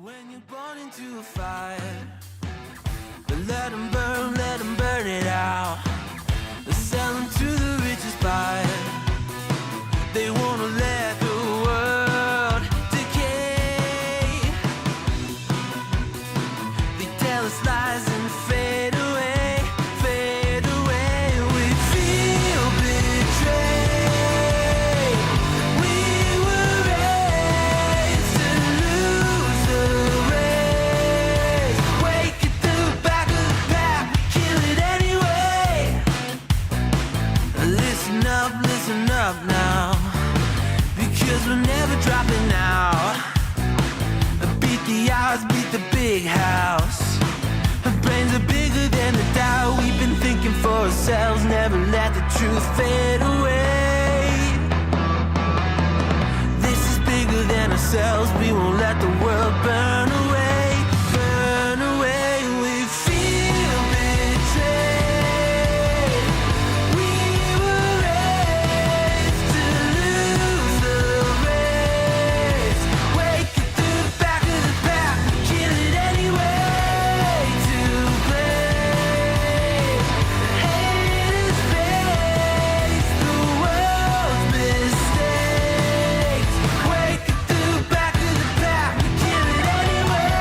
When you're born into a fire, but let them burn it out. Sell them to the richest buyer. They wanna let the world decay. They tell us lies and fade away, fade away. We feel betrayed. We were raised to lose the race. Wake at the back of the pack, kill it anyway. Listen up now, because we're never dropping out. Beat the odds, beat the big house. Our brains are bigger than the doubt. We've been thinking for ourselves, never let the truth fade away. This is bigger than ourselves, we won't let the world burn away, burn away. We feel betrayed. We were raised to lose the race. Wake at the back of the pack, kill it anyway. To play, haters face the world's mistakes. Wake at the back of the pack, kill it anyway.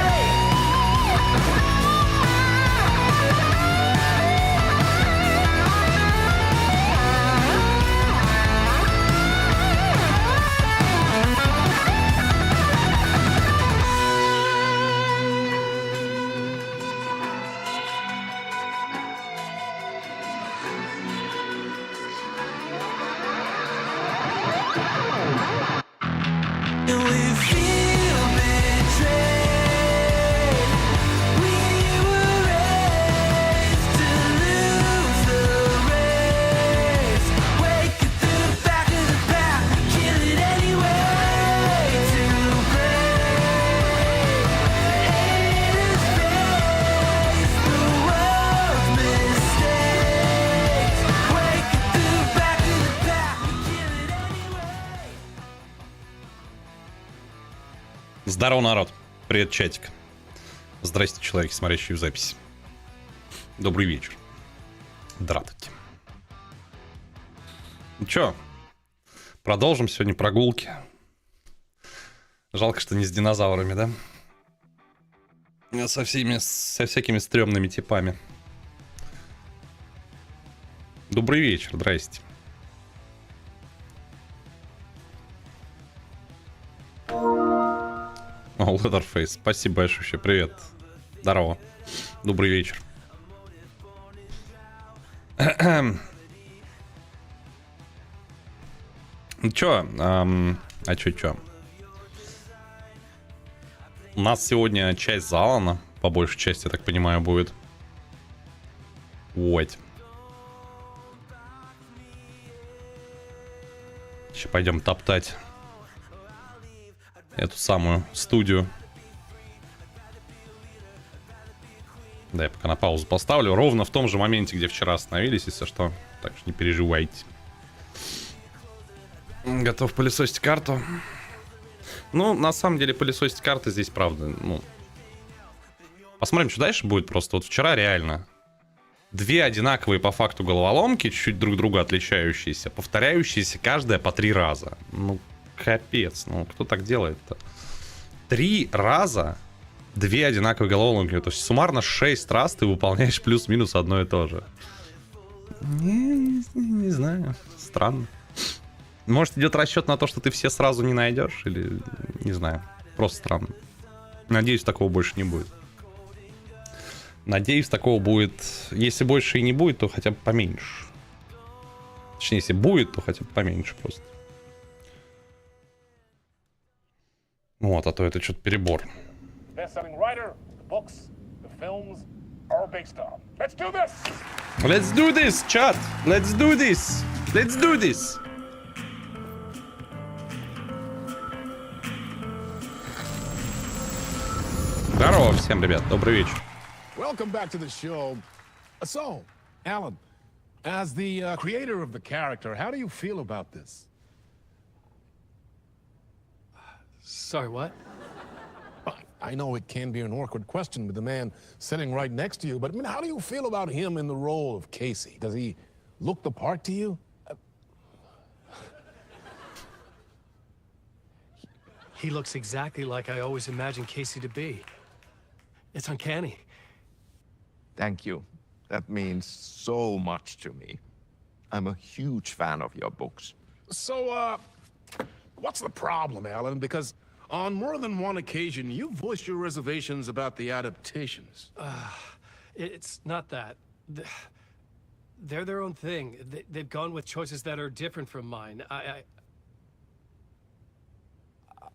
And we feel betrayed. We were raised to lose the race. Wake at the back of the pack, kill it anyway. To play, haters face the world's mistakes. Wake at the back of the pack, kill it anyway. Здорово, народ. Привет, чатик. Здрасте, человеки, смотрящие в записи. Добрый вечер. Здравствуйте. Ну чё, продолжим сегодня прогулки. Жалко, что не с динозаврами, да? А со всякими стрёмными типами. Добрый вечер, здрасте. О, Leatherface, спасибо большое, привет. Здорово. Добрый вечер. Ну чё, чё? У нас сегодня часть за Алана, по большей части, я так понимаю, будет. Вот. Сейчас пойдем топтать эту самую студию. Да, я пока на паузу поставлю. Ровно в том же моменте, где вчера остановились, если что. Так что не переживайте. Готов пылесосить карту. Ну, на самом деле, пылесосить карты здесь, правда, ну... Посмотрим, что дальше будет. Просто вот вчера реально две одинаковые по факту головоломки, чуть-чуть друг друга отличающиеся, повторяющиеся каждая по 3 раза. Ну, капец, ну кто так делает-то? 3 раза 2 одинаковые головоломки. То есть суммарно 6 раз ты выполняешь плюс-минус одно и то же. Не знаю, странно. Может, идет расчет на то, что ты все сразу не найдешь? Или, не знаю, просто странно. Надеюсь, такого больше не будет. Надеюсь, такого будет... Если больше и не будет, то хотя бы поменьше. Точнее, если будет, то хотя бы поменьше просто. Вот, а то это что-то перебор. Let's do this, chat! Let's do this! Let's do this! Здорово всем, ребят, добрый вечер. Welcome back to the show. So, Alan, as the creator of the character, how do you feel about this? Sorry, what? I know it can be an awkward question with the man sitting right next to you, but I mean, how do you feel about him in the role of Casey? Does he look the part to you? He looks exactly like I always imagined Casey to be. It's uncanny. Thank you. That means so much to me. I'm a huge fan of your books. So, what's the problem, Alan? Because on more than one occasion, you voiced your reservations about the adaptations. It's not that. They're their own thing. They've gone with choices that are different from mine.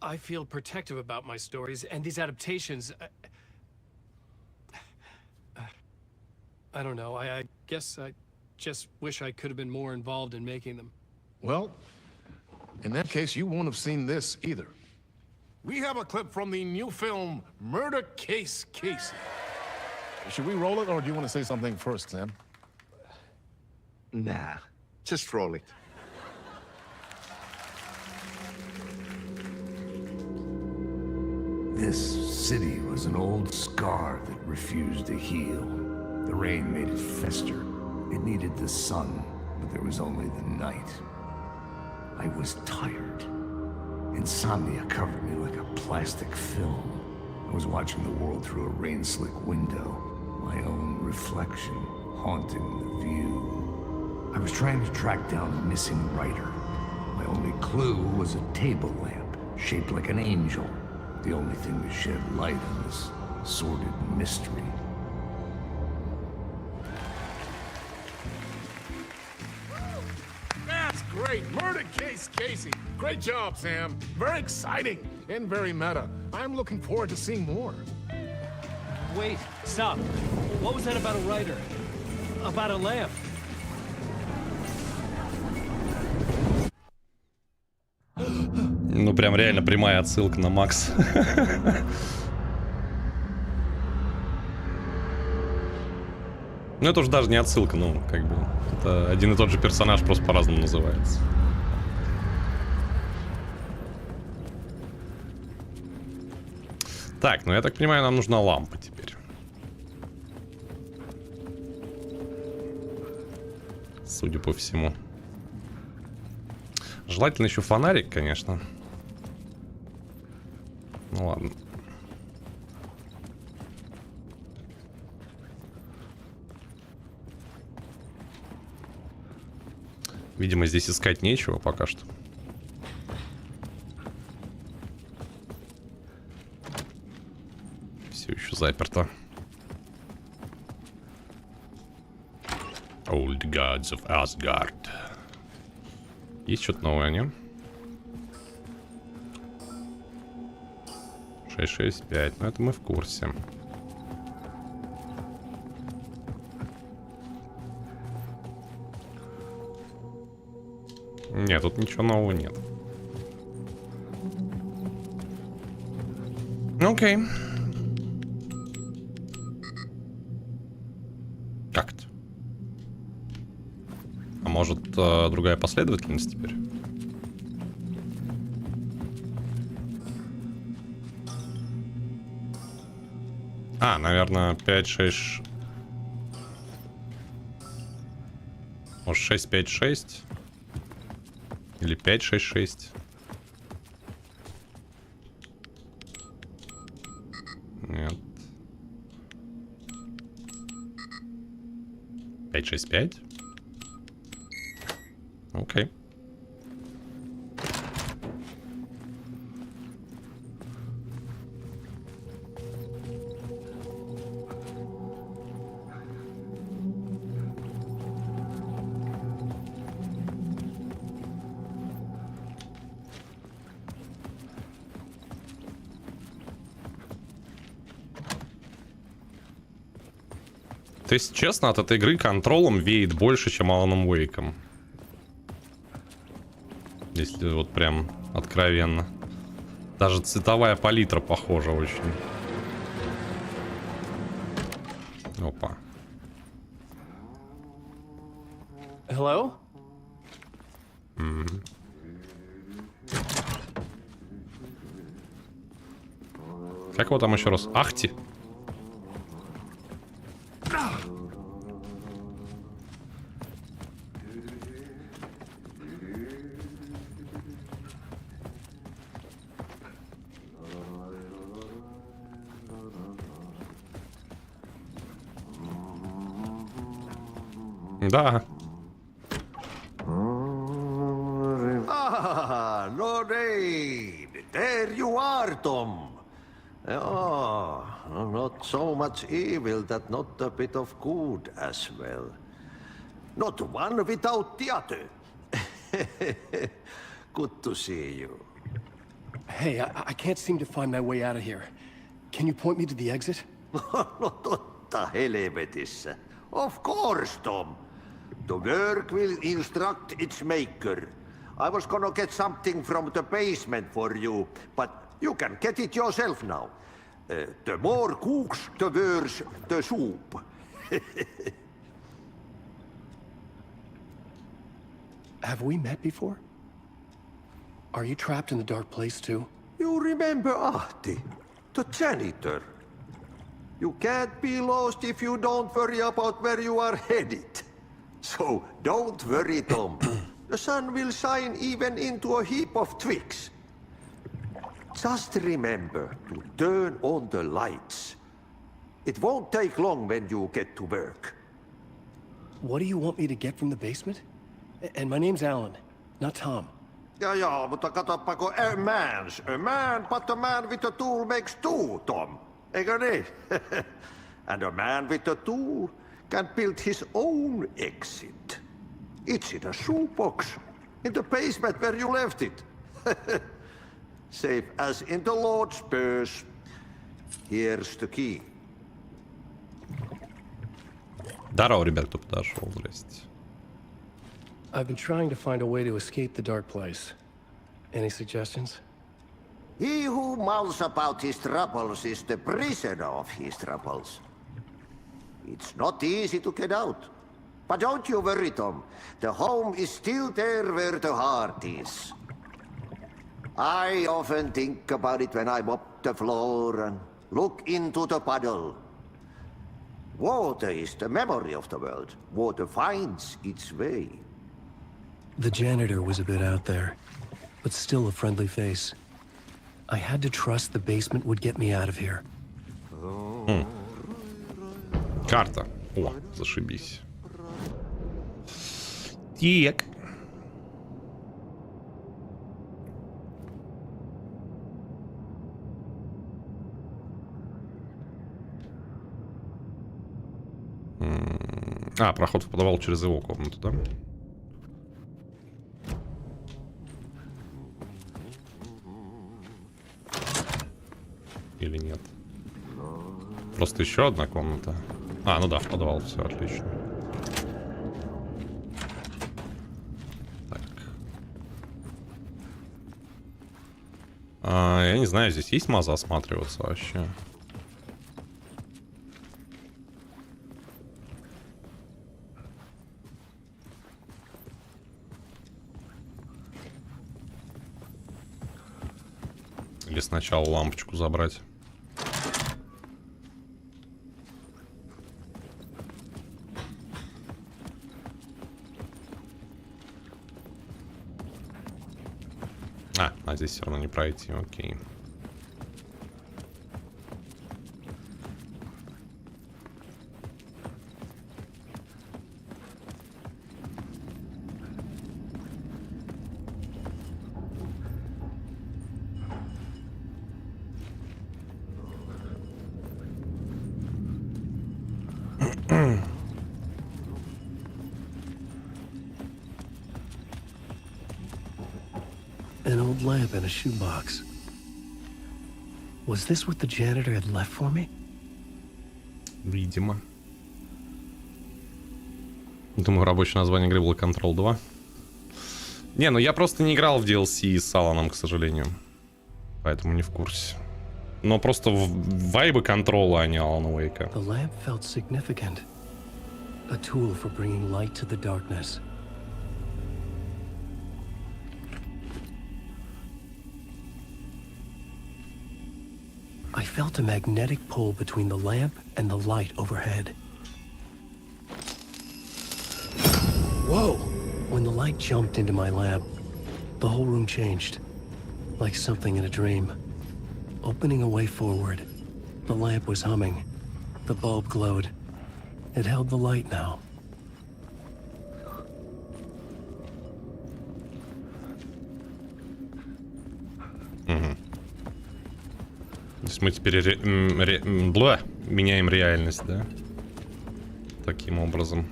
I feel protective about my stories, and these adaptations... I don't know. I guess I just wish I could have been more involved in making them. Well, in that case, you won't have seen this either. We have a clip from the new film, Murder Case Casey. Should we roll it, or do you want to say something first, Sam? Nah, just roll it. This city was an old scar that refused to heal. The rain made it fester. It needed the sun, but there was only the night. I was tired. Insomnia covered me like a plastic film. I was watching the world through a rain-slick window, my own reflection haunting the view. I was trying to track down a missing writer. My only clue was a table lamp, shaped like an angel. The only thing to shed light on this sordid mystery. That's great! Murder Case Casey! Great job, Sam. Very exciting and very meta. I'm looking forward to seeing more. Wait, stop. What was that about a writer? About a lamp? Ну, прям реально прямая отсылка на Макс. Ну, это уже даже не отсылка, ну, как бы... Это один и тот же персонаж, просто по-разному называется. Так, ну, я так понимаю, нам нужна лампа теперь. Судя по всему. Желательно еще фонарик, конечно. Ну ладно. Видимо, здесь искать нечего пока что. Все еще заперто. Old Gods of Asgard. Есть что-то новое, не? 665, ну это мы в курсе. Нет, тут ничего нового нет. Окей. Как-то. А может, другая последовательность теперь? А, наверное, 5, 6... Может, 6, 5, 6? Или 5, 6, 6? Нет. 5, 6, 5? Окей. То есть, честно, от этой игры контролом веет больше, чем Аланом Уэйком. Если вот прям откровенно. Даже цветовая палитра похожа очень. Опа. Hello? Как его там еще раз? Ахти? Да. Ah, Lorraine! There you are, Tom. Oh, not so much evil that not a bit of good as well. Not one without the other. Good to see you. Hey, I can't seem to find my way out of here. Can you point me to the exit? No totta helvetissä. Of course, Tom. The work will instruct its maker. I was gonna get something from the basement for you, but you can get it yourself now. The more cooks, the worse the soup. Have we met before? Are you trapped in the dark place too? You remember Ahti, the janitor. You can't be lost if you don't worry about where you are headed. So don't worry, Tom. The sun will shine even into a heap of twigs. Just remember to turn on the lights. It won't take long when you get to work. What do you want me to get from the basement? And my name's Alan, not Tom. Ja, mutta katsoppa, a man, but a man with a tool makes two, Tom. Eikö niin? And a man with a tool can build his own exit. It's in a shoebox, in the basement where you left it. Safe as in the Lord's purse. Here's the key. Здорово, ребят, кто подошел, здрасте. I've been trying to find a way to escape the dark place. Any suggestions? He who mouths about his troubles is the prisoner of his troubles. It's not easy to get out. But don't you worry, Tom. The home is still there where the heart is. I often think about it when I mop the floor and look into the puddle. Water is the memory of the world. Water finds its way. The janitor was a bit out there, but still a friendly face. I had to trust the basement would get me out of here. Карта. О, зашибись. Так. А, проход в подвал через его комнату, да? Или нет? Просто еще одна комната. А, ну да, в подвал, все отлично. Так. Я не знаю, здесь есть маза осматриваться вообще? Или сначала лампочку забрать? А здесь все равно не пройти, окей. An old lamp in a shoebox. Was this what the janitor had left for me? Видимо. Думаю, рабочее название игры было Control 2. Не, ну я просто не играл в DLC с Аланом, к сожалению. Поэтому не в курсе. Но просто вайбы контрола, а не Алана Уэйка. The lamp felt significant. A tool for bringing light to the darkness. I felt a magnetic pull between the lamp and the light overhead. Whoa! When the light jumped into my lamp, the whole room changed, like something in a dream. Opening a way forward, the lamp was humming. The bulb glowed. It held the light now. То есть мы теперь меняем реальность, да? Таким образом.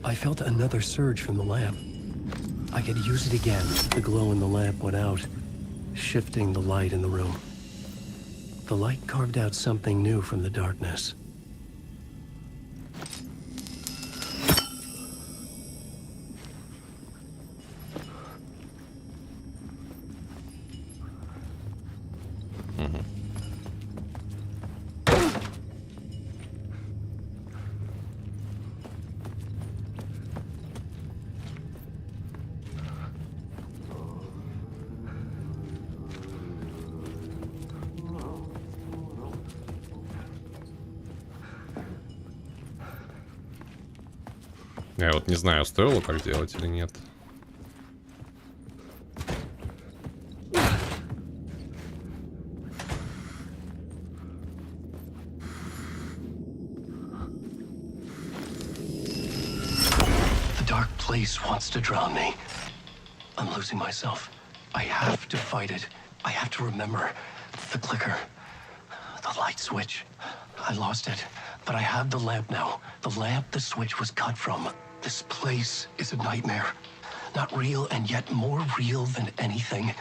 I felt another surge from the lamp. I could use it again. The glow in the lamp went out, shifting the light in the room. The light carved out something new from the darkness. Я вот не знаю, стоило так делать или нет. The dark place wants to drown me. I'm losing myself. I have to fight it. I have to remember the clicker, the light switch. I lost it, but I have the lamp now. The lamp the switch was cut from. This place is a nightmare. Not real, and yet more real than anything.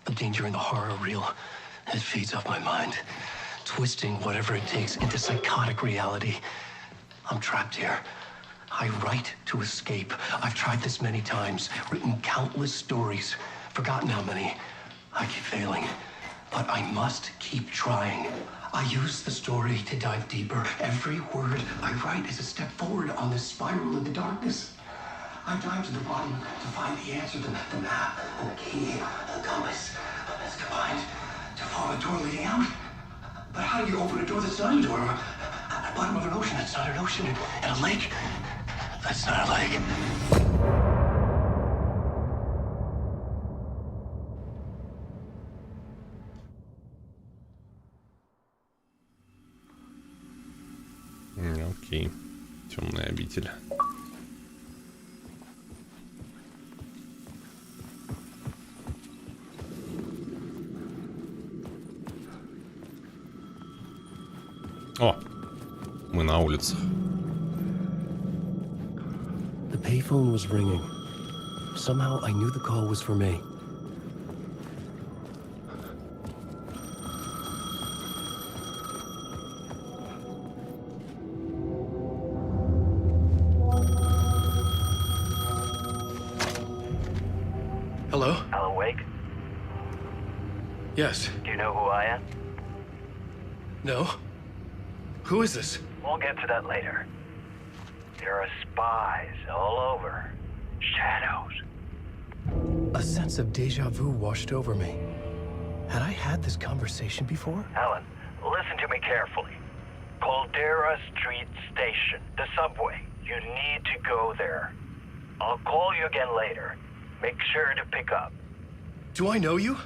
The danger and the horror real. It feeds off my mind, twisting whatever it takes into psychotic reality. I'm trapped here. I write to escape. I've tried this many times, written countless stories, forgotten how many. I keep failing, but I must keep trying. I use the story to dive deeper. Every word I write is a step forward on this spiral in the darkness. I dive to the bottom to find the answer, the map, and the key, and the compass. It's combined to form a door leading out. But how do you open a door that's not a door? At the bottom of an ocean that's not an ocean, and a lake that's not a lake. Окей. Темная обитель. О, мы на улицах. The payphone was ringing. Somehow I knew the call was for me. Hello? Alan Uэйk? Yes. Do you know who I am? No? Who is this? We'll get to that later. There are spies all over. Shadows. A sense of deja vu washed over me. Had I had this conversation before? Alan, listen to me carefully. Caldera Street Station, the subway. You need to go there. I'll call you again later. Make sure to pick up. Do I know you?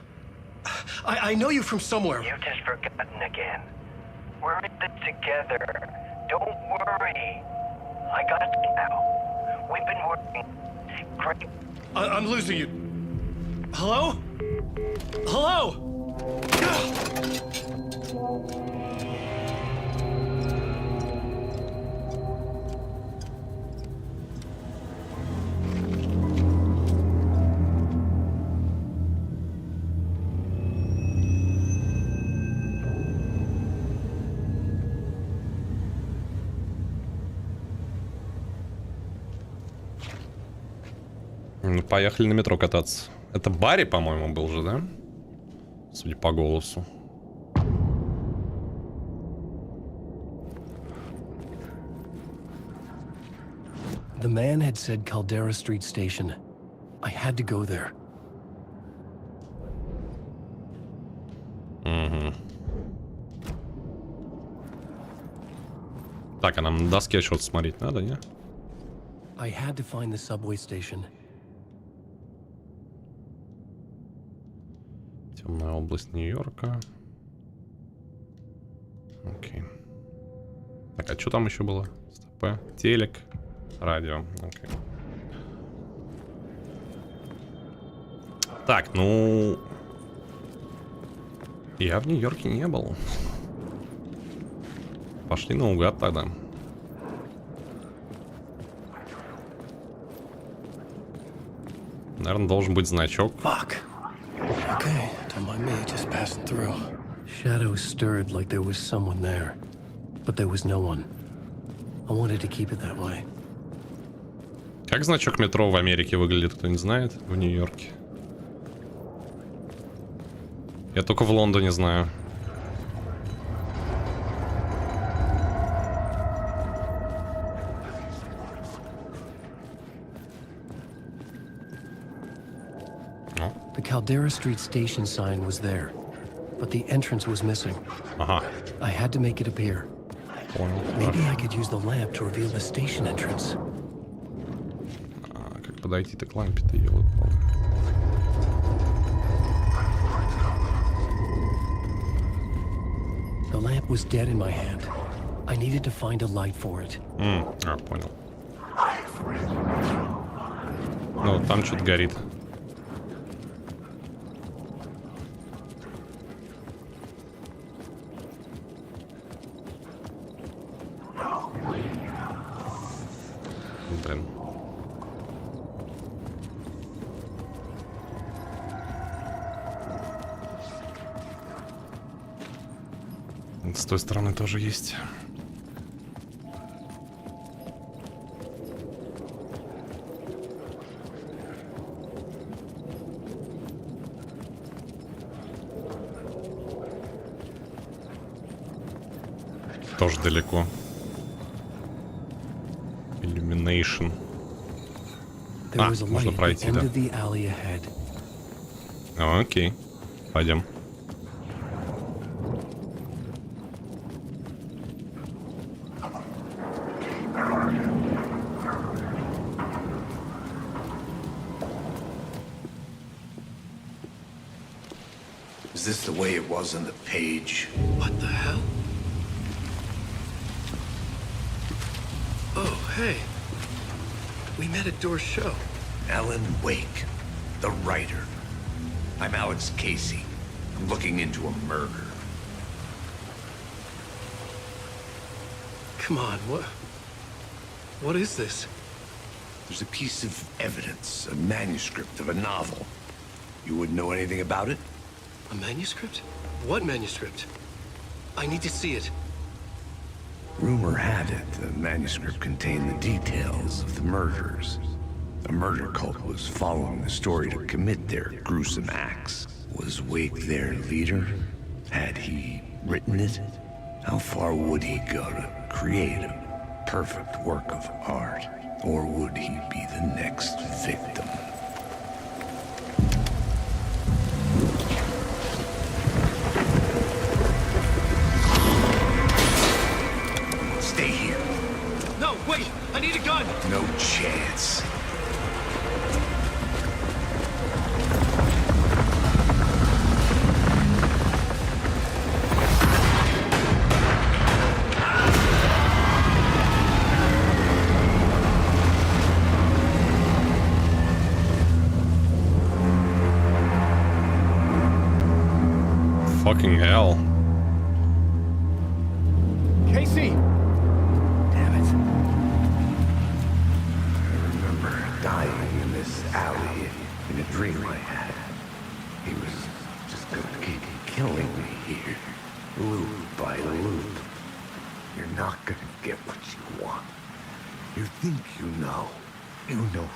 I know you from somewhere. You've just forgotten again. We're in this together. Don't worry. I got you now. We've been working great. I'm losing you. Hello? Hello? Поехали на метро кататься. Это Барри, по-моему, был же, да? Судя по голосу. The man had said Caldera Street Station. I had to go there. Так, а нам на доске что-то смотреть надо, не? I had to find the subway station. Темная область Нью-Йорка. Окей. Так, а что там еще было? Стоп. Телек, радио. Окей. Так, ну... Я в Нью-Йорке не был. Пошли наугад тогда. Наверное, должен быть значок. Fuck. Okay, don't mind me, just passing through. Shadows stirred like there was someone there, but there was no one. I wanted to keep it that way. Как значок метро в Америке выглядит, кто не знает, в Нью-Йорке? Я только в Лондоне знаю. The Caldera Street station sign was there, but the entrance was missing. Ага. I had to make it appear. Понял. Maybe I could use the lamp to reveal the station entrance. А, как подойти-то к лампе-то, елы-палы. The lamp was dead in my hand. I needed to find a light for it. Понял. Ну, там что-то горит. Блин. С той стороны тоже есть. Тоже далеко. Illumination. А, можно пройти, да. Окей. Пойдем. Is this the way it was on the page? What the hell? Oh, hey. We met at Door's show. Alan Wake, the writer. I'm Alex Casey. I'm looking into a murder. Come on, what is this? There's a piece of evidence, a manuscript of a novel. You wouldn't know anything about it? A manuscript? What manuscript? I need to see it. Rumor had it the manuscript contained the details of the murders. A murder cult was following the story to commit their gruesome acts. Was Wake their leader? Had he written it? How far would he go to create a perfect work of art? Or would he be the next victim? Stay here. No, wait! I need a gun! No chance. Fucking hell. Casey! Damn it. I remember dying in this alley in a dream I had. He was just gonna keep killing me here, loop by loop. You're not gonna get what you want. You think you know. You know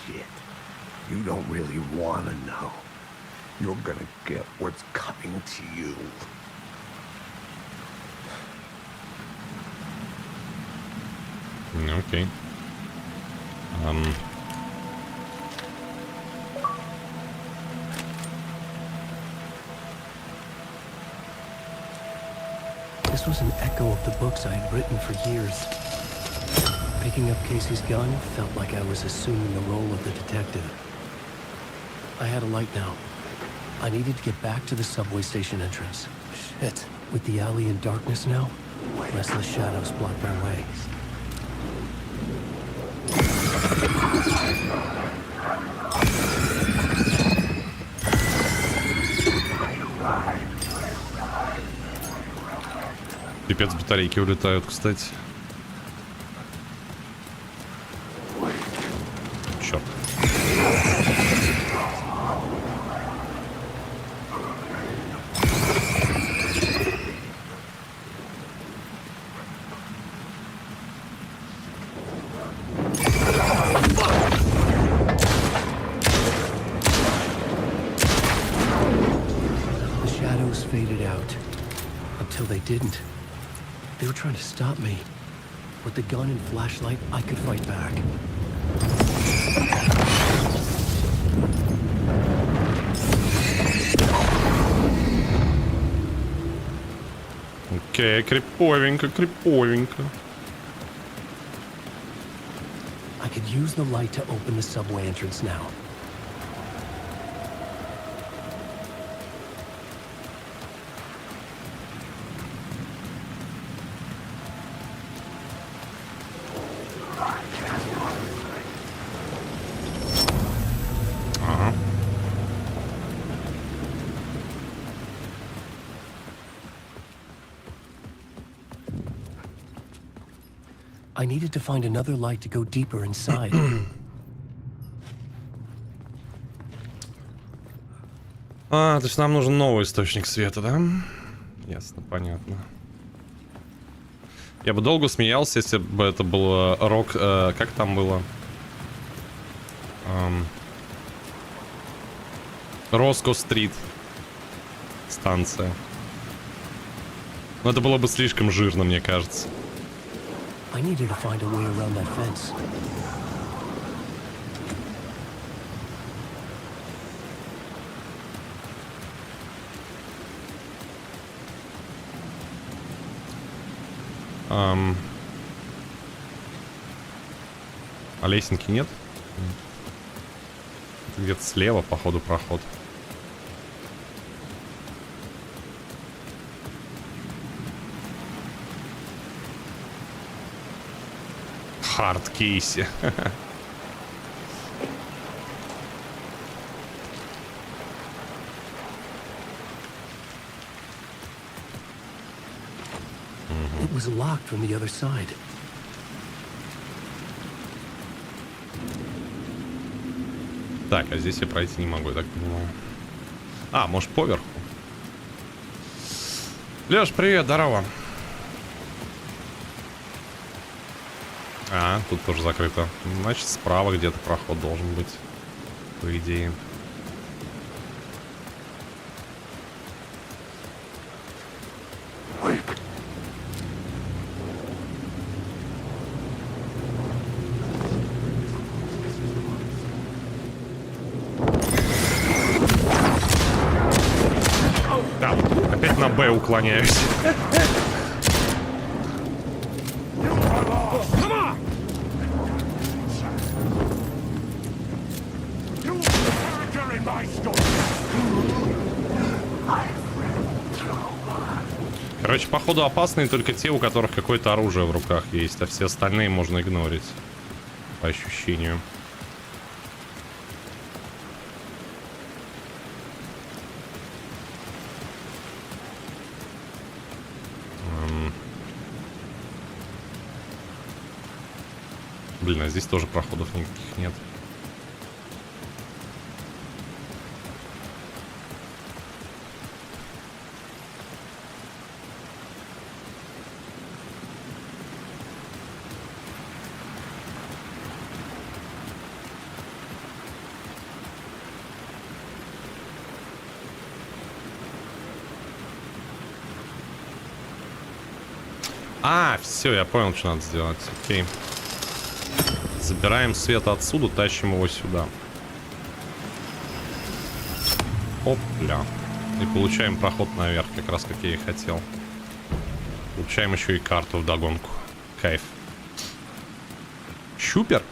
shit. You don't really wanna know. You're gonna get what's coming to you. Окей. This was an echo of the books I had written for years. Picking up Casey's gun felt like I was assuming the role of the detective. I had a light now. I needed to get back to the subway station entrance. Shit. With the alley in darkness now, restless shadows blocked my way. Пипец, батарейки улетают, кстати. Черт. The shadows faded out until they didn't. They were trying to stop me. With the gun and flashlight, I could fight back. Окей, криповенько, криповенько. I could use the light to open the subway entrance now. Ага. I needed to find another light to go deeper inside. А, то есть нам нужен новый источник света, да? Ясно, понятно. Я бы долго смеялся, если бы это было рок... как там было? Роско-стрит. Станция. Но это было бы слишком жирно, мне кажется. I needed to find a way around that fence. А лесенки нет? Где-то слева, походу, проход. Хард Кейси. It was locked from the other side. Так, а здесь я пройти не могу, я так понимаю. А, может, поверху? Лёш, привет, здорово. А, тут тоже закрыто. Значит, справа где-то проход должен быть, по идее. Да, опять на Б уклоняюсь. Короче, походу опасные только те, у которых какое-то оружие в руках есть, а все остальные можно игнорить. По ощущению. Блин, а здесь тоже проходов никаких нет. А, все, я понял, что надо сделать. Окей. Забираем свет отсюда, тащим его сюда. Опля. И получаем проход наверх, как раз как я и хотел. Получаем еще и карту вдогонку. Кайф. Щупер?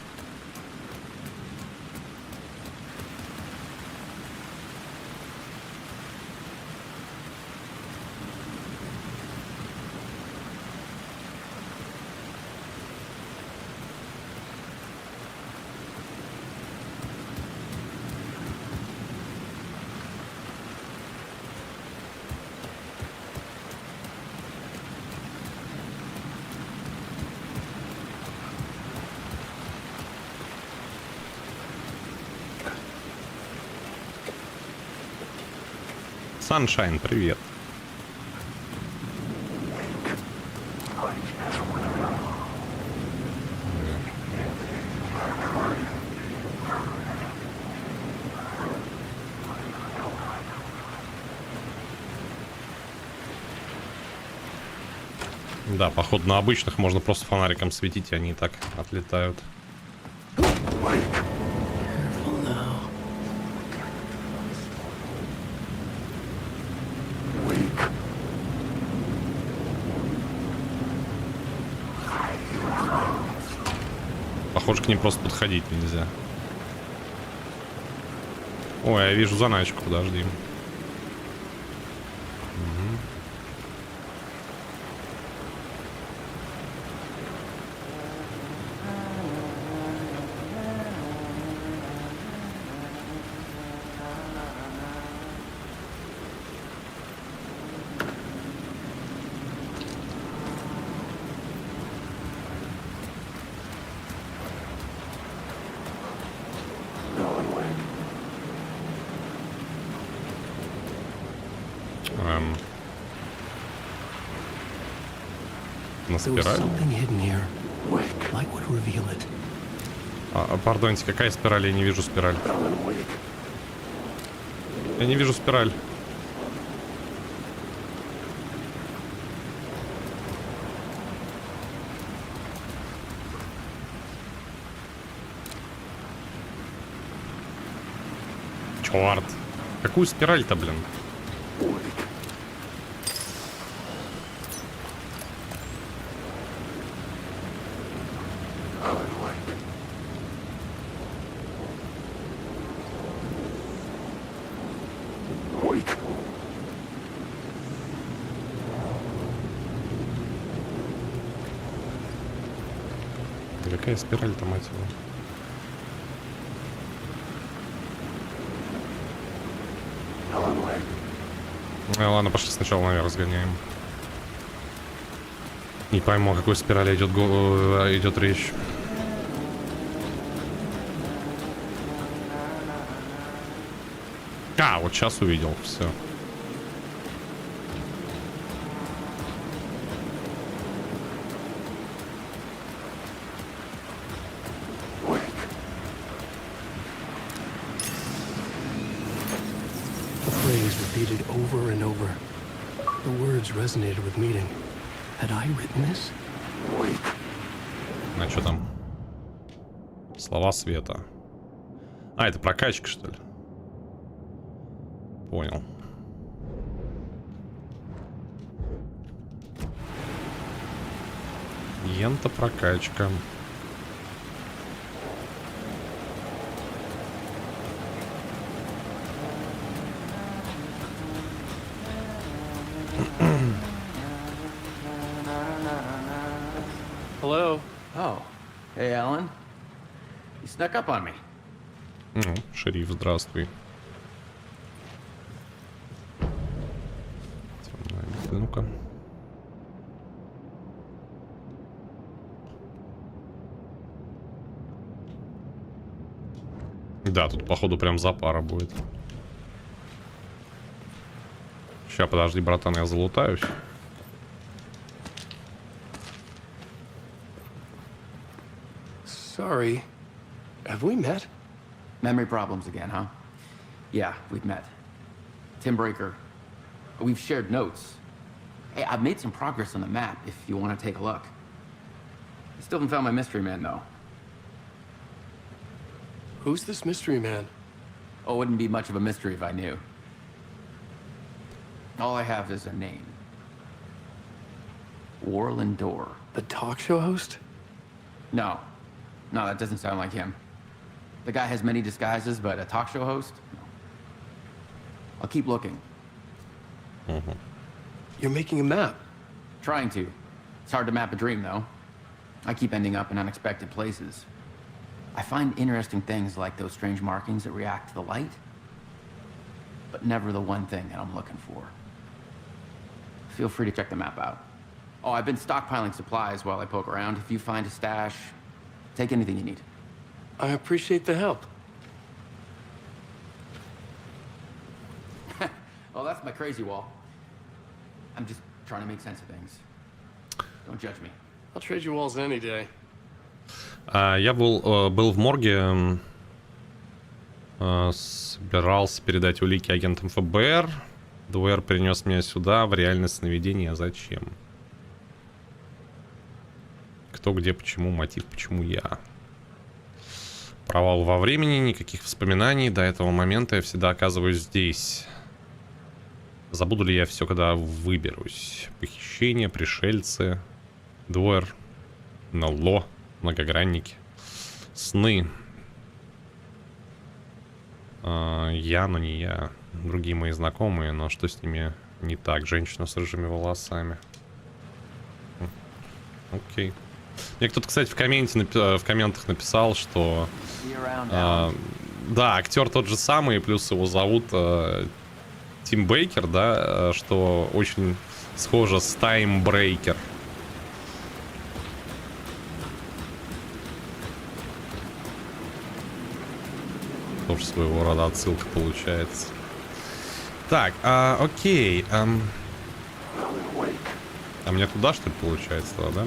Саншайн, привет. Да, походу на обычных можно просто фонариком светить, и они и так отлетают. Похоже, к ним просто подходить нельзя. Ой, я вижу заначку, подожди. На спираль? Пардоньте, какая спираль? Я не вижу спираль. Я не вижу спираль. Чёрт. Какую спираль-то, блин? Какая спираль-то, мать его? Ладно, пошли сначала наверх сгоняем. Не пойму, о какой спирали идет речь. А, вот сейчас увидел, все. Repeated over and over. The words resonated with meaning. Had I written this? А что там? Слова света. А, это прокачка, что ли? Понял. Ента прокачка. Hello. Oh, hey, Alan. You snuck up on me. Ну, шериф, здравствуй. Ну-ка. Да, тут походу прям запара будет. Сейчас, подожди, братан, я залутаюсь. Sorry. Have we met? Memory problems again, huh? Yeah, we've met. Tim Breaker. We've shared notes. Hey, I've made some progress on the map if you want to take a look. I still haven't found my mystery man, though. Who's this mystery man? Oh, it wouldn't be much of a mystery if I knew. All I have is a name. Warland Door. The talk show host? No. No, that doesn't sound like him. The guy has many disguises, but a talk show host? No. I'll keep looking. You're making a map. Trying to. It's hard to map a dream, though. I keep ending up in unexpected places. I find interesting things like those strange markings that react to the light, but never the one thing that I'm looking for. Feel free to check the map out. Oh, I've been stockpiling supplies while I poke around. If you find a stash, take anything you need. I appreciate the help. Well, that's my crazy wall. I'm just trying to make sense of things. Don't judge me. I'll trade you walls any day. Я был в морге, собирался передать улики агентам ФБР. ДВР принес меня сюда в реальное сновидение. Зачем? Кто, где, почему, мотив, почему я. Провал во времени, никаких воспоминаний. До этого момента я всегда оказываюсь здесь. Забуду ли я все, когда выберусь? Похищение, пришельцы, ДВР, НЛО, многогранники, сны. Я, но не я. Другие мои знакомые, но что с ними не так? Женщина с рыжими волосами. Окей. Мне кто-то, кстати, в комментах написал, что да, актер тот же самый, плюс его зовут Тим Бейкер, да, что очень схоже с Таймбрейкер. Тоже своего рода отсылка получается. Так, окей. А мне туда, что ли, получается, да?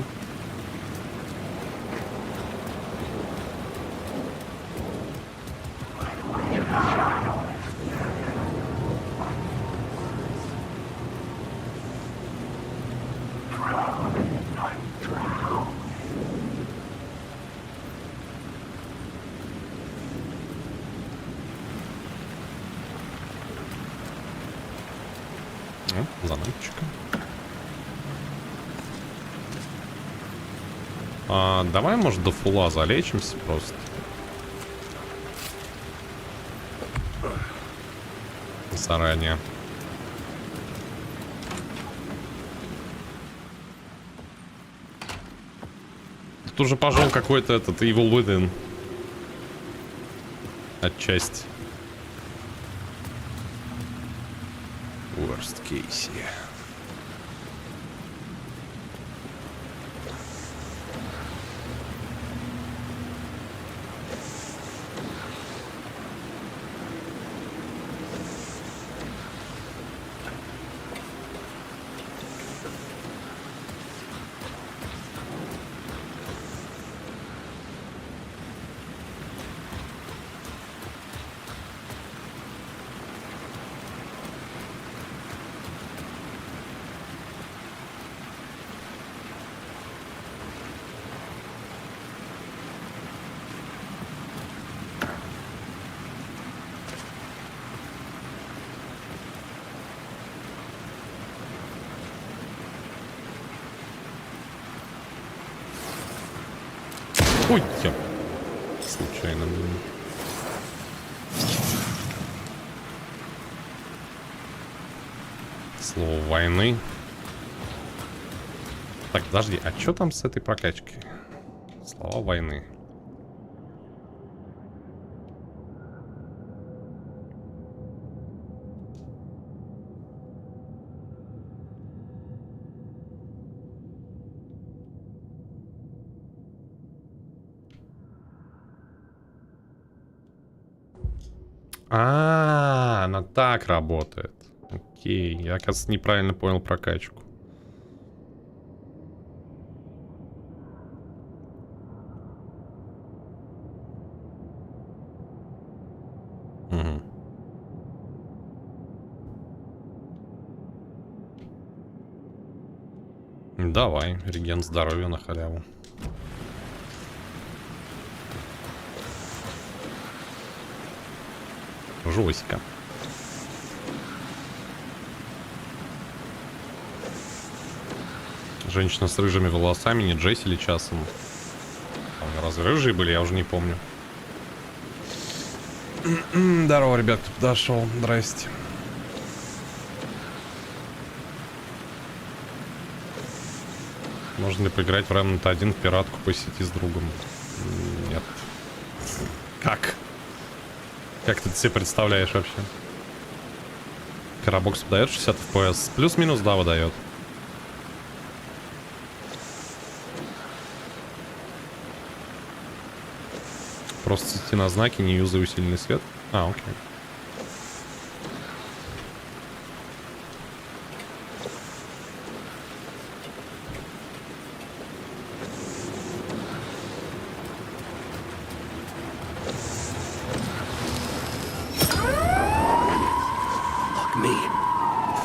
Заначка. Давай, может, до фула залечимся просто. Заранее. Тут уже пошел какой-то этот Evil Within. Отчасти. Worst case. Ой, я случайно, блин. Слово войны. Так, подожди, а что там с этой прокачкой? Слова войны. Она так работает. Окей, я, оказывается, неправильно понял прокачку. Угу. Давай, реген здоровья на халяву. Жестко. Женщина с рыжими волосами, не Джесси ли часом? Разве рыжие были? Я уже не помню. Здорово, ребят, кто подошел. Здрасте. Можно ли поиграть в Remnant 1 в пиратку по сети с другом? Нет. Как? Как ты себе представляешь вообще? Карабокс выдает 60 FPS. Плюс-минус, да, выдает. Просто идти на знаки, не юзай усиленный свет. А, окей.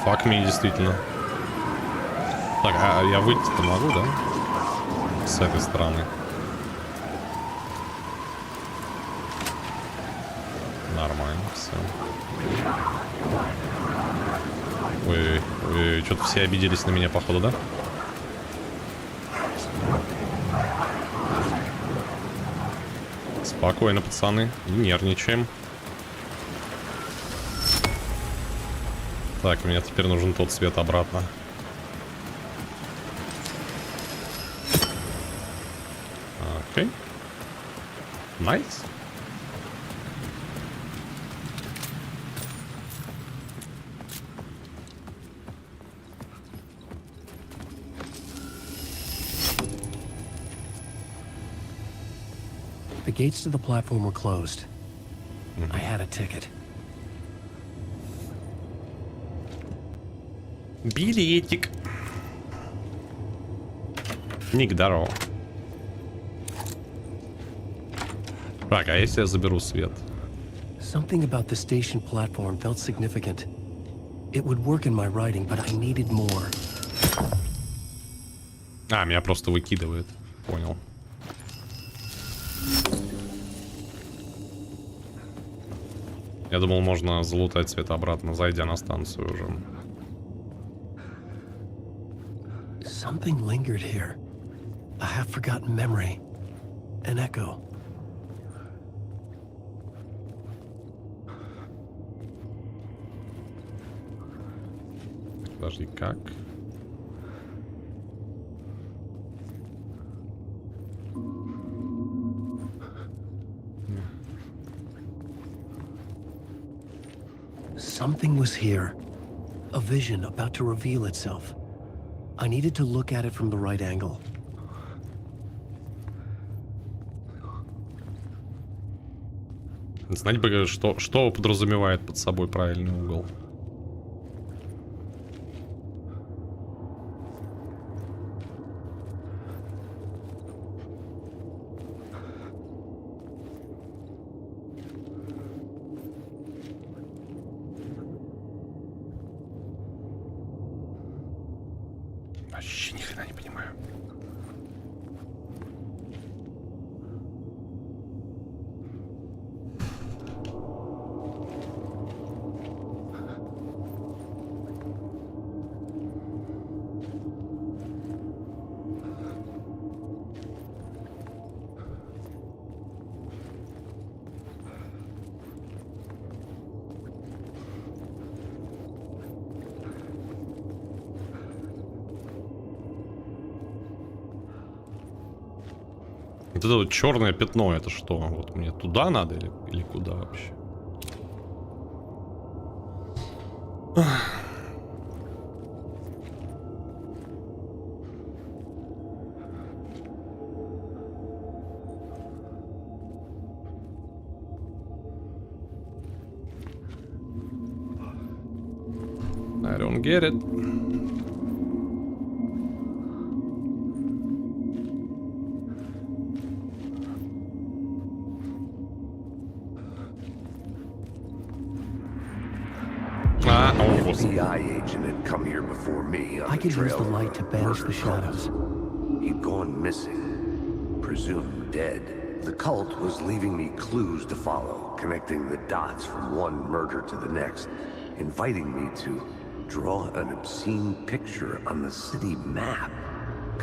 Fuck me, действительно. Так, а я выйти-то могу, да? С этой стороны. Нормально, все. Ой, что-то все обиделись на меня, походу, да? Спокойно, пацаны, не нервничаем. Так, мне теперь нужен тот свет обратно. Окей. Найс. The gates to the platform were closed. I had a ticket. Билетик. Ник, здорово. Так, а если я заберу свет? Something about the station platform felt significant. It would work in my writing, but I needed more. А, меня просто выкидывает. Понял. Я думал, можно залутать свет обратно, зайдя на станцию уже. Something lingered here. A half-forgotten memory. An echo. Подожди, как? Something was here. A vision about to reveal itself. I needed to look at it from the right angle. Знать бы, что подразумевает под собой правильный угол. Вообще ни хрена не понимаю. Вот это вот черное пятно, это что? Вот мне туда надо или куда вообще? I don't get it. FBI agent had come here before me on I the could use trail the of light to banish the murder shadows. cults. He'd gone missing, presumed dead. The cult was leaving me clues to follow, connecting the dots from one murder to the next, inviting me to draw an obscene picture on the city map.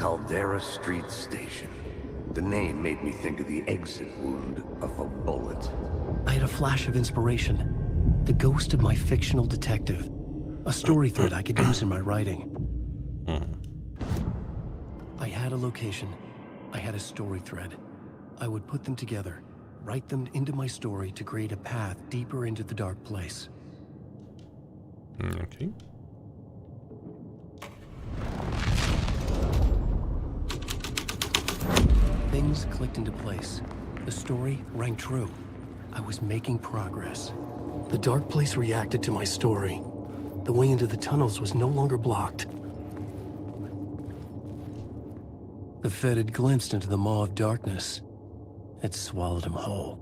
Caldera Street Station. The name made me think of the exit wound of a bullet. I had a flash of inspiration. The ghost of my fictional detective. A story thread I could use in my writing. I had a location. I had a story thread. I would put them together, write them into my story to create a path deeper into the dark place. Okay. Things clicked into place. The story rang true. I was making progress. The dark place reacted to my story. The way into the tunnels was no longer blocked. The Fed had glimpsed into the maw of darkness. It swallowed him whole.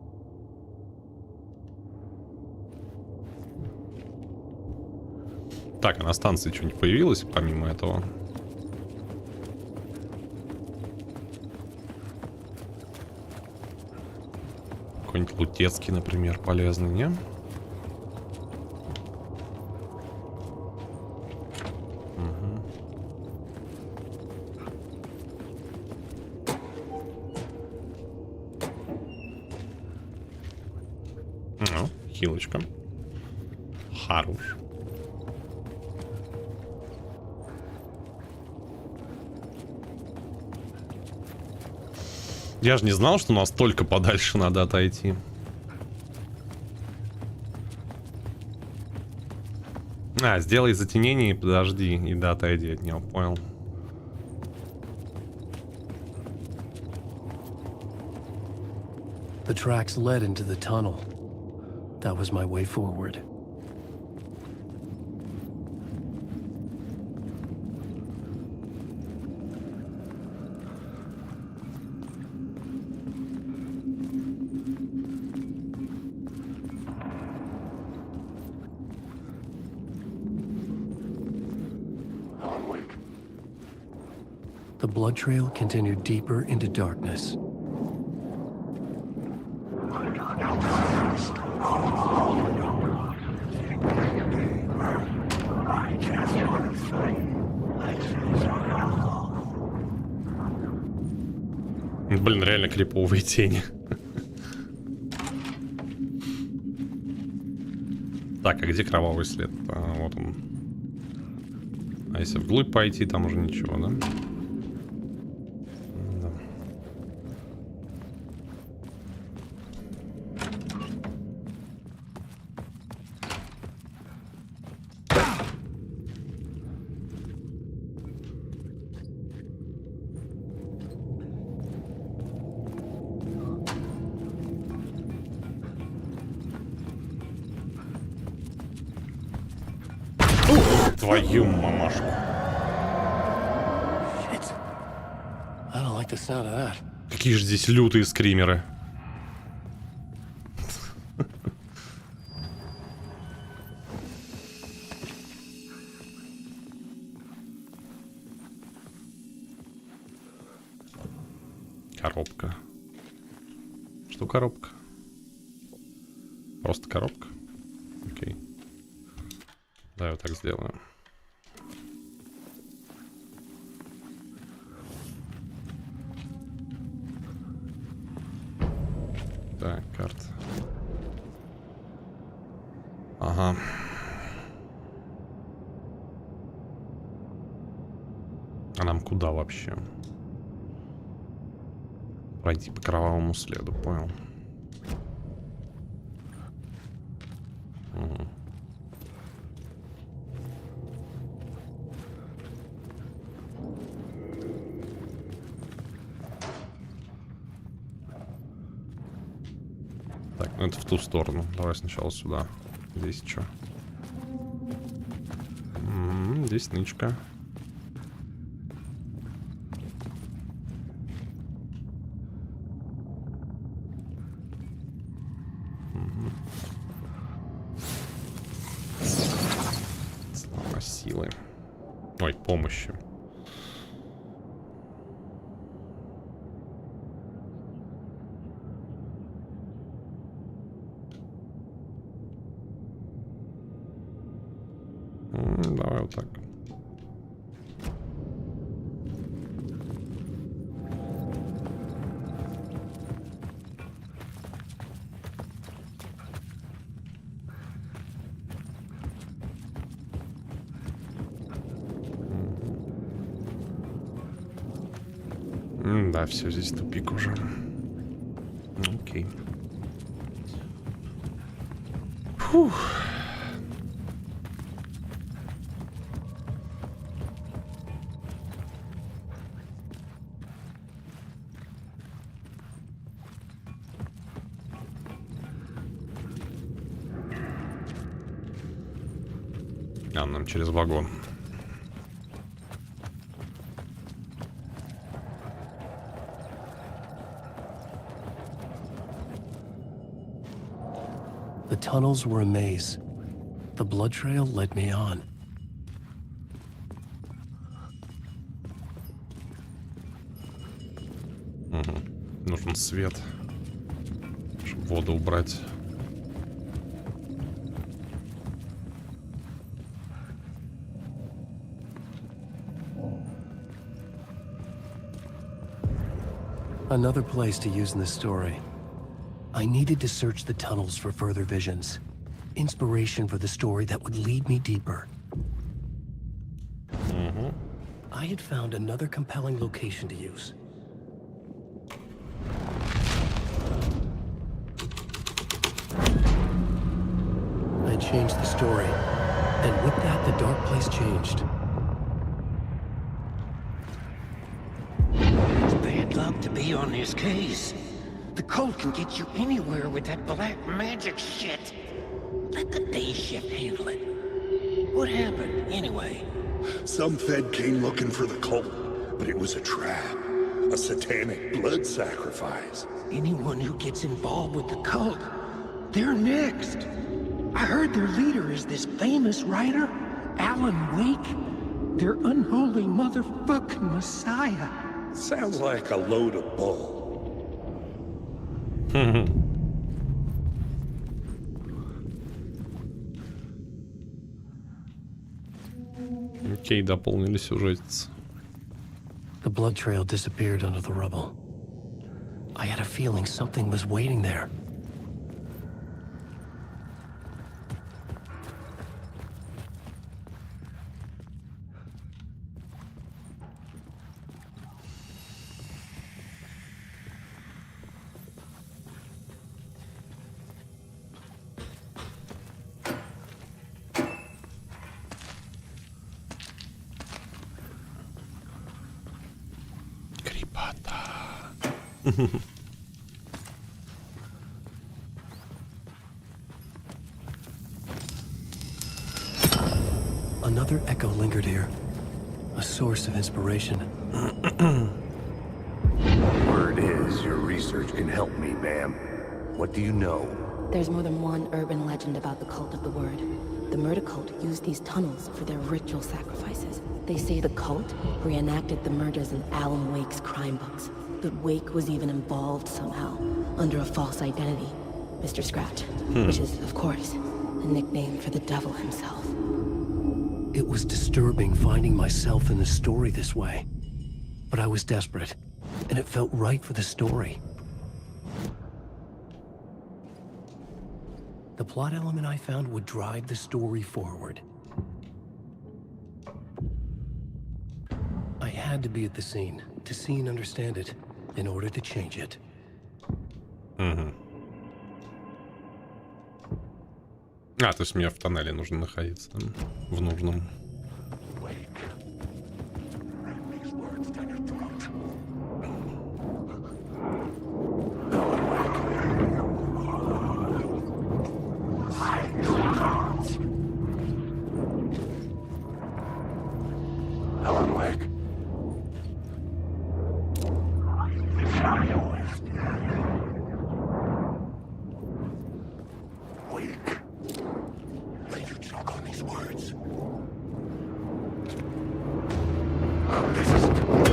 Так, а на станции что-нибудь появилось помимо этого? Какой-нибудь Лутецкий, например, полезный, не? Ну, хилочка. Хорош. Я же не знал, что настолько подальше надо отойти. А, сделай затенение и подожди. И да, отойди от него, понял. The tracks led into the tunnel. That was my way forward. Alan Uэйk. The blood trail continued deeper into darkness. Блин, реально криповые тени. Так, а где кровавый след? А, вот он. А если вглубь пойти, там уже ничего, да? Да. Твою мамашку. I don't like the sound of that. Какие же здесь лютые скримеры. Коробка. Что коробка? Просто коробка? Окей. Да, я вот так сделаю. Так, карта. Ага. А нам куда вообще? Пройти по кровавому следу, понял. Так, ну это в ту сторону. Давай сначала сюда. Здесь что? Здесь нычка. Слава силы. Ой, помощи. Давай вот так. Да, все, здесь тупик уже. Окей. Фух. А, нам через вагон. The tunnels were a maze. The blood trail led me on. Нужен свет, чтобы воду убрать. Another place to use in this story. I needed to search the tunnels for further visions. Inspiration for the story that would lead me deeper. I had found another compelling location to use. I changed the story, and with that, the dark place changed. It's bad luck to be on this case. The cult can get you anywhere with that black magic shit. Let the day shift handle it. What happened, anyway? Some Fed came looking for the cult, but it was a trap. A satanic blood sacrifice. Anyone who gets involved with the cult, they're next. I heard their leader is this famous writer, Alan Uwaic. Their unholy motherfucking messiah. Sounds like a load of bull. Окей, дополнили сюжет. The blood trail disappeared under the rubble. I had a feeling something was waiting there. Another echo lingered here, a source of inspiration. Word is, your research can help me, ma'am. What do you know? There's more than one urban legend about the cult of the word. The murder cult used these tunnels for their ritual sacrifices. They say the cult reenacted the murders in Alan Wake's crime books. That Wake was even involved somehow, under a false identity, Mr. Scratch, which is, of course, a nickname for the devil himself. It was disturbing finding myself in the story this way. But I was desperate, and it felt right for the story. The plot element I found would drive the story forward. I had to be at the scene, to see and understand it, in order to change it. А, то есть мне в тоннеле нужно находиться, в нужном. Alan Uwaic.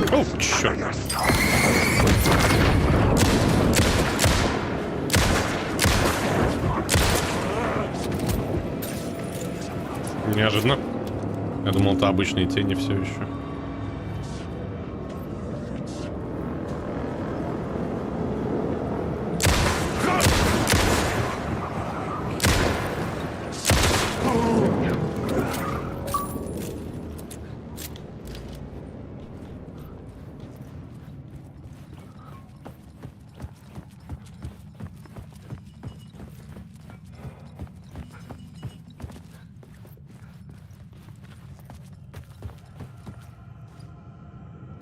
О, черт. Неожиданно. Я думал, это обычные тени все еще.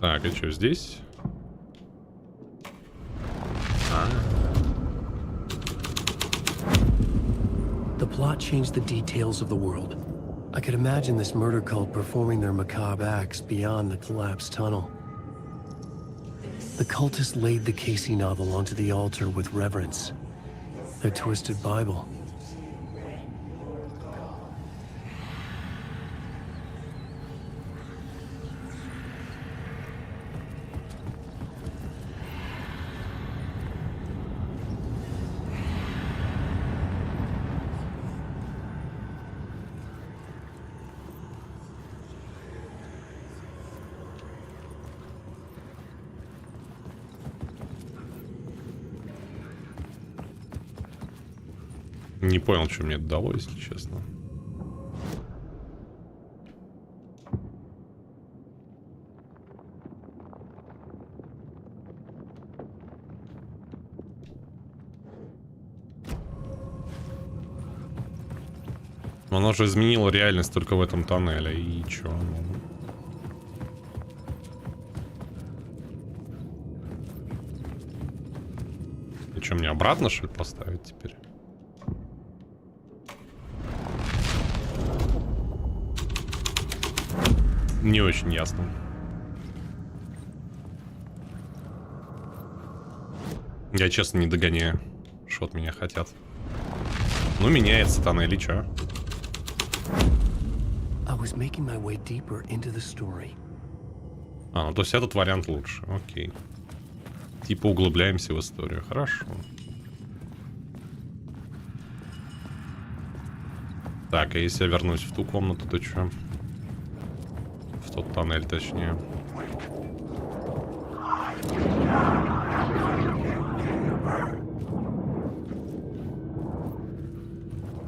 Так, и что здесь? The plot changed the details of the world. I could imagine this murder cult performing their macabre acts beyond the collapsed tunnel. The cultists laid the Casey novel onto the altar with reverence. Their twisted Bible. Не понял, что мне это дало, если честно. Оно же изменило реальность только в этом тоннеле. И чё? И чё, мне обратно, что ли, поставить теперь? Не очень ясно. Я честно не догоняю, что от меня хотят. Ну, меняется тоннель, и чё? Ну то есть этот вариант лучше, окей. Типа углубляемся в историю, хорошо. Так, а если я вернусь в ту комнату, то чё? В тот тоннель, точнее.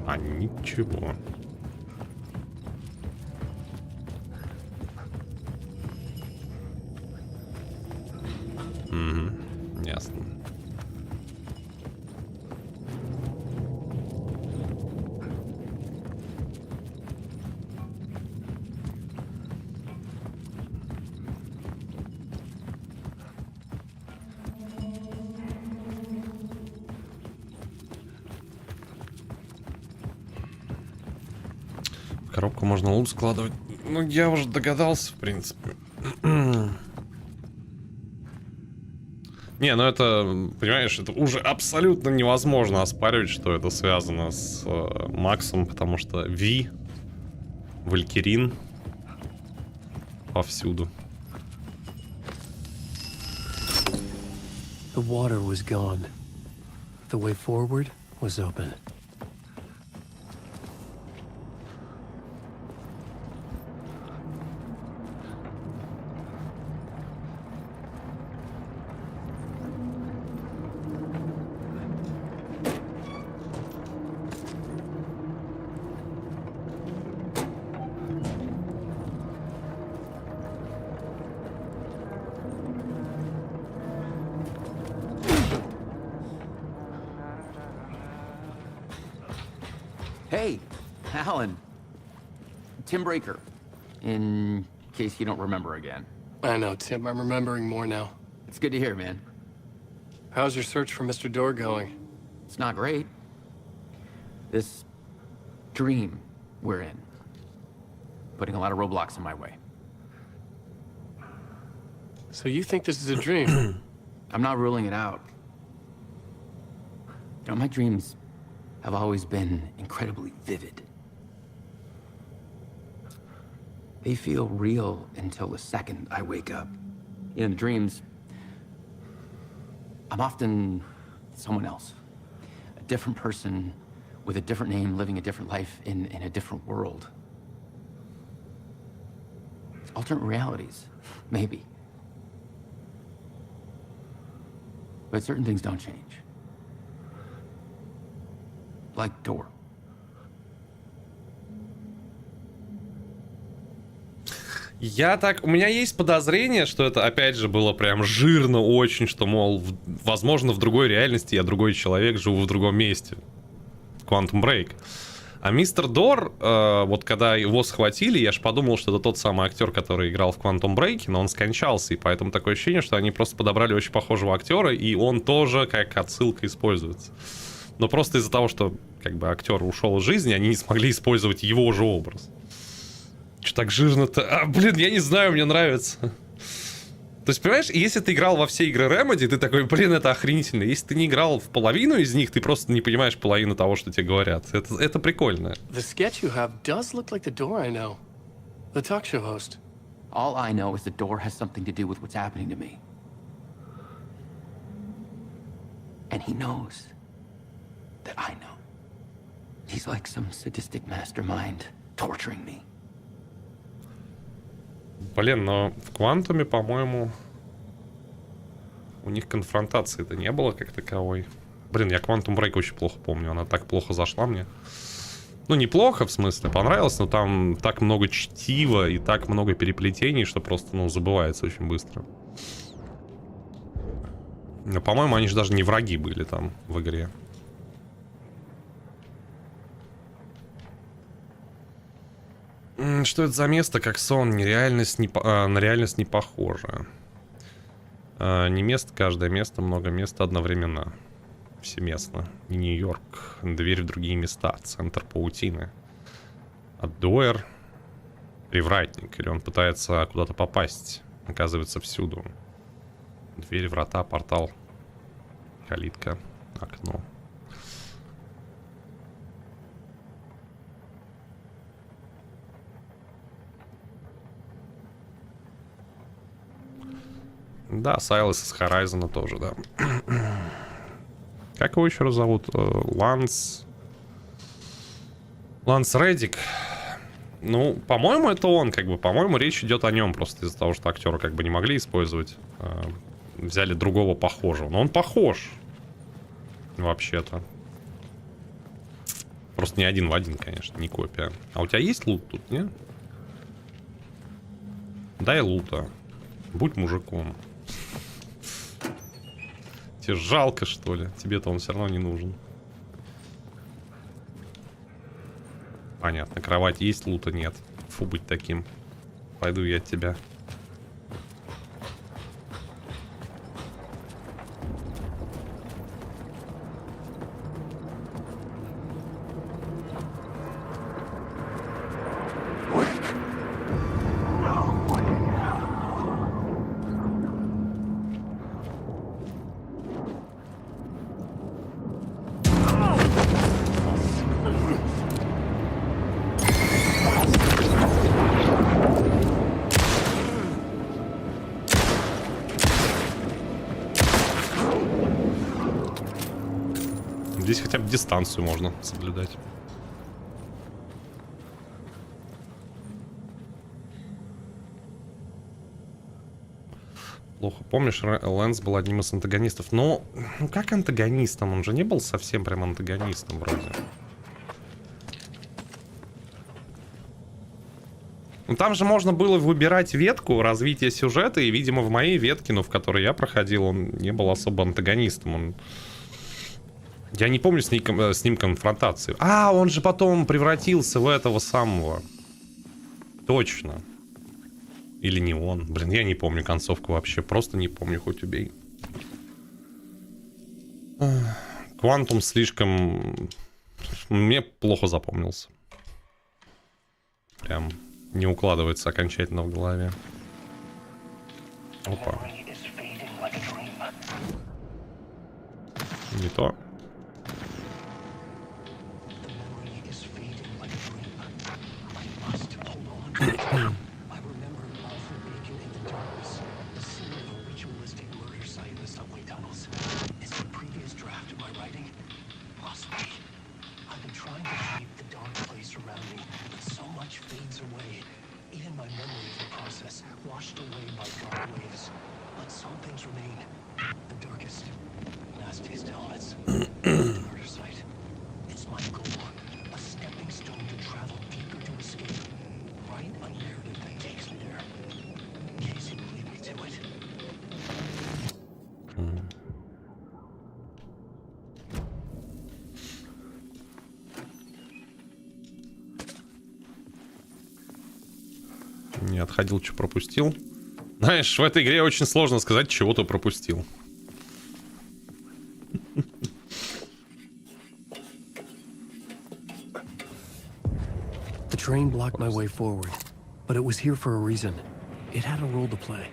А ничего. Угу, ясно. В коробку можно лут складывать. Ну, я уже догадался, в принципе. Не, ну это, понимаешь, это уже абсолютно невозможно оспаривать, что это связано с Максом, потому что Ви, Валькирин повсюду. The water was gone. The way forward was open. Hey, Alan. Tim Breaker, in case you don't remember again. I know, Tim. I'm remembering more now. It's good to hear, man. How's your search for Mr. Door going? It's not great. This dream we're in, putting a lot of roadblocks in my way. So you think this is a dream? I'm not ruling it out. You know, my dreams have always been incredibly vivid. They feel real until the second I wake up. In the dreams, I'm often someone else. A different person with a different name, living a different life in a different world. Alternate realities, maybe. But certain things don't change. Like Door. У меня есть подозрение, что это опять же было прям жирно очень, что, мол, возможно, в другой реальности я другой человек, живу в другом месте. Quantum Break. А мистер Дор, вот когда его схватили, я ж подумал, что это тот самый актер, который играл в Quantum Break, но он скончался, и поэтому такое ощущение, что они просто подобрали очень похожего актера, и он тоже как отсылка используется. Но просто из-за того, что как бы актер ушел из жизни, они не смогли использовать его же образ. Что так жирно-то? Блин, я не знаю, мне нравится. То есть, понимаешь, если ты играл во все игры Remedy, ты такой, блин, это охренительно. Если ты не играл в половину из них, ты просто не понимаешь половину того, что тебе говорят. Это прикольно. The sketch you have does look like the door I know. The talk show host. All I know is the door has something to do with what's happening to me. And he knows that I know. He's like some sadistic mastermind torturing me. Блин, но в Квантуме, по-моему, у них конфронтации-то не было как таковой. Блин, я Quantum Break очень плохо помню. Она так плохо зашла мне. Ну, неплохо, в смысле, понравилось, но там так много чтива и так много переплетений, что просто, ну, забывается очень быстро. Но, по-моему, они же даже не враги были там в игре. Что это за место, как сон? На реальность не похоже. Не место, каждое место, много мест одновременно. Всеместно. Не Нью-Йорк. Дверь в другие места. Центр паутины. Аддуэр. Привратник. Или он пытается куда-то попасть. Оказывается, всюду. Дверь, врата, портал. Калитка. Окно. Да, Сайлос из Хорайзена тоже, да. Как его еще раз зовут? Ланс Реддик. Ну, по-моему, это он, как бы. По-моему, речь идет о нем, просто из-за того, что актера как бы не могли использовать. Взяли другого похожего. Но он похож. Вообще-то. Просто не один в один, конечно, не копия. А у тебя есть лут тут, не? Дай лута. Будь мужиком. Тебе жалко, что ли? Тебе-то он все равно не нужен. Понятно, кровать есть, лута нет. Фу, быть таким. Пойду я от тебя. Здесь хотя бы дистанцию можно соблюдать. Плохо помнишь, Лэнс был одним из антагонистов. Но, ну как антагонистом? Он же не был совсем прям антагонистом вроде. Ну там же можно было выбирать ветку развития сюжета. И, видимо, в моей ветке, ну в которой я проходил, он не был особо антагонистом. Он... Я не помню с ним конфронтации. А, он же потом превратился в этого самого. Точно. Или не он. Блин, я не помню концовку вообще. Просто не помню, хоть убей. Квантум слишком... Мне плохо запомнился. Прям не укладывается окончательно в голове. Опа. Не то. не отходил, что пропустил. Знаешь, в этой игре очень сложно сказать, чего ты пропустил. The train blocked my way forward, but it was here for a reason. It had a role to play.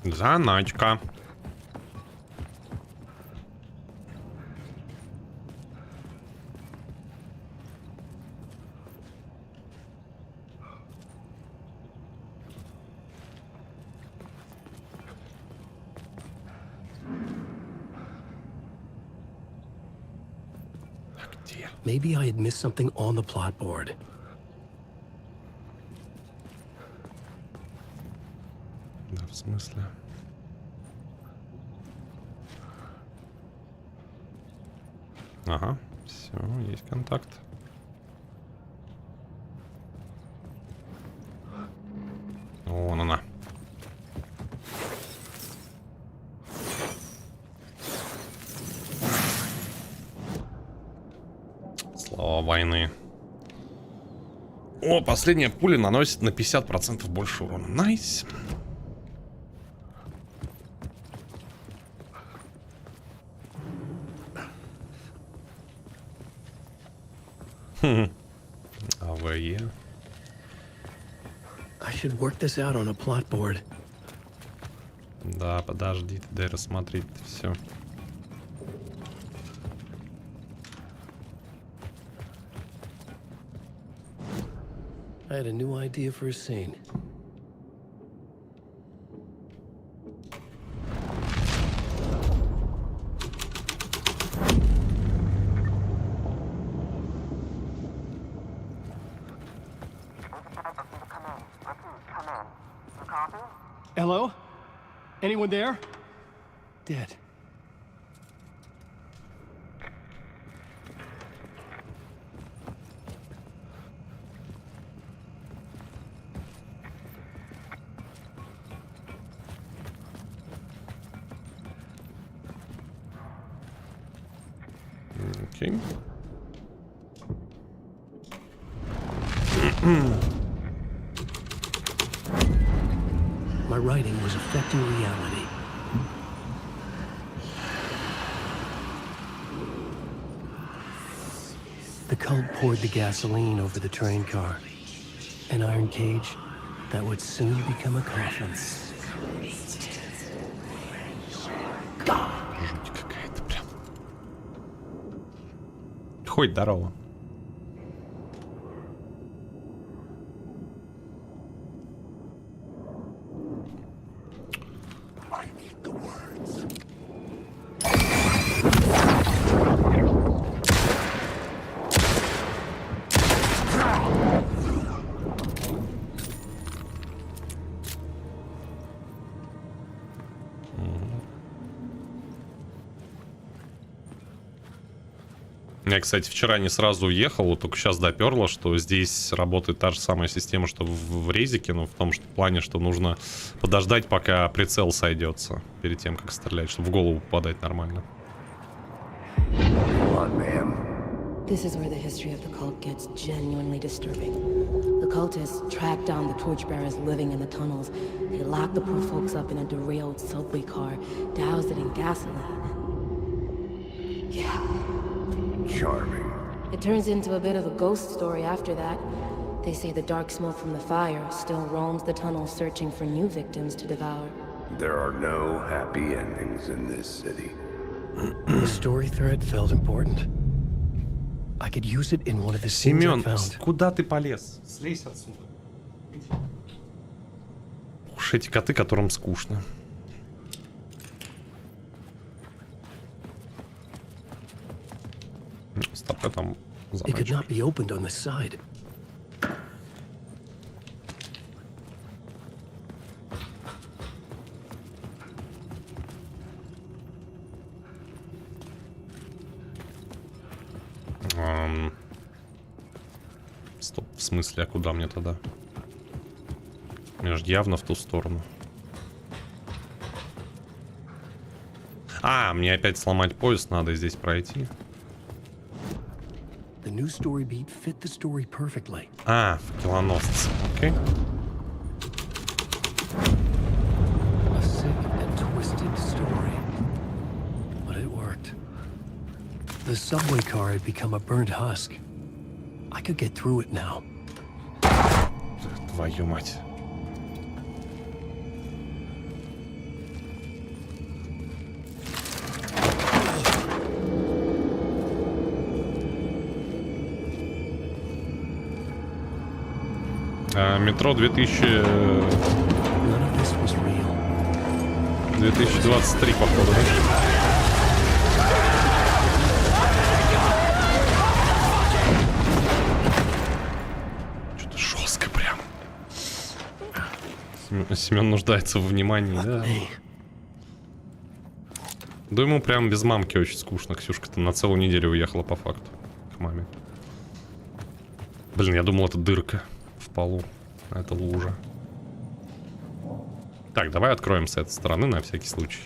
Заначка. Maybe I had missed something on the plot board. Да, в смысле? Ага, все, есть контакт. Вон она. Слава войны. О, последняя пуля наносит на 50% больше урона. Найс. АВЕ. I should work this out on a plot board. Да, подожди, дай рассмотреть все. I had a new idea for a scene. Hello? Anyone there? Dead. Окей. My writing was affecting reality. The cult poured the gasoline over the train car. An iron cage that would soon become a coffin. Жуть какая-то прям. Хоть здорово. Я, кстати, вчера не сразу уехал, вот только сейчас доперло, что здесь работает та же самая система, что в резике, но в том что, плане, что нужно подождать, пока прицел сойдется, перед тем, как стрелять, чтобы в голову попадать нормально. This is where the history of the cult gets genuinely disturbing. The cultists tracked down the torchbearers living in the tunnels. They locked the poor folks up in a derailed subway car, doused it in gasoline. Yeah. Charming. It turns into a bit of a ghost story after that. They say the dark smoke from the fire still roams the tunnels searching for new victims to devour. There are no happy endings in this city. The story thread felt important. I could use it in one of the scenes I Семен, found. куда ты полез? Слезь отсюда. Уж эти коты, которым скучно. Стоп, там It could not be opened on the side. Стоп, в смысле, а куда мне тогда? Мне же явно в ту сторону. А, мне опять сломать поезд надо и здесь пройти. А, факелоносцы, окей. The subway car had become a burnt husk. I could get through it now. Твою мать. Метро 2023, походу, да? Что-то жестко прям. Семен нуждается в внимании, да? Да ему прям без мамки очень скучно. Ксюшка-то на целую неделю уехала по факту к маме. Блин, я думал, это дырка в полу. А это лужа. Так, давай откроем с этой стороны на всякий случай.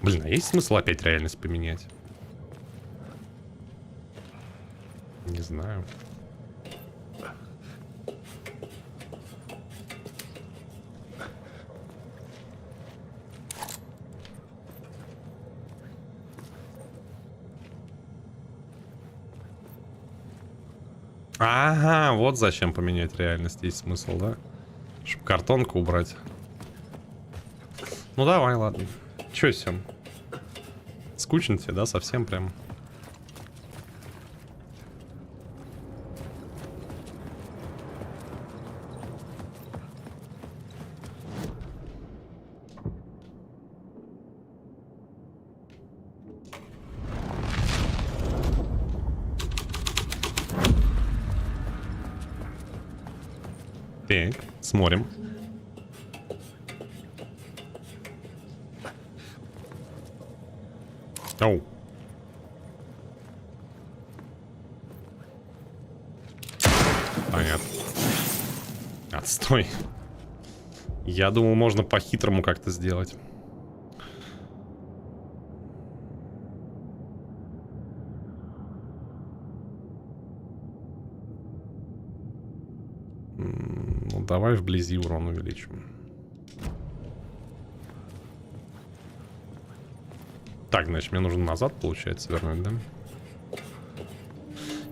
Блин, а есть смысл опять реальность поменять? Не знаю. Ага, вот зачем поменять реальность. Есть смысл, да? Чтобы картонку убрать. Ну давай, ладно. Чё, Сем? Скучно тебе, да? Совсем прям. Так, смотрим. Оу. Понятно. Отстой. Я думал, можно по-хитрому как-то сделать. Ну, давай вблизи урон увеличим. Так, значит, мне нужно назад, получается, вернуть, да?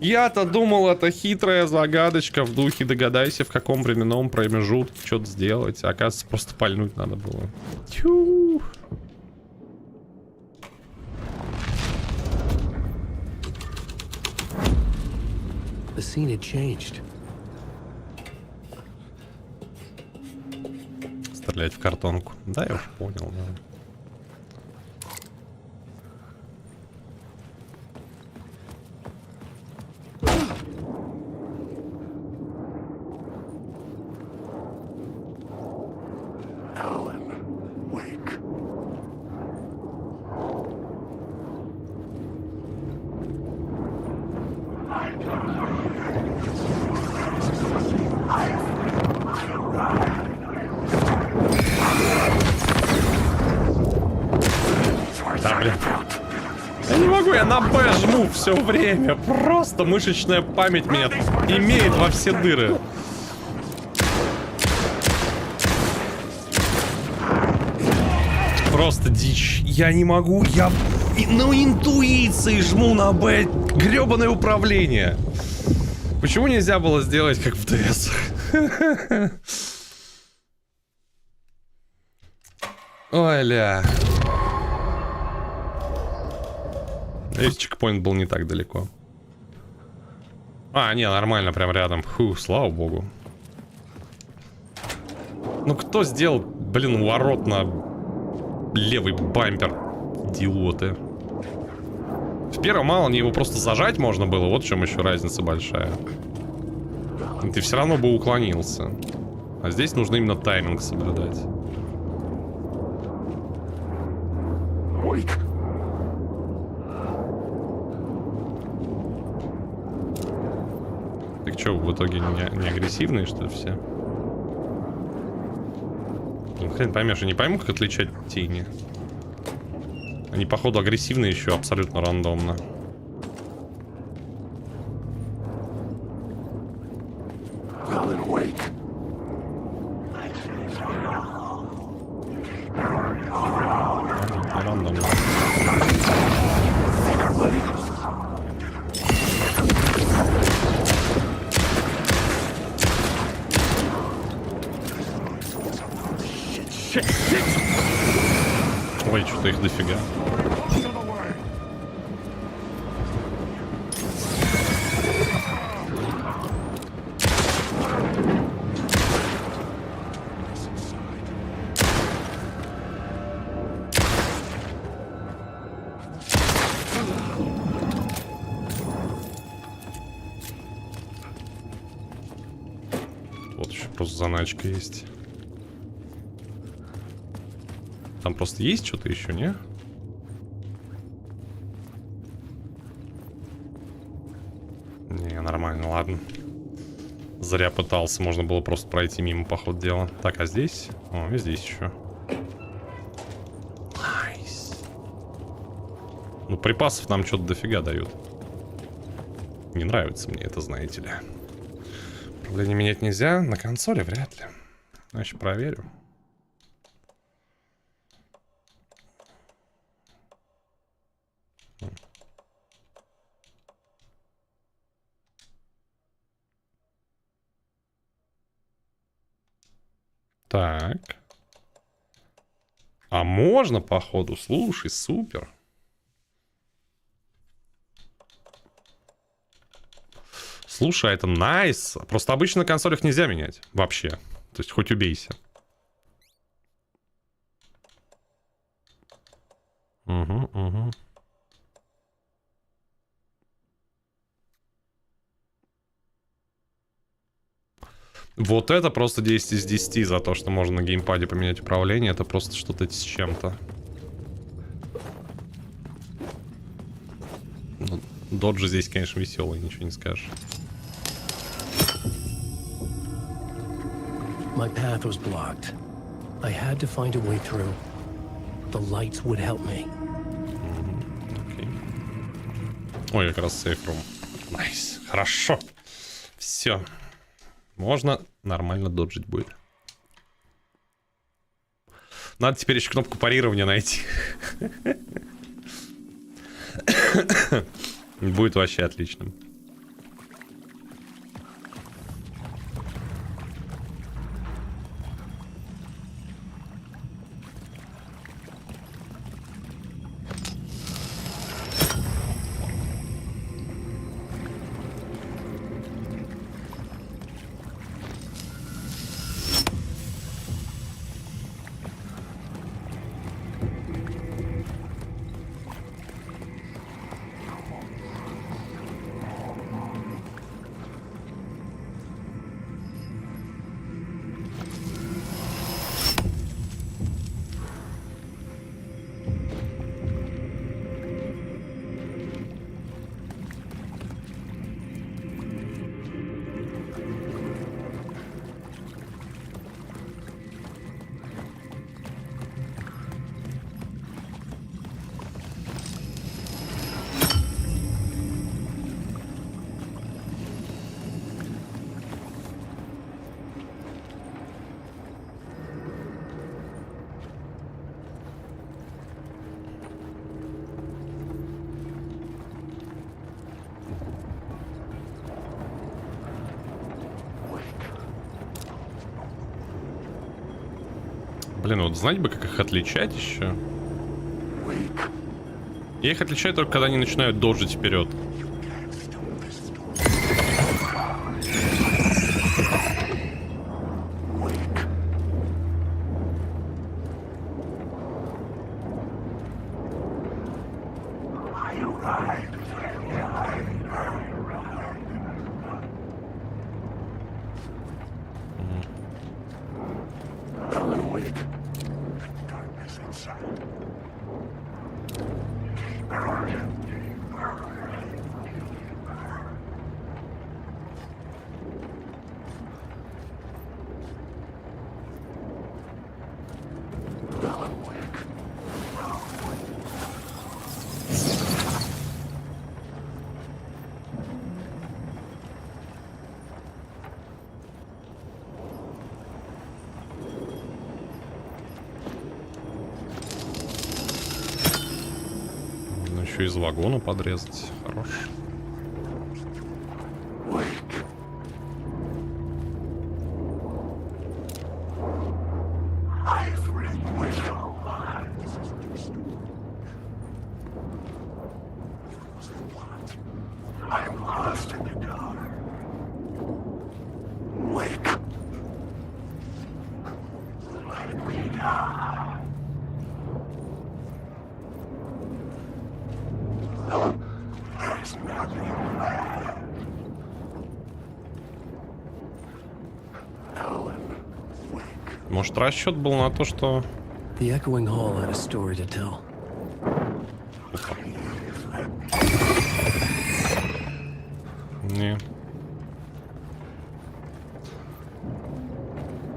Я-то думал, это хитрая загадочка в духе догадайся, в каком временном промежутке что-то сделать. А оказывается, просто пальнуть надо было. Тю. The scene had changed. Стрелять в картонку. Да, я уж понял, да. Алан Уэйк. Да, блин. Я не могу, я на Б жму все время. Просто мышечная память меня имеет во все дыры. Просто дичь. Я не могу, я на интуиции жму на Б. Гребаное управление. Почему нельзя было сделать как в ДС? Ой-ля. Весь чекпоинт был не так далеко. А, не, нормально, прям рядом. Фу, слава богу. Ну кто сделал, блин, ворот на левый бампер? Идиоты. В первом мало не его просто зажать можно было. Вот в чем еще разница большая. И ты все равно бы уклонился. А здесь нужно именно тайминг соблюдать. Че, в итоге не агрессивные, что ли, все? Ну, хрен поймешь, я не пойму, как отличать тени. Они, походу, агрессивные еще абсолютно рандомно. Алан Уэйк. Рандомно. Ой, что-то их дофига. Вот еще просто заначка есть. Там просто есть что-то еще, не? Не, нормально, ладно. Зря пытался, можно было просто пройти мимо, по ходу дела. Так, а здесь? О, и здесь еще. Найс. Ну, припасов нам что-то дофига дают. Не нравится мне это, знаете ли. Управление менять нельзя, на консоли вряд ли. Значит, проверю. Так. А можно, походу? Слушай, супер. Слушай, это найс. Просто обычно на консолях нельзя менять. Вообще. То есть хоть убейся. Угу. Вот это просто 10 из 10 за то, что можно на геймпаде поменять управление. Это просто что-то с чем-то. Ну, доджи здесь, конечно, веселый, ничего не скажешь. My path was blocked. I had to find a way through. The lights would help me. Окей. Ой, как раз сейф-рум. Найс. Хорошо. Все. Можно нормально доджить будет. Надо теперь еще кнопку парирования найти. Будет вообще отличным. Блин, вот знать бы, как их отличать еще. Я их отличаю только, когда они начинают доджить вперед. еще из вагона подрезать. Хорош. Может, расчет был на то, что... The echoing hall had a story to tell. Не.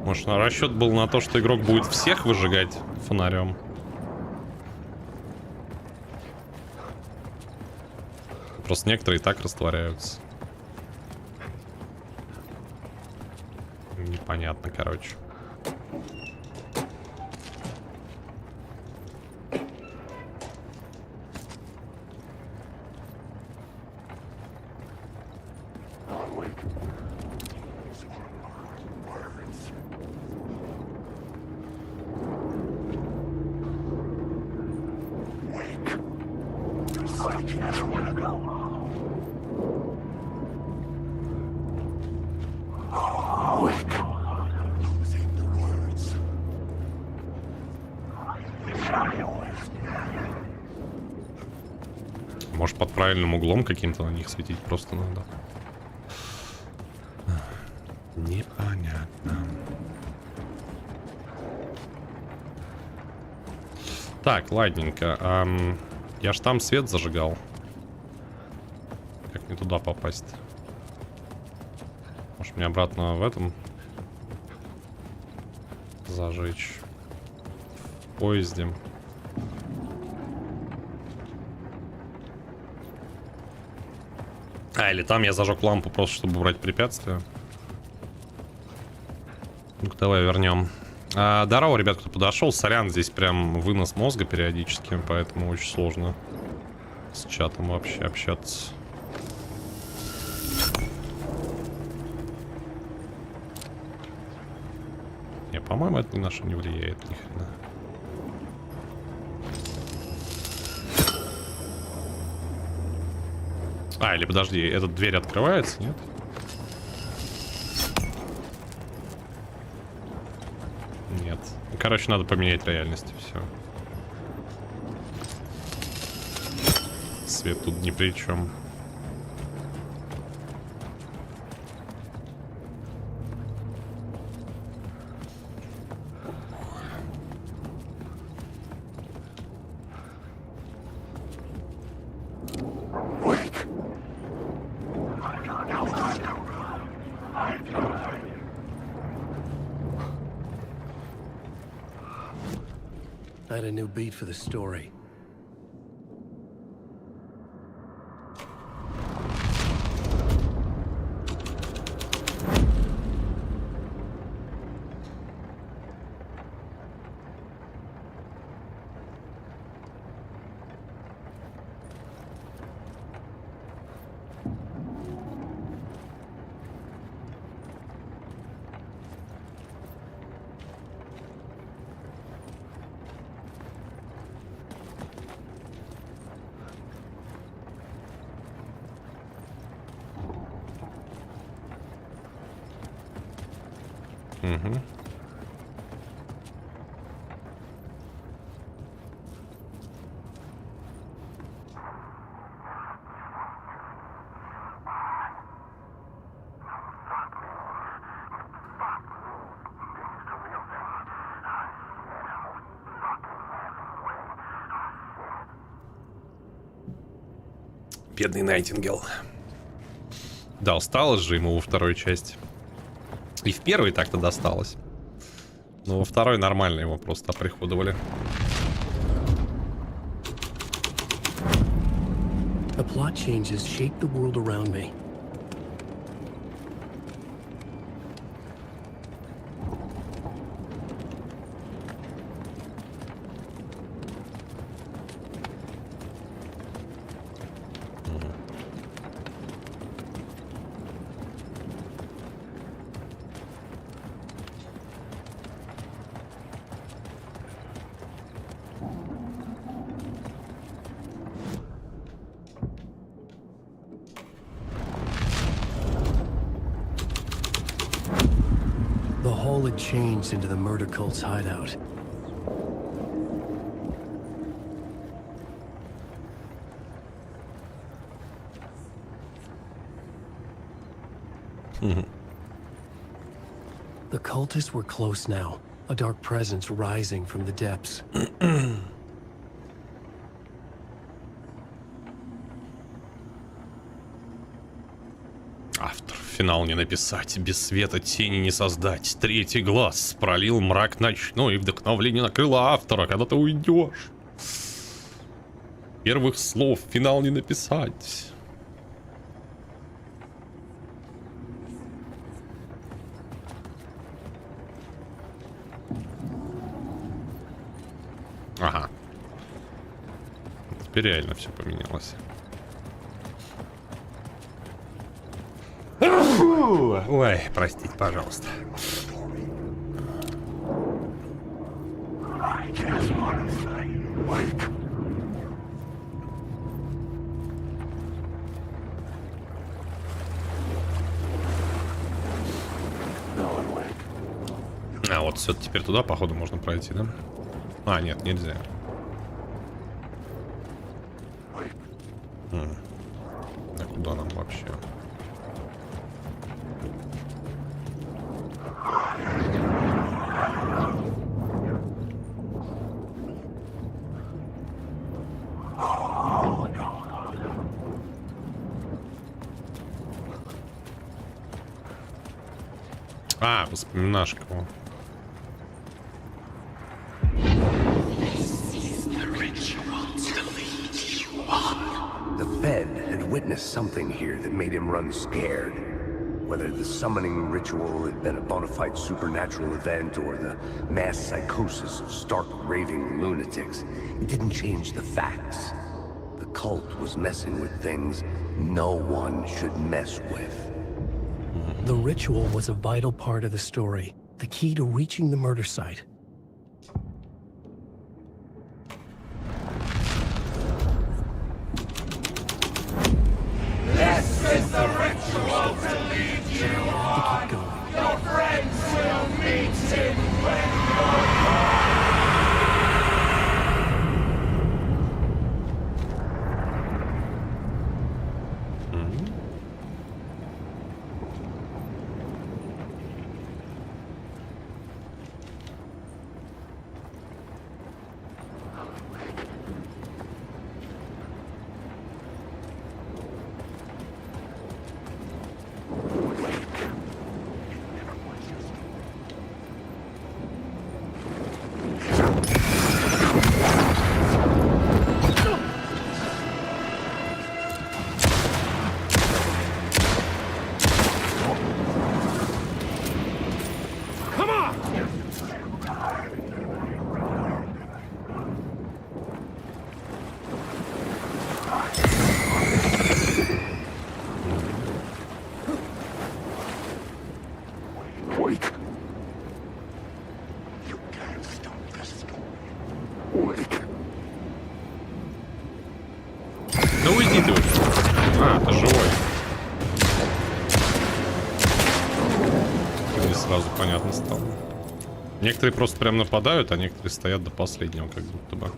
Может, расчет был на то, что игрок будет всех выжигать фонарем. Просто некоторые и так растворяются. Непонятно, короче. Может, под правильным углом каким-то на них светить просто надо. Непонятно. Так, ладненько. Я ж там свет зажигал. Как мне туда попасть? Может, мне обратно в этом зажечь? В поезде. Или там я зажег лампу просто, чтобы убрать препятствия. Ну-ка, давай вернем. Здорово, ребят, кто подошел. Сорян, здесь прям вынос мозга периодически, поэтому очень сложно с чатом вообще общаться. Не, по-моему, это ни на что не влияет, ни хрена. Или подожди, эта дверь открывается, нет? Нет. Короче, надо поменять реальность, и все. Свет тут ни при чем. I had a new beat for the story. Угу. Бедный Найтингел. Да, осталось же ему во второй части. И в первой так-то досталось. Но во второй нормально его просто оприходовали. The plot changes shape the world around me. all had changed into the murder cult's hideout. The cultists were close now, a dark presence rising from the depths. Автор. Финал не написать, без света тени не создать. Третий глаз пролил мрак ночной, и вдохновление накрыло автора, когда ты уйдешь. Первых слов финал не написать. Ага. Теперь реально все поменялось. Ой, простите, пожалуйста. А вот все, теперь туда, походу, можно пройти, да? А, нет, нельзя. А куда нам вообще? А, воспоминашка. The Fed had witnessed something here that made him run scared. Whether the summoning ritual had been a bona fide supernatural event or the mass psychosis of stark raving lunatics, it didn't change the facts. The cult was messing with things no one should mess with. The ritual was a vital part of the story, the key to reaching the murder site. This is the ritual to lead you on. Your friends will meet him when you're gone. Да уйди ты уже. А, ты живой. Не сразу понятно стало. Некоторые просто прям нападают, а некоторые стоят до последнего, как будто бы.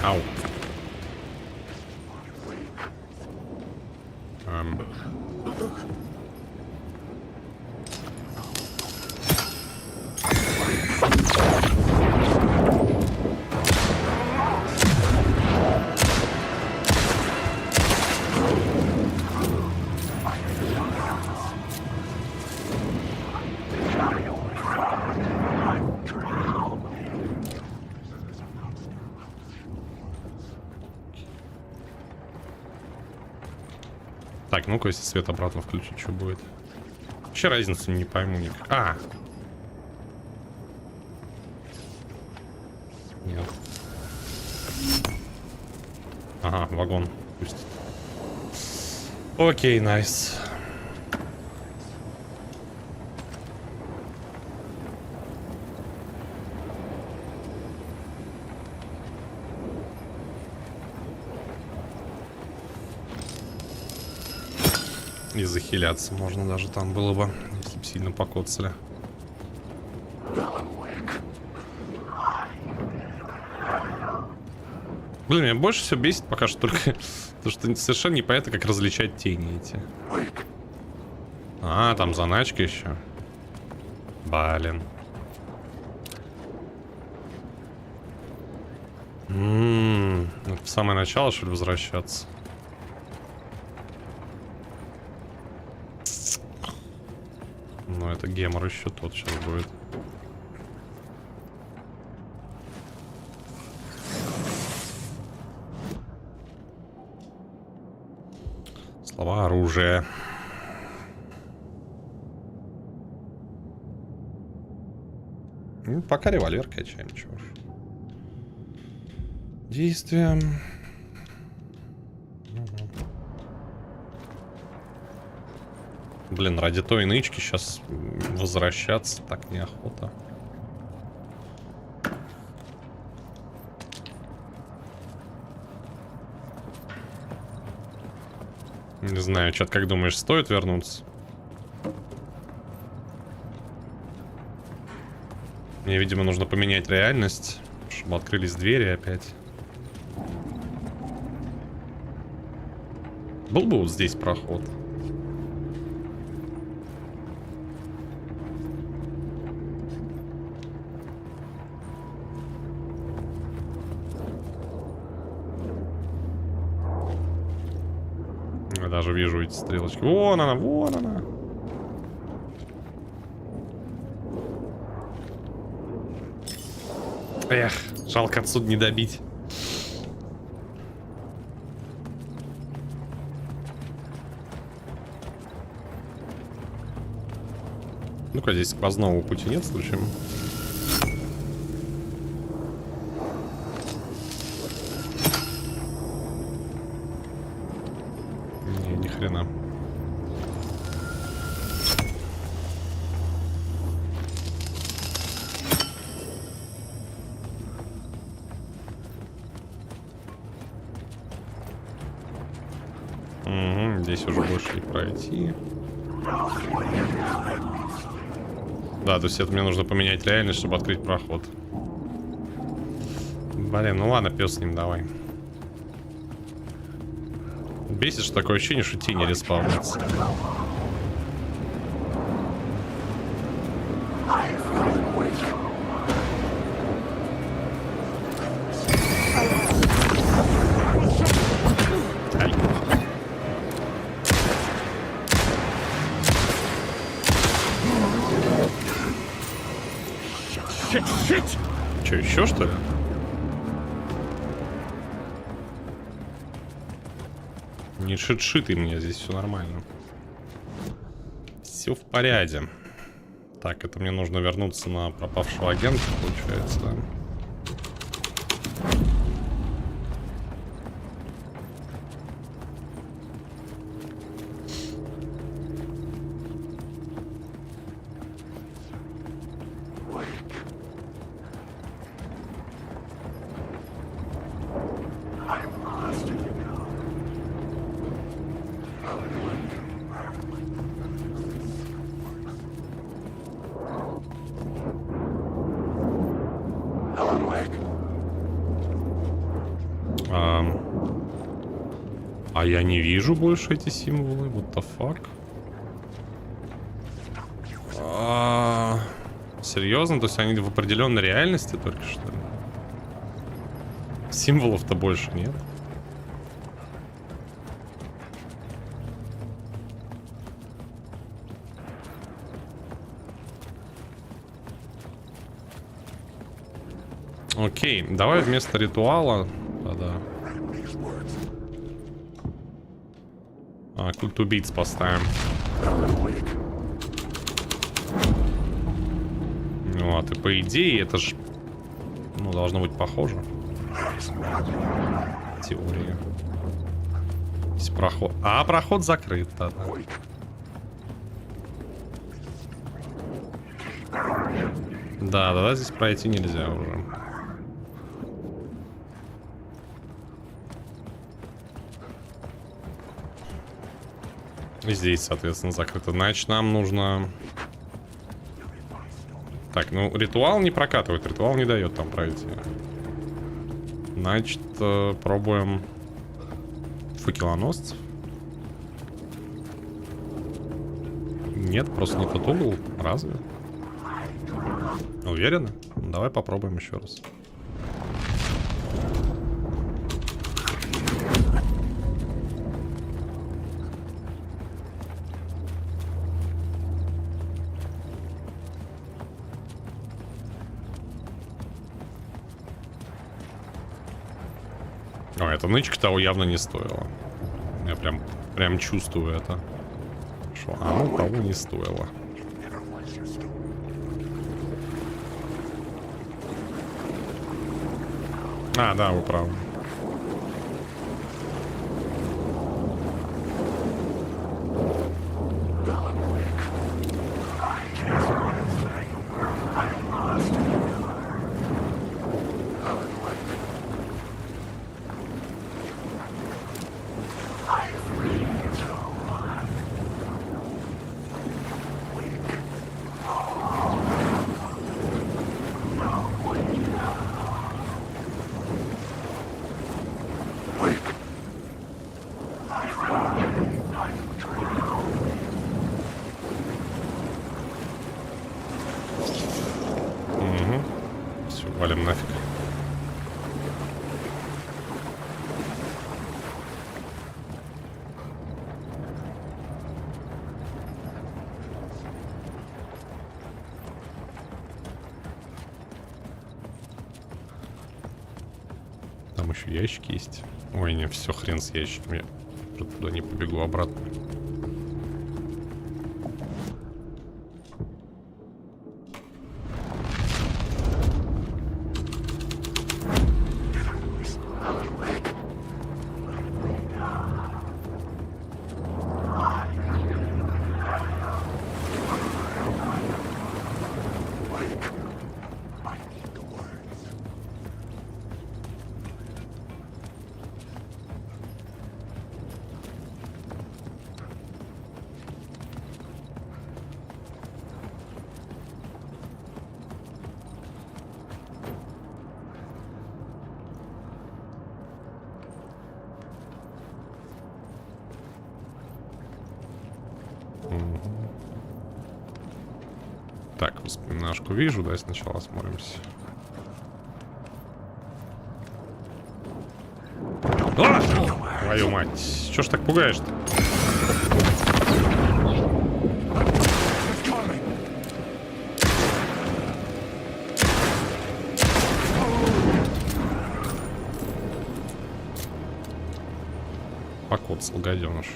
Ау. Так, ну-ка, если свет обратно включить, что будет? Вообще разницу не пойму никак. А! Нет. Ага, вагон. Пусть. Окей, найс. И захиляться можно даже там было бы, если бы сильно покоцали. Блин, меня больше всего бесит пока что только то, что совершенно непонятно, как различать тени эти. А, там заначка еще. Блин. В самое начало, что ли, возвращаться? Ну, это гемор еще тот сейчас будет. Слова оружия. Ну, пока револьвер качаем, чего ж. Действия. Блин, ради той нычки сейчас возвращаться так неохота. Не знаю, чат, как думаешь, стоит вернуться? Мне, видимо, нужно поменять реальность, чтобы открылись двери опять. Был бы вот здесь проход. Я даже вижу эти стрелочки. Вон она, вон она. Эх, жалко отсюда не добить. Ну-ка, здесь сквозного пути нет, случаем. Не, ни хрена. Угу, здесь уже больше не пройти. Да, то есть это мне нужно поменять реальность, чтобы открыть проход. Блин, ну ладно, пес с ним, давай. Бесит, что такое ощущение, что тени респаунятся. Че, еще что ли? Не шит-шиты мне, здесь все нормально. Все в порядке. Так, это мне нужно вернуться на пропавшего агента, получается, да? А я не вижу больше эти символы. What the fuck? Серьезно? То есть они в определенной реальности только что ли? Символов-то больше нет. Окей, давай вместо ритуала тогда культ убийц поставим. Вот, и по идее это же, ну, должно быть похоже. Теория. Здесь проход. А, проход закрыт тогда. Да, здесь пройти нельзя уже. И здесь, соответственно, закрыто. Значит, нам нужно... Так, ну, ритуал не прокатывает. Ритуал не дает там пройти. Значит, пробуем факелоносцев. Нет, просто не тот угол. Разве? Уверена? Давай попробуем еще раз. О, эта нычка того явно не стоила. Я прям чувствую это. Что оно того не стоило. А, да, вы правы. Валим нафиг. Там еще ящики есть. Ой, не, все, хрен с ящиками. Я туда не побегу обратно. Так, воспоминашку вижу, да, сначала осмотримся. А! Твою мать, чё ж так пугаешь-то? Покоцал, гаденыш.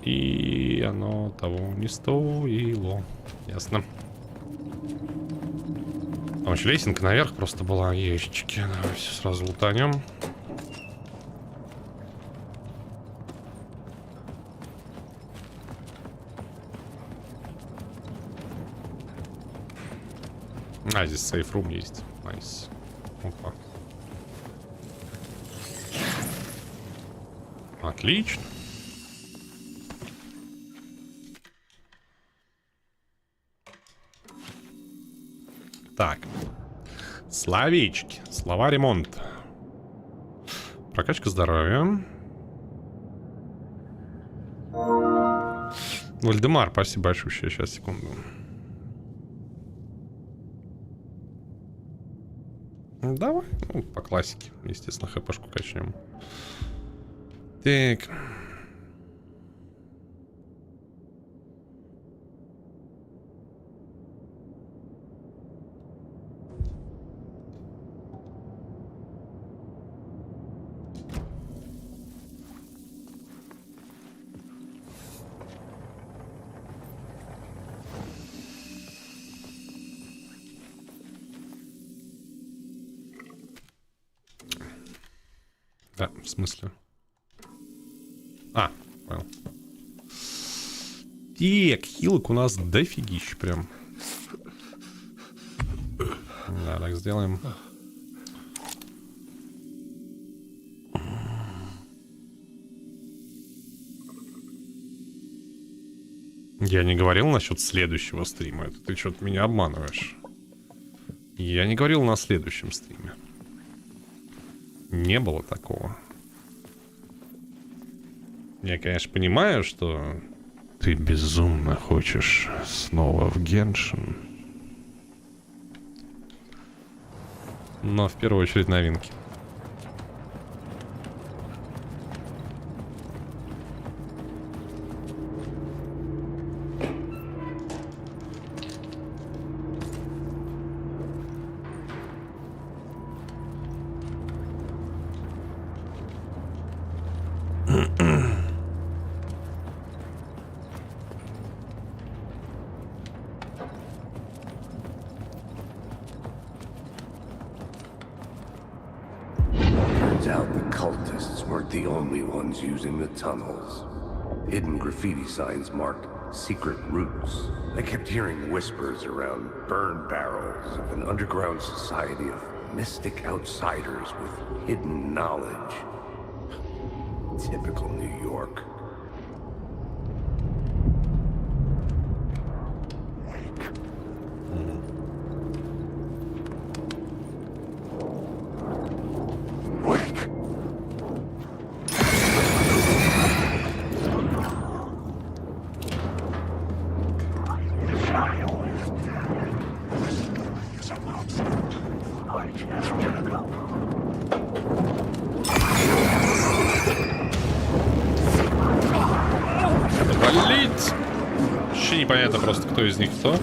И оно того не стоило. Ясно. Там еще лесенка наверх просто была. Ящички. Давай все сразу лутанем. А, здесь сейф-рум есть. Найс. Опа. Отлично. Так. Словечки. Слова ремонт. Прокачка здоровья. Вальдемар, спасибо большое. Сейчас, секунду. Давай, ну, по классике. Естественно, хпшку качнем. Так. Да, в смысле? А, понял. Так, хилок у нас дофигищ прям. Да, так сделаем. Я не говорил насчет следующего стрима. Это ты что-то меня обманываешь. Я не говорил на следующем стриме. Не было такого. Я, конечно, понимаю, что ты безумно хочешь снова в Геншин. Но в первую очередь новинки. Turns out the cultists weren't the only ones using the tunnels. Hidden graffiti signs marked secret routes. I kept hearing whispers around burn barrels of an underground society of mystic outsiders with hidden knowledge. Typical New York. Валить! Вообще непонятно просто, кто из них кто.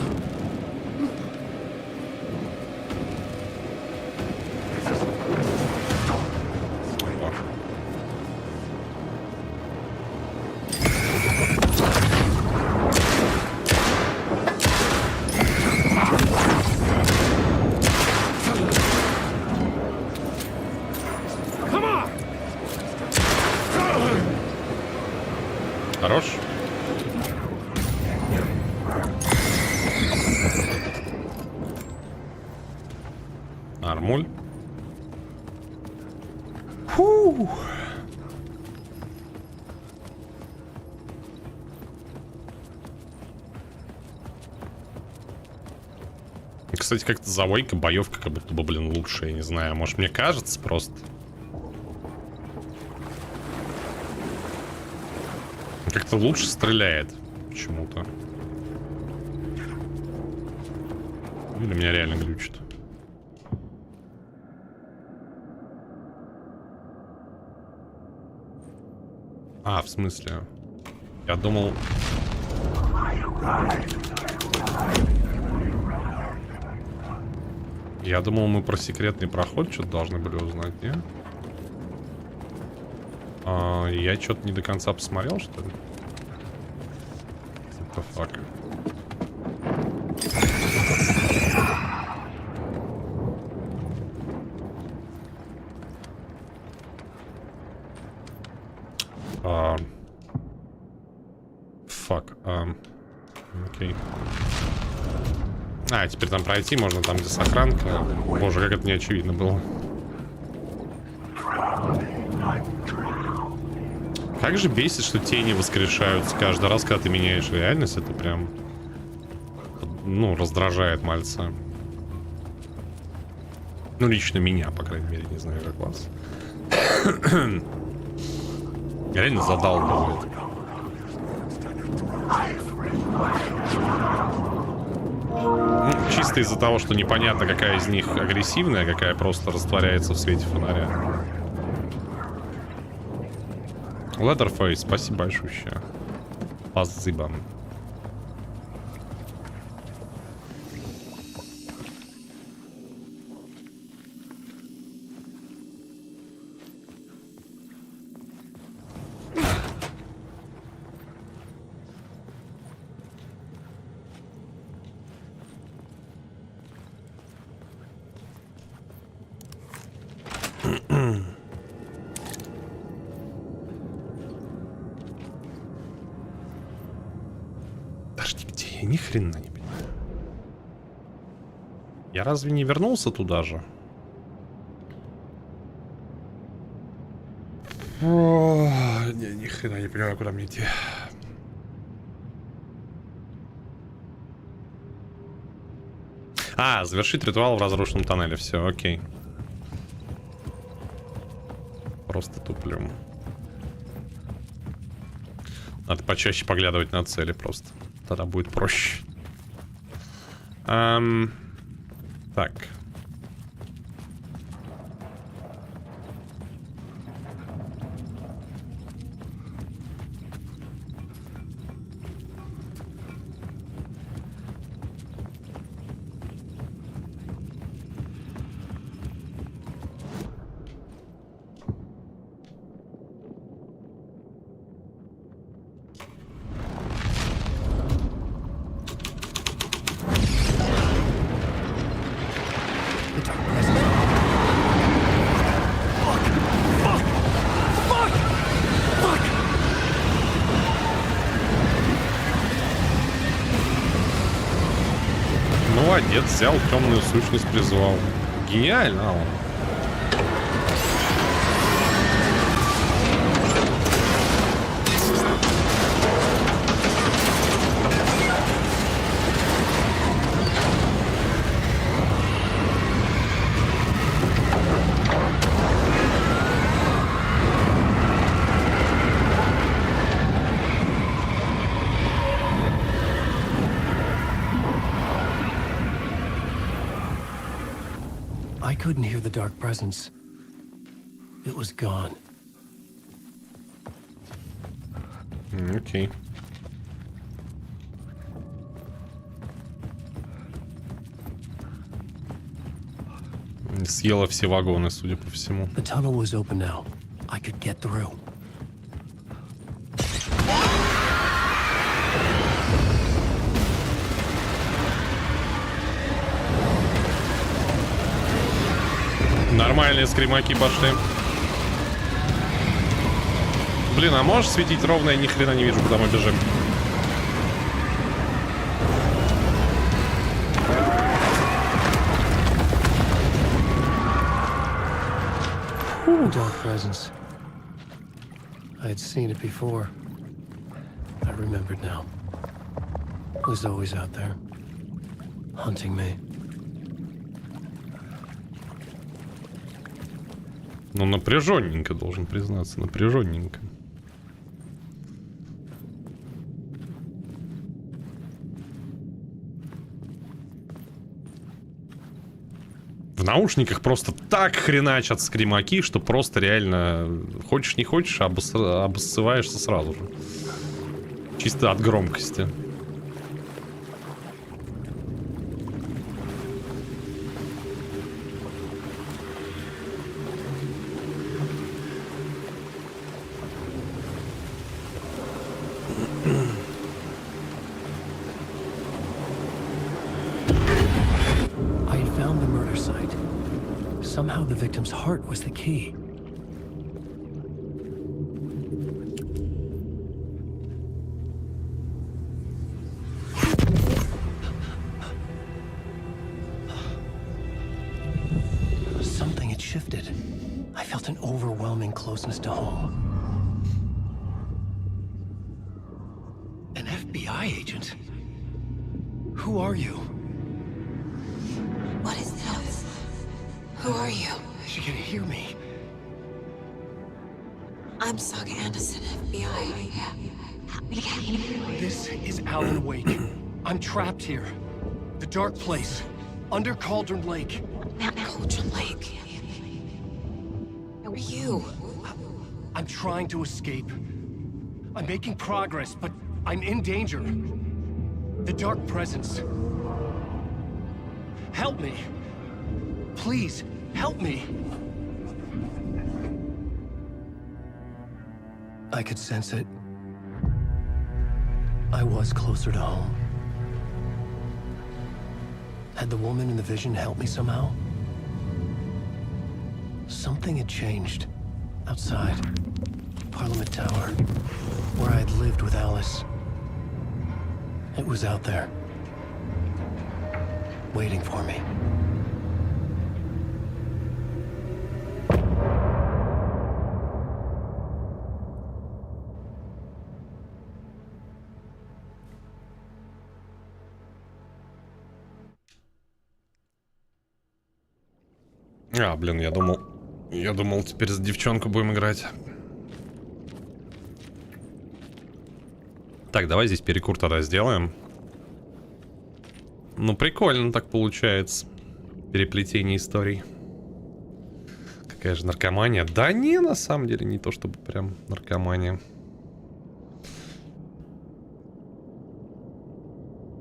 Хорош. Нормуль. Фу. Кстати, как-то завойка, боевка как будто бы, блин, лучше, я не знаю. Может, мне кажется просто. Как-то лучше стреляет почему-то. Или меня реально глючит. А, в смысле? Я думал... Я думал, мы про секретный проход что-то должны были узнать, не? Я что-то не до конца посмотрел, что ли? What the fuck? Фак. Окей. А, теперь там пройти можно, там где сохранка. Боже, как это не очевидно было. Как же бесит, что тени воскрешаются каждый раз, когда ты меняешь реальность. Это прям, ну, раздражает мальца. Ну, лично меня, по крайней мере, не знаю, как вас. Реально задалбывает. Ну, чисто из-за того, что непонятно, какая из них агрессивная, какая просто растворяется в свете фонаря. Leatherface, спасибо большое. Спасибо. Ни хрена не понимаю. Я разве не вернулся туда же? Ни хрена не понимаю, куда мне идти. А, завершить ритуал в разрушенном тоннеле. Все, окей. Просто туплю. Надо почаще поглядывать на цели просто. Тогда будет проще. Так. Молодец, взял темную сущность, призвал. Гениально, Алан. I couldn't hear the dark presence. It was gone. Окей. Съела все вагоны, судя по всему. The tunnel was open now. I could get through. Нормальные скримаки пошли. Блин, а можешь светить ровно? Я ни хрена не вижу, куда мы бежим. Dark presence. I had seen it before. I remembered now. It was always out there, hunting me. Ну, напряженненько, должен признаться, напряженненько. В наушниках просто так хреначат скримаки, что просто реально хочешь не хочешь, обоссываешься сразу же. Чисто от громкости. Somehow the victim's heart was the key. Something had shifted. I felt an overwhelming closeness to home. An FBI agent? Who are you? What is this? Who are you? She can hear me. I'm Saga Andерson, FBI. This is Alan Uweyk. I'm trapped here. The dark place. Under Cauldron Lake. Cauldron Lake. Who are you? I'm trying to escape. I'm making progress, but I'm in danger. The dark presence. Help me. Please, help me. I could sense it. I was closer to home. Had the woman in the vision helped me somehow? Something had changed. Outside. Parliament Tower. Where I'd lived with Alice. It was out there. Waiting for me. А, блин, я думал, теперь за девчонку будем играть. Так, давай здесь перекур тогда сделаем. Ну, прикольно так получается. Переплетение историй. Какая же наркомания? Да не, на самом деле, не то чтобы прям наркомания.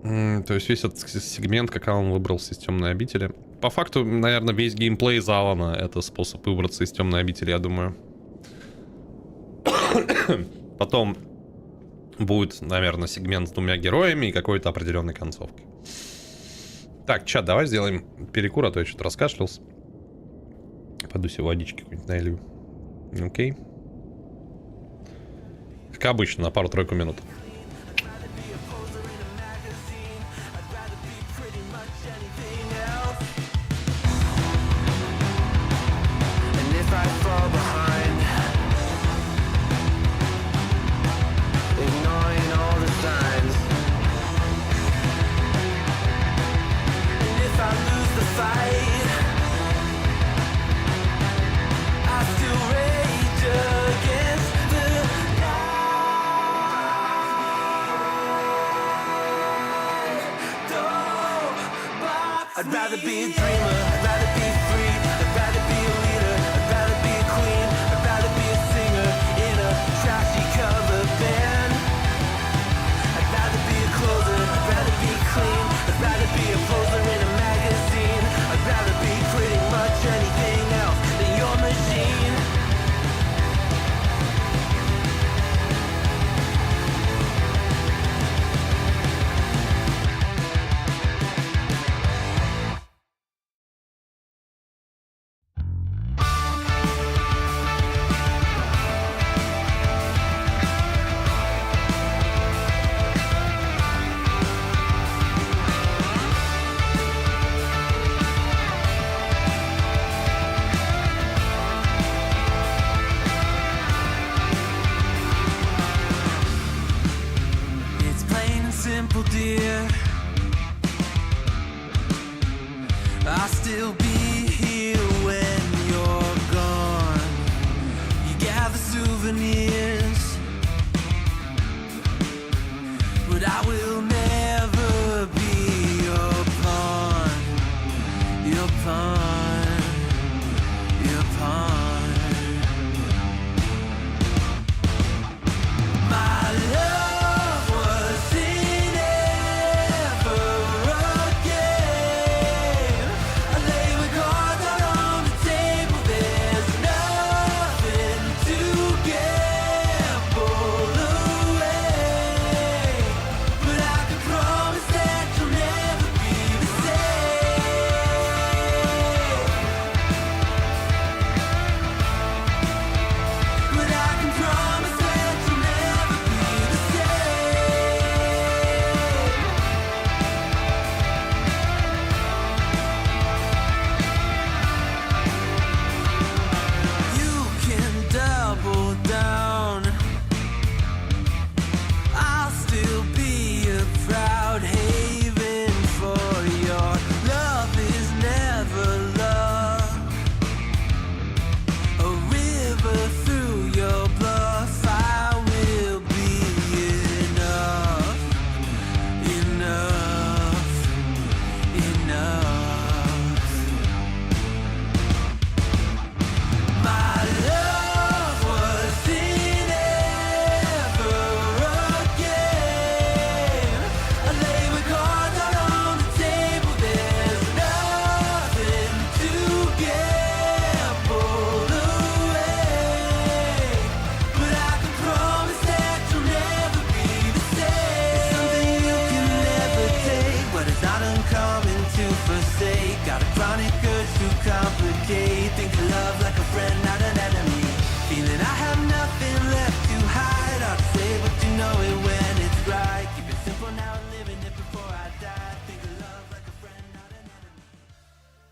То есть весь этот сегмент, как Алан выбрался из темной обители. По факту, наверное, весь геймплей за Алана — это способ выбраться из темной обители, я думаю. Потом будет, наверное, сегмент с двумя героями и какой-то определенной концовкой. Так, чат, давай сделаем перекур, а то я что-то раскашлялся. Пойду себе водички какой-нибудь налью. Окей. Как обычно, на пару-тройку минут. I'd rather be a dreamer, I'd rather be free, I'd rather be a leader, I'd rather be a queen, I'd rather be a singer in a trashy cover band. I'd rather be a closer, I'd rather be clean, I'd rather be a poser in a magazine, I'd rather be pretty much anything else than your machine. Simple, dear. I'll still be here when you're gone. You gather souvenirs, but I will never be your pawn. Your pawn. Your pawn. My love.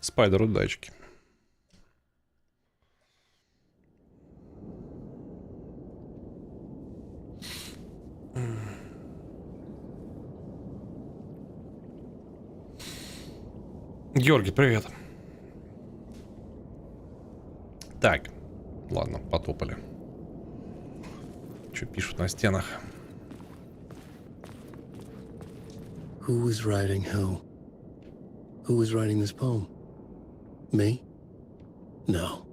Спайдер, удачки. Георгий, привет. Так, ладно, потопали. Что пишут на стенах? Who was writing who? Who was writing this poem? Me? No.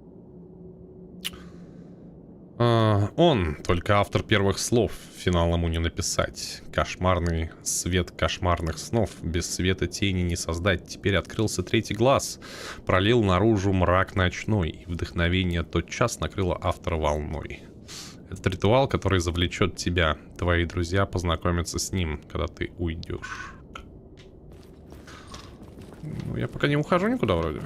Он, только автор первых слов, финал ему не написать. Кошмарный свет кошмарных снов, без света тени не создать. Теперь открылся третий глаз, пролил наружу мрак ночной, и вдохновение тотчас накрыло автора волной. Это ритуал, который завлечет тебя. Твои друзья познакомятся с ним, когда ты уйдешь. Ну, я пока не ухожу никуда вроде.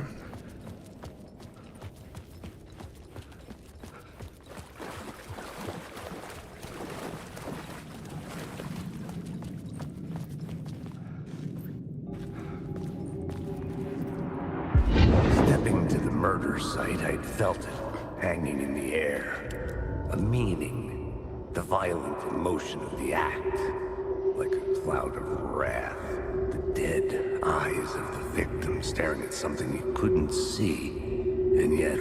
Stepping to the murder site, I'd felt it, hanging in the air. A meaning, the violent emotion of the act, like a cloud of wrath. The dead eyes of the victim staring at something you couldn't see, and yet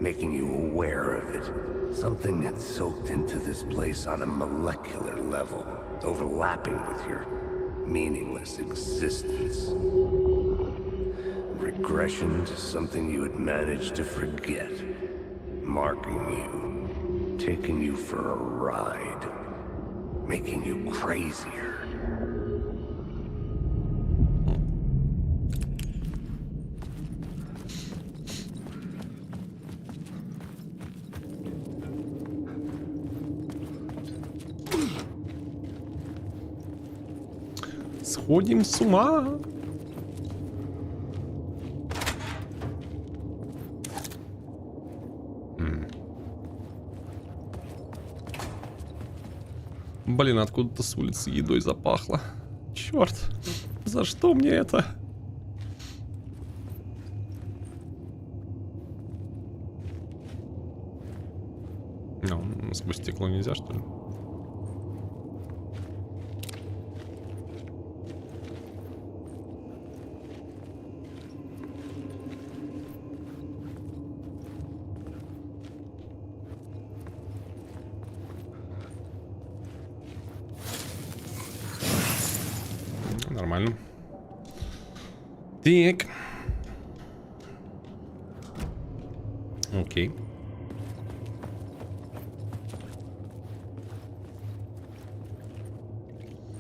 making you aware of it. Something had soaked into this place on a molecular level, overlapping with your meaningless existence. Regression to something you had managed to forget, marking you, taking you for a ride, making you crazier. Сходим с ума. Блин, откуда-то с улицы едой запахло. Черт, за что мне это? Ну, сквозь стекло нельзя, что ли? Нормально. Так. Окей.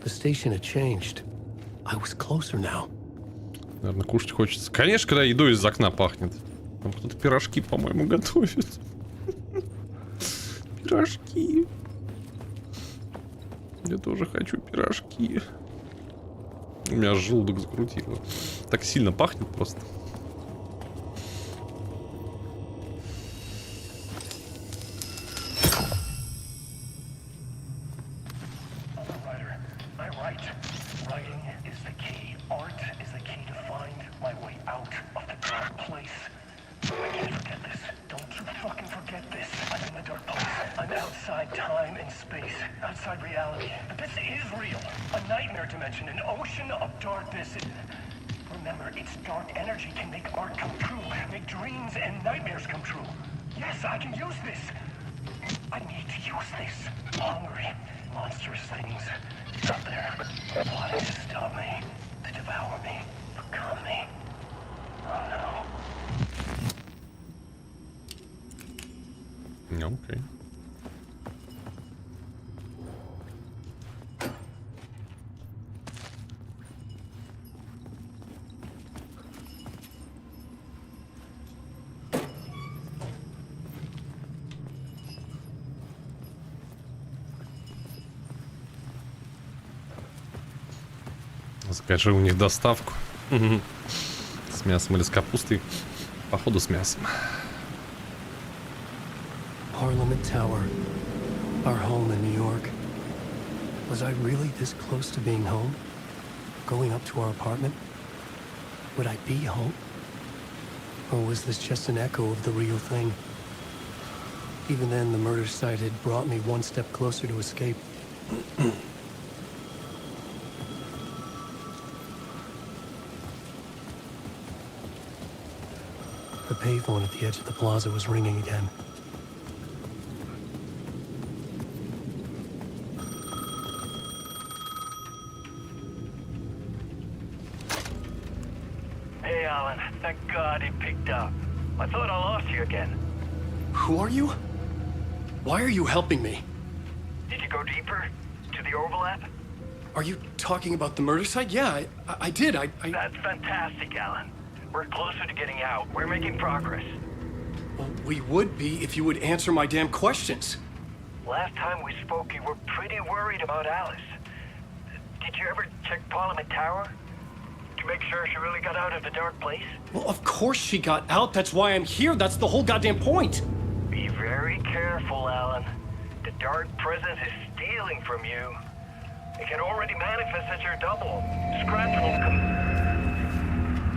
The station had changed. I was closer now. Наверное, кушать хочется. Конечно, когда едой из окна пахнет. Там кто-то пирожки, по-моему, готовит. Пирожки. Я тоже хочу пирожки. У меня желудок закрутило. Так сильно пахнет просто. Окей. Закажи у них доставку. С мясом или с капустой. Походу с мясом. Parliament Tower, our home in New York. Was I really this close to being home? Going up to our apartment? Would I be home? Or was this just an echo of the real thing? Even then, the murder site had brought me one step closer to escape. The payphone at the edge of the plaza was ringing again. Hey, Alan. Thank God he picked up. I thought I lost you again. Who are you? Why are you helping me? Did you go deeper? To the overlap? Are you talking about the murder site? Yeah, I did. That's fantastic, Alan. We're closer to getting out. We're making progress. Well, we would be if you would answer my damn questions. Last time we spoke, you were pretty worried about Alice. Did you ever check Parliament Tower? To make sure she really got out of the dark place? Well, of course she got out. That's why I'm here. That's the whole goddamn point. Be very careful, Alan. The dark presence is stealing from you. It can already manifest as your double. Scratch will come.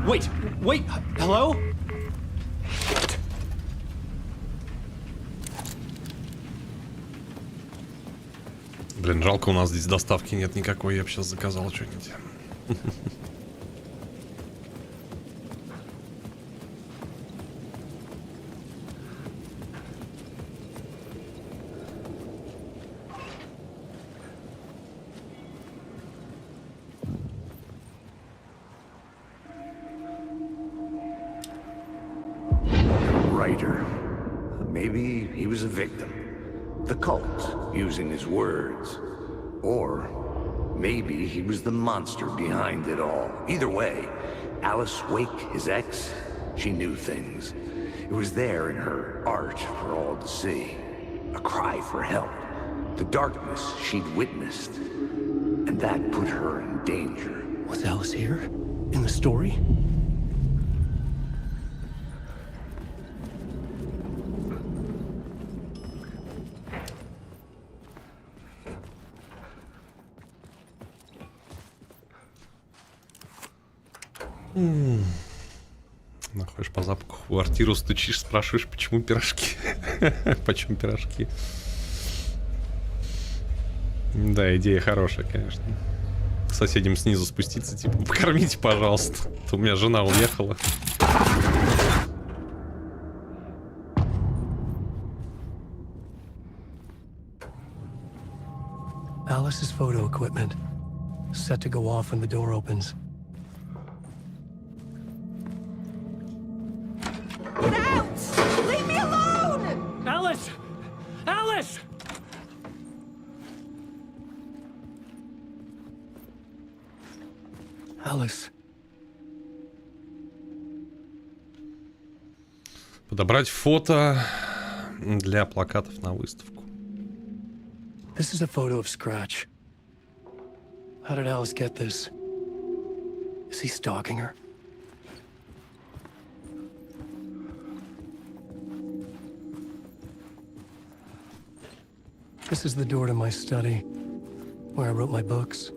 Wait, hello? Блин, жалко, у нас здесь доставки нет никакой, я бы сейчас заказал что-нибудь. Writer. Maybe he was a victim. The cult, using his words. Or maybe he was the monster behind it all. Either way, Alice Wake, his ex, she knew things. It was there in her art for all to see. A cry for help. The darkness she'd witnessed. And that put her in danger. Was Alice here? In the story? Находишь по запаху в квартиру, стучишь, спрашиваешь, почему пирожки. Почему пирожки? Да, идея хорошая, конечно. К соседям снизу спуститься, типа, покормите, пожалуйста. У меня жена уехала. Alice's photo equipment. Set to go off when the door opens. Get out! Leave me alone! Alice! Alice! Alice. Подобрать фото для плакатов на выставку. This is a photo of Scratch. How did Alice get this? Is he stalking her? This is the door to my study, where I wrote my books.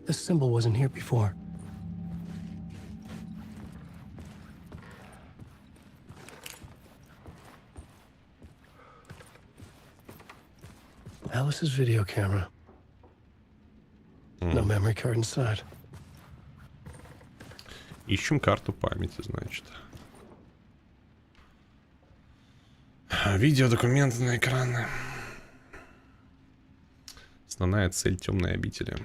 This symbol wasn't here before. Alice's video camera. No memory card inside. Ищем карту памяти, значит. Видео, документы на экраны. Основная цель темной обители.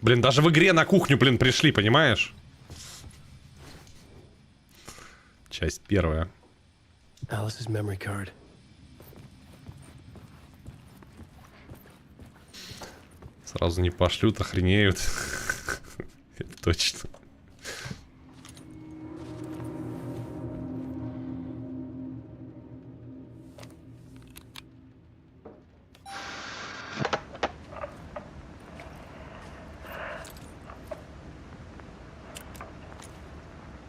Блин, даже в игре на кухню, блин, пришли, понимаешь? Часть первая. Alice's memory card. Сразу не пошлют, охренеют. Это точно.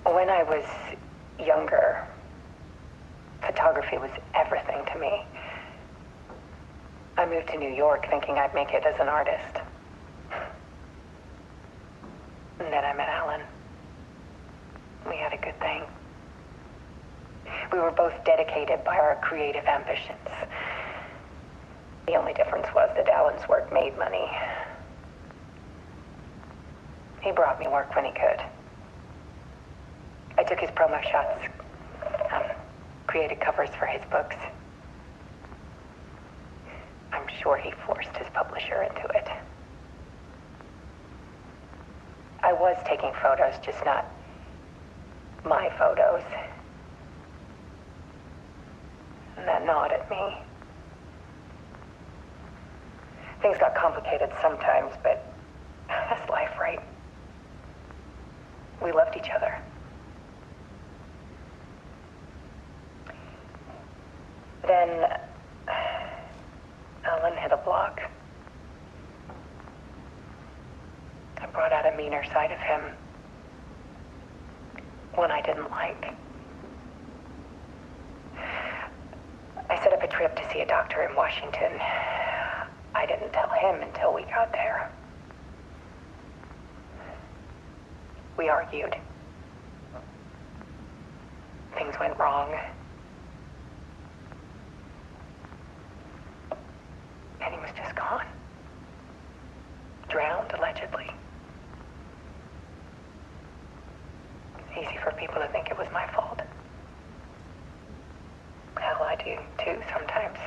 When I was younger, photography was everything to me. I moved to New York thinking I'd make it as an artist. And then I met Alan. We had a good thing. We were both dedicated by our creative ambitions. The only difference was that Alan's work made money. He brought me work when he could. I took his promo shots, created covers for his books. I'm sure he forced his publisher into it. I was taking photos, just not my photos. And that gnawed at me. Things got complicated sometimes, but that's life, right? We loved each other. Then Alan hit a block. I brought out a meaner side of him. One I didn't like. I set up a trip to see a doctor in Washington. I didn't tell him until we got there. We argued. Things went wrong. And he was just gone. Drowned, allegedly. Easy for people to think it was my fault. Hell, I do too sometimes.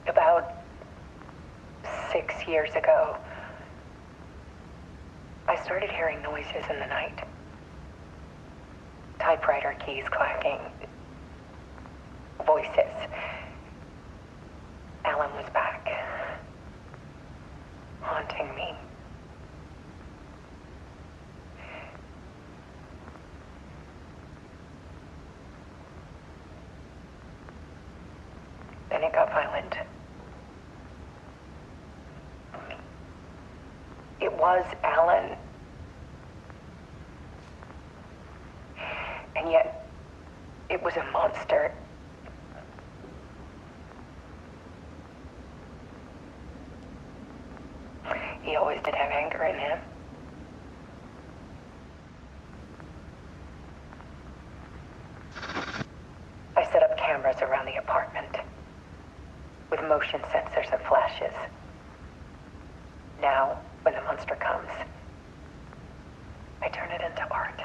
About 6 years ago, I started hearing noises in the night. Typewriter keys clacking. Voices. Alan was back. Haunting me. Then it got violent. It was Alan. And yet, it was a monster. He always did have anger in him. I set up cameras around the apartment with motion sensors and flashes. Now, when the monster comes, I turn it into art.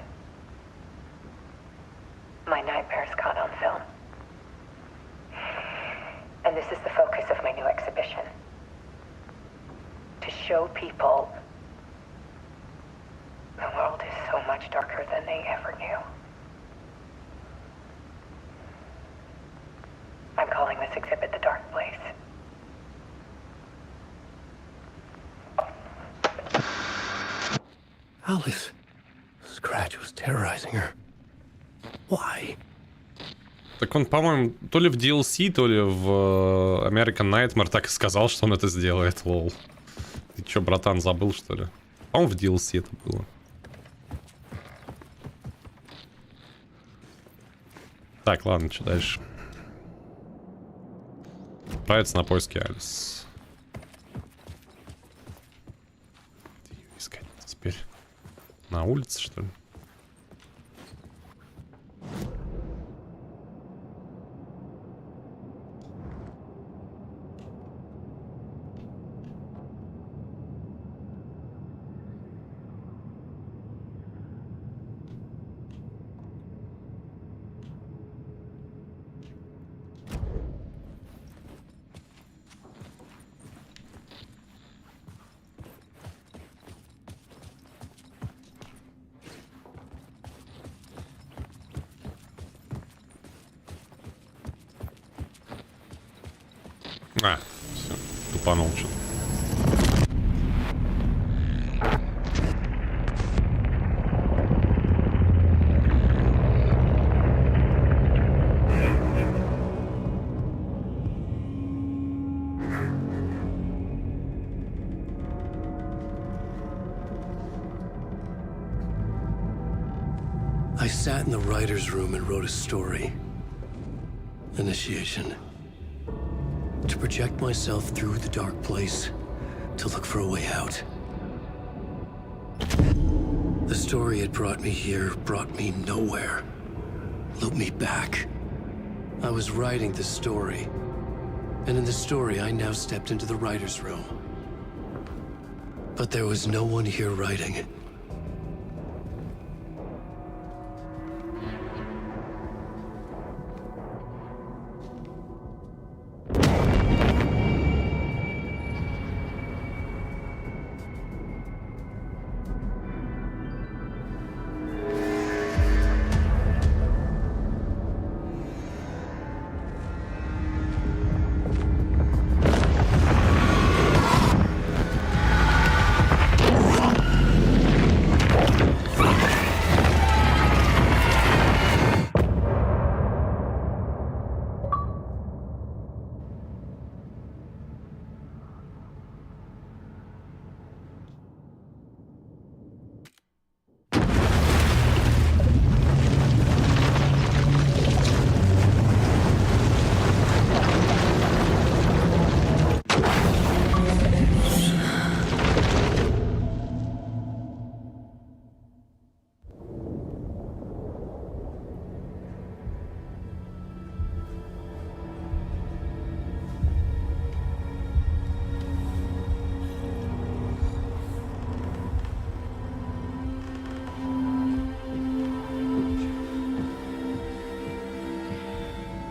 My nightmares caught on film. And this is the focus of my new exhibition. To show people the world is so much darker than they ever knew. I'm calling this exhibit The Dark Place. Alice. Scratch was terrorizing her. Why? Так он, по-моему, то ли в DLC, то ли в American Nightmare так и сказал, что он это сделает, лол. Ты чё, братан, забыл, что ли? По-моему, в DLC это было. Так, ладно, что дальше? Отправиться на поиски Алис. Искать теперь на улице, что ли? А, все, тупанул что-то. I sat in the writer's room and wrote a story. Initiation. To project myself through the dark place, to look for a way out. The story had brought me here, brought me nowhere. Looped me back. I was writing the story. And in the story, I now stepped into the writer's room. But there was no one here writing it.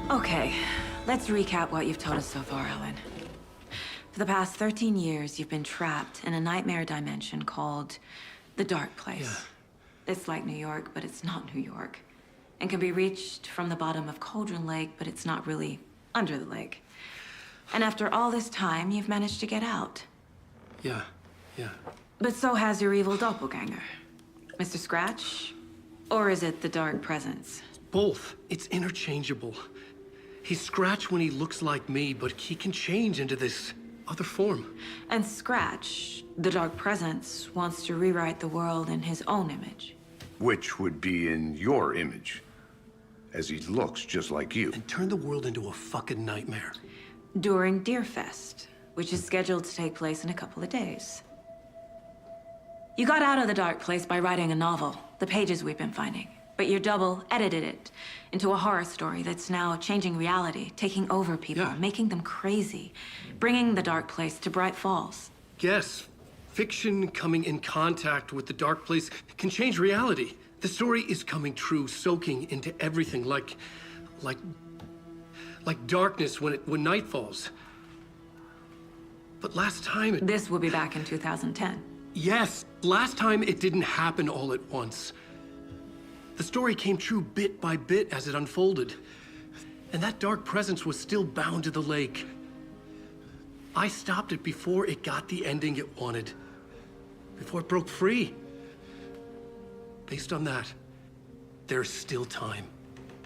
Okay, let's recap what you've told us so far, Alan. For the past 13 years, you've been trapped in a nightmare dimension called the Dark Place. Yeah. It's like New York, but it's not New York. And can be reached from the bottom of Cauldron Lake, but it's not really under the lake. And after all this time, you've managed to get out. Yeah. But so has your evil doppelganger. Mr. Scratch? Or is it the Dark Presence? Both. It's interchangeable. He's Scratch when he looks like me, but he can change into this other form. And Scratch, the Dark Presence, wants to rewrite the world in his own image. Which would be in your image, as he looks just like you. And turn the world into a fucking nightmare. During Deerfest, which is scheduled to take place in a couple of days. You got out of the Dark Place by writing a novel, the pages we've been finding. But your double edited it into a horror story that's now changing reality, taking over people, making them crazy, bringing the Dark Place to Bright Falls. Yes, fiction coming in contact with the Dark Place can change reality. The story is coming true, soaking into everything, like darkness when night falls. But last time This will be back in 2010. Yes, last time it didn't happen all at once. The story came true bit by bit as it unfolded. And that dark presence was still bound to the lake. I stopped it before it got the ending it wanted. Before it broke free. Based on that, there's still time.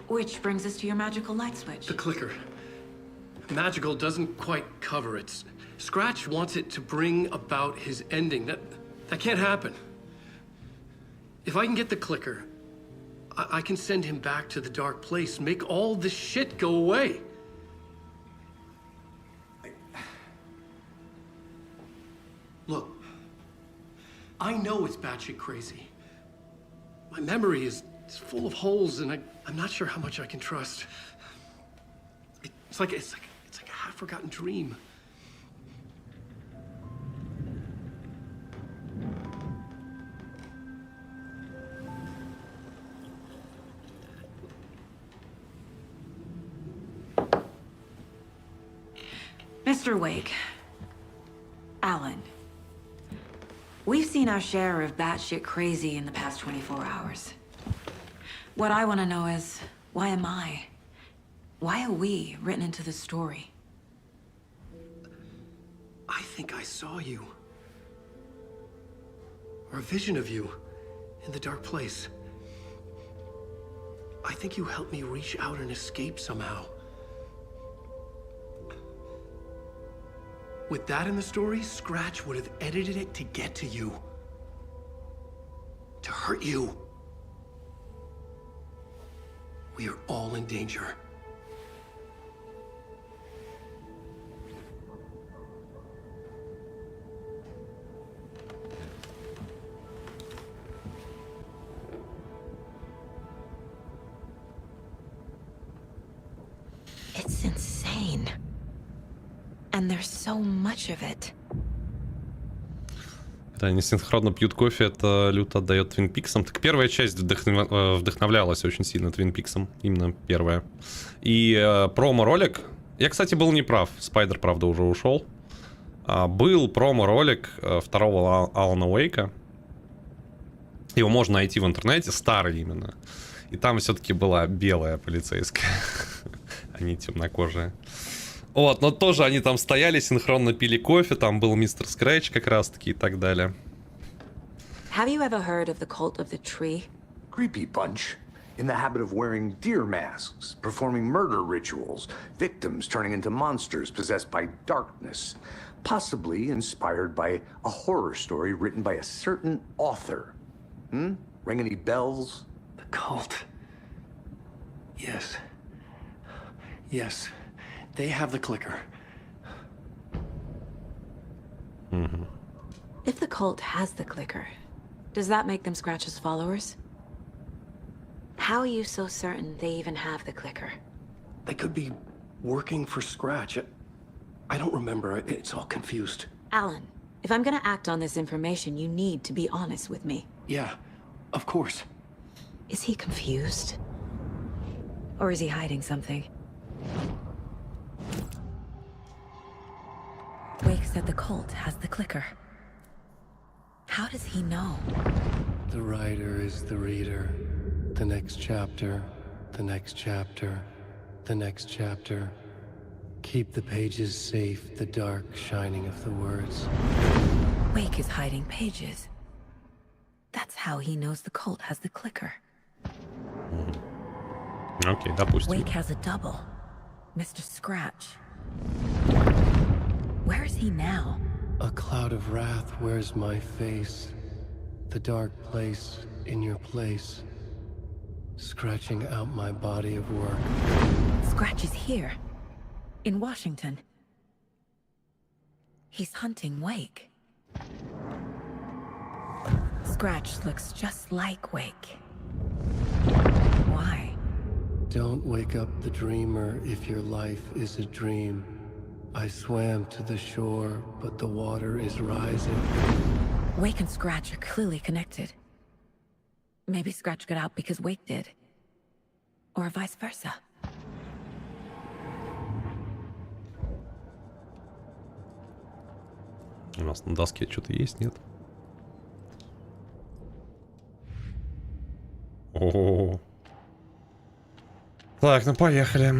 Which brings us to your magical light switch. The clicker. Magical doesn't quite cover it. Scratch wants it to bring about his ending. That can't happen. If I can get the clicker, I can send him back to the Dark Place, make all this shit go away. Look, I know it's batshit crazy. My memory is full of holes, and I'm not sure how much I can trust. It's like a half-forgotten dream. Mr. Wake, Alan, we've seen our share of batshit crazy in the past 24 hours. What I want to know is, why am I? Why are we written into the story? I think I saw you. Or a vision of you in the Dark Place. I think you helped me reach out and escape somehow. With that in the story, Scratch would have edited it to get to you. To hurt you. We are all in danger. And there's so much of it. Да, они синхронно пьют кофе, это люто отдает Твин Пиксам. Так первая часть вдохновлялась очень сильно Твин Пиксом, именно первая. И промо-ролик, я, кстати, был неправ, Спайдер, правда, уже ушел. Был промо-ролик второго Алана Уэйка. Его можно найти в интернете, старый именно. И там все-таки была белая полицейская, а не темнокожая. Вот, но тоже они там стояли, синхронно пили кофе, там был мистер Скрэч как раз-таки и так далее. Have you ever heard of the cult of the tree? Creepy bunch. In the habit of wearing deer masks, performing murder rituals, victims turning into monsters possessed by darkness, possibly inspired by a horror story written by a certain author. Ring any bells? The cult. Yes. Yes. They have the clicker. If the cult has the clicker, does that make them Scratch's followers? How are you so certain they even have the clicker? They could be working for Scratch. I don't remember. It's all confused. Alan, if I'm gonna act on this information, you need to be honest with me. Yeah, of course. Is he confused? Or is he hiding something? Wake said the cult has the clicker. How does he know? The writer is the reader. The next chapter, the next chapter, the next chapter. Keep the pages safe, the dark shining of the words. Wake is hiding pages. That's how he knows the cult has the clicker. Окей, допустим. Wake has a double. Mr. Scratch. Where is he now? A cloud of wrath wears my face. The dark place in your place. Scratching out my body of work. Scratch is here. In Washington. He's hunting Wake. Scratch looks just like Wake. Why? Don't wake up the dreamer if your life is a dream. I swam to the shore, but the water is rising. Wake and Scratch are clearly connected. Maybe Scratch got out because Wake did. Or vice versa. У нас на доске что-то есть, нет? О-о-о. Так, ну поехали.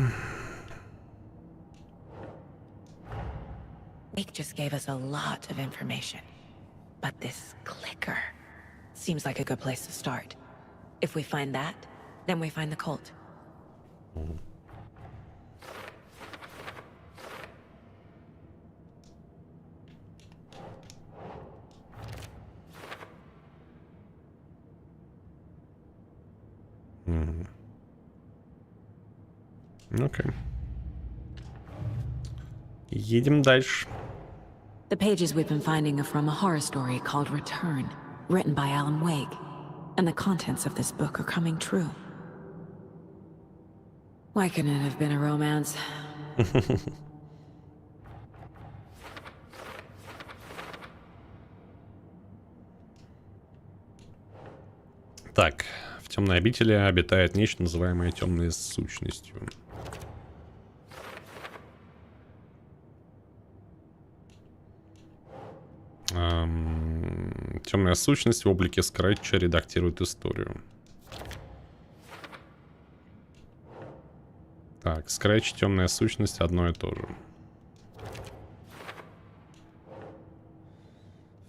Wake just gave us a lot of information. But this clicker seems like a good place to start. If we find that, then we find the cult. Окей. Едем дальше. The pages we've been finding are from a horror story called Return, written by Alan Uэйк, and the contents of this book are coming true. Why couldn't it have been a romance? Так, в темной обители обитает нечто, называемое темной сущностью. Темная сущность в облике Скретча редактирует историю. Так, Скретч, темная сущность, одно и то же.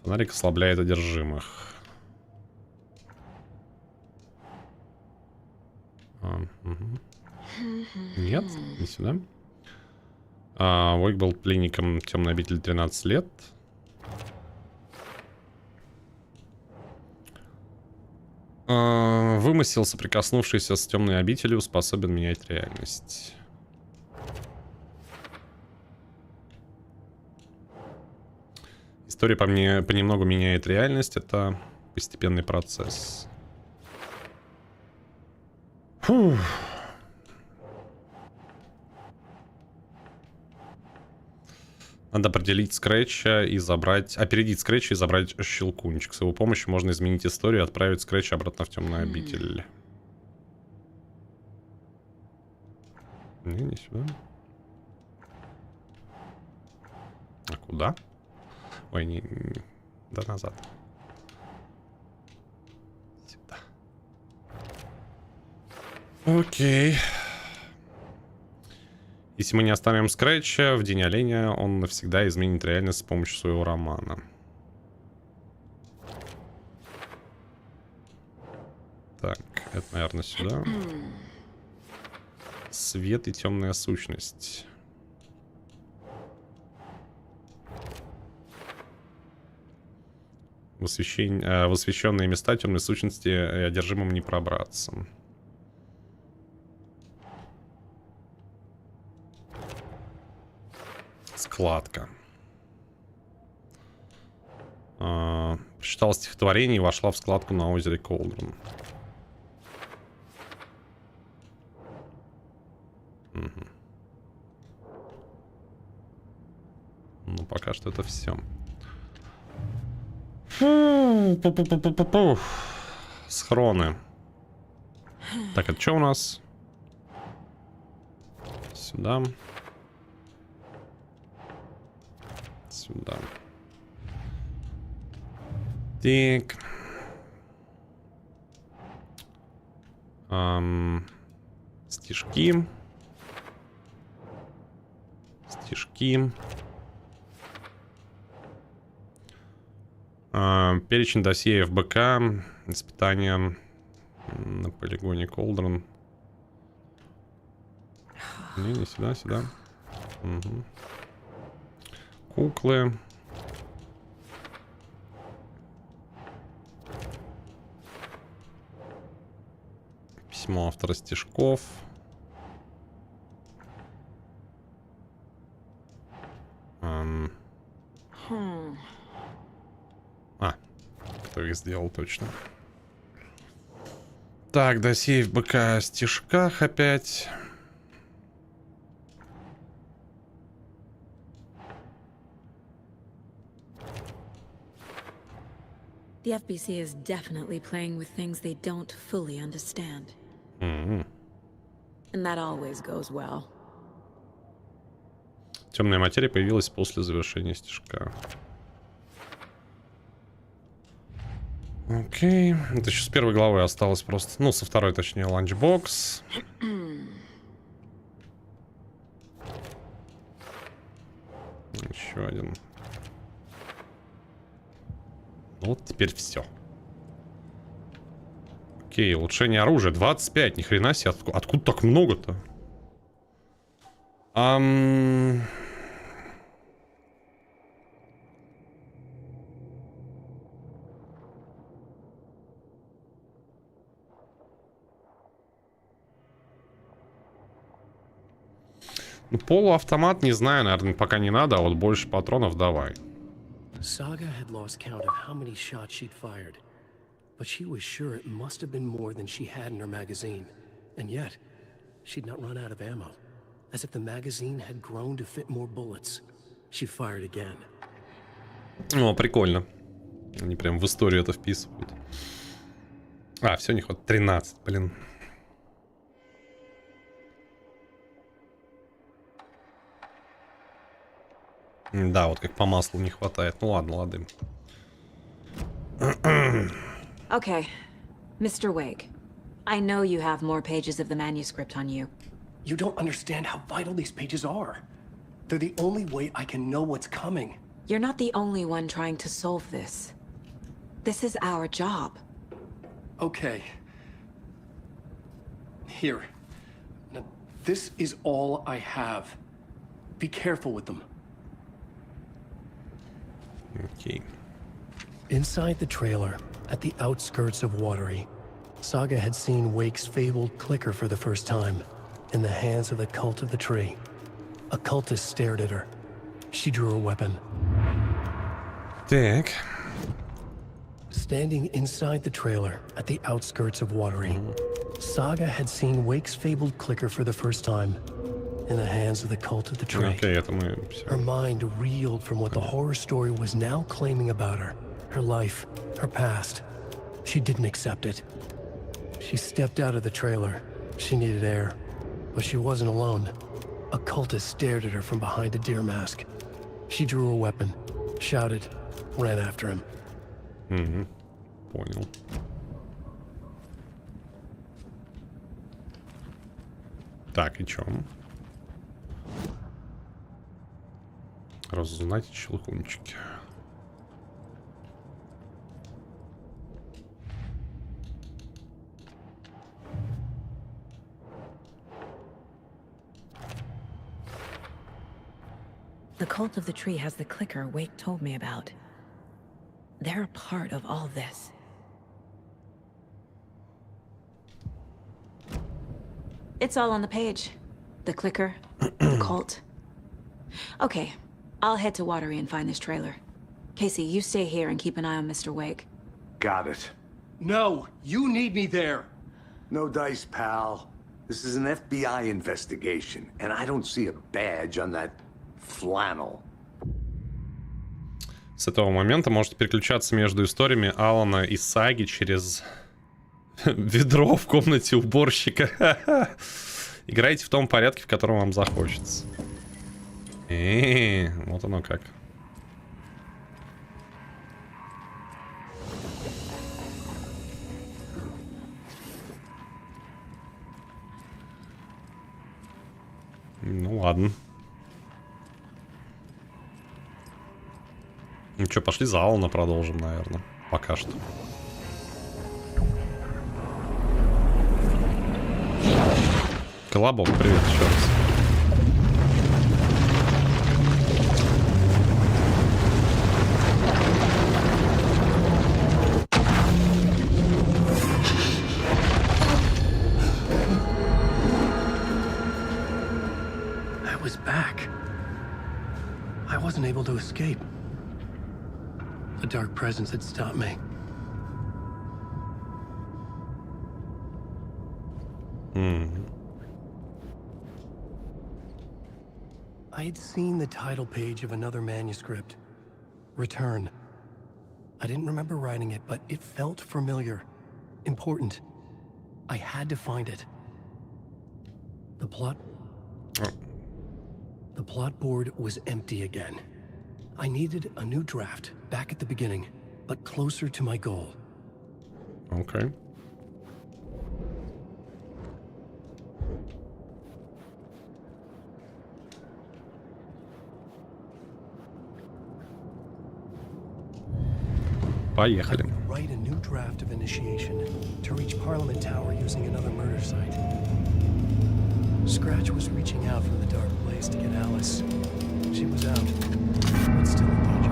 Фонарик ослабляет одержимых. Нет, не сюда. Уэйк был пленником темной обители 13 лет. Вымысел, соприкоснувшийся с темной обителью, способен менять реальность. История понемногу меняет реальность. Это постепенный процесс. Фух. Надо определить Скретча и забрать... Опередить Скретча и забрать Щелкунчик. С его помощью можно изменить историю и отправить Скретча обратно в темную обитель. Не сюда. А куда? Ой, не... Да назад. Сюда. Окей. Если мы не оставим Скретча в День оленя, он навсегда изменит реальность с помощью своего романа. Так, это, наверное, сюда. Свет и темная сущность. В освещенные места темной сущности и одержимым не пробраться. Складка. Прочитала стихотворение и вошла в складку на озере Колдрон. Угу. Ну, пока что это все. Схроны. Так, это что у нас? Сюда. Сюда. Так. Стишки. Стишки. Перечень досье ФБК. Испытания на полигоне Колдрон. Не сюда, сюда. Угу. Куклы. Письмо автора стишков. Кто их сделал точно. Так, досье ФБК о стишках опять. The FBC is definitely playing with things they don't fully understand. And that always goes well. Темная материя появилась после завершения стишка. Окей. Это еще с первой главы осталось просто. Ну, со второй, точнее, ланчбокс. Еще один. Вот теперь все. Окей, улучшение оружия. 25. Ни хрена себе. Откуда так много-то? Полуавтомат, не знаю, наверное, пока не надо, а вот больше патронов давай. Saga had lost count of how many shots she'd fired, but she was sure it must have been more than she had in her magazine. And yet, she'd not run out of ammo. As if the magazine had grown to fit more bullets. She fired again. О, прикольно. Они прям в историю это вписывают. А, все, не хватает. 13, блин. Да, вот как по маслу не хватает. Ну ладно, ладно. Okay, Mr. Uэйк, I know you have more pages of the manuscript on you. You don't understand how vital these pages are. They're the only way I can know what's coming. You're not the only one trying to solve this. This is our job. Okay. Here. Now, this is all I have. Be careful with them. Okay. Inside the trailer, at the outskirts of Watery, Saga had seen Wake's fabled clicker for the first time, in the hands of the Cult of the Tree. A cultist stared at her. She drew a weapon. Так. Standing inside the trailer, at the outskirts of Watery, Saga had seen Wake's fabled clicker for the first time, in the hands of the cult of the tree. Окей, это мы... Her mind reeled from what the horror story was now claiming about her. Her life, her past. She didn't accept it. She stepped out of the trailer. She needed air. But she wasn't alone. A cultist stared at her from behind a deer mask. She drew a weapon, shouted, ran after him. Угу. Понял. Так, и чё? Разузнать щелкунчики. The cult of the tree has the clicker Wake told me about. They're a part of all this. It's all on the page. The clicker, the cult. Okay, I'll head to Watery and find this trailer. Casey, you stay here and keep an eye on Mr. Wake. Got it. No, you need me there. No dice, pal. This is an FBI investigation, and I don't see a badge on that flannel. С этого момента можете переключаться между историями Алана и Саги через ведро в комнате уборщика. Играйте в том порядке, в котором вам захочется. Вот оно как. Ну ладно. Ну что, пошли за Алана продолжим, наверное. Пока что. Колобок, привет еще раз. I was back. I wasn't able to escape. A dark presence had stopped me. I had seen the title page of another manuscript. Return. I didn't remember writing it, but it felt familiar. Important. I had to find it. The plot board was empty again. I needed a new draft, back at the beginning, but closer to my goal. Okay. Поехали. Write a new draft of initiation to reach Parliament Tower using another murder site. Scratch was reaching out from the dark place to get Alice. She was out, but still in danger.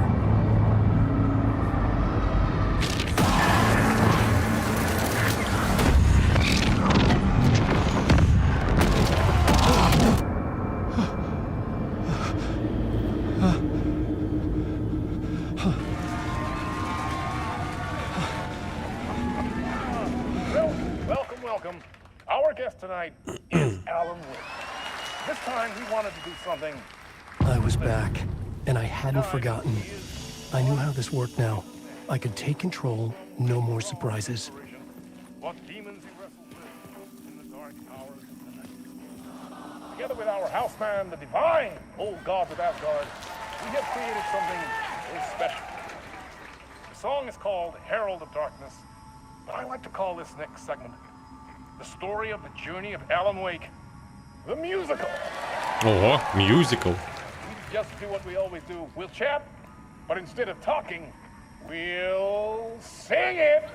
Welcome. Our guest tonight is Alan Uwais. This time he wanted to do something. I was back, and I hadn't forgotten. I knew how this worked now. I could take control, no more surprises. What demons he wrestled with in the dark hours of the night. Together with our houseman, the divine old god of Asgard, we have created something very special. The song is called Herald of Darkness, but I like to call this next segment the story of the journey of Alan Wake, the musical. Ого, musical. We just do what we always do. We'll chat, but instead of talking, we'll sing it.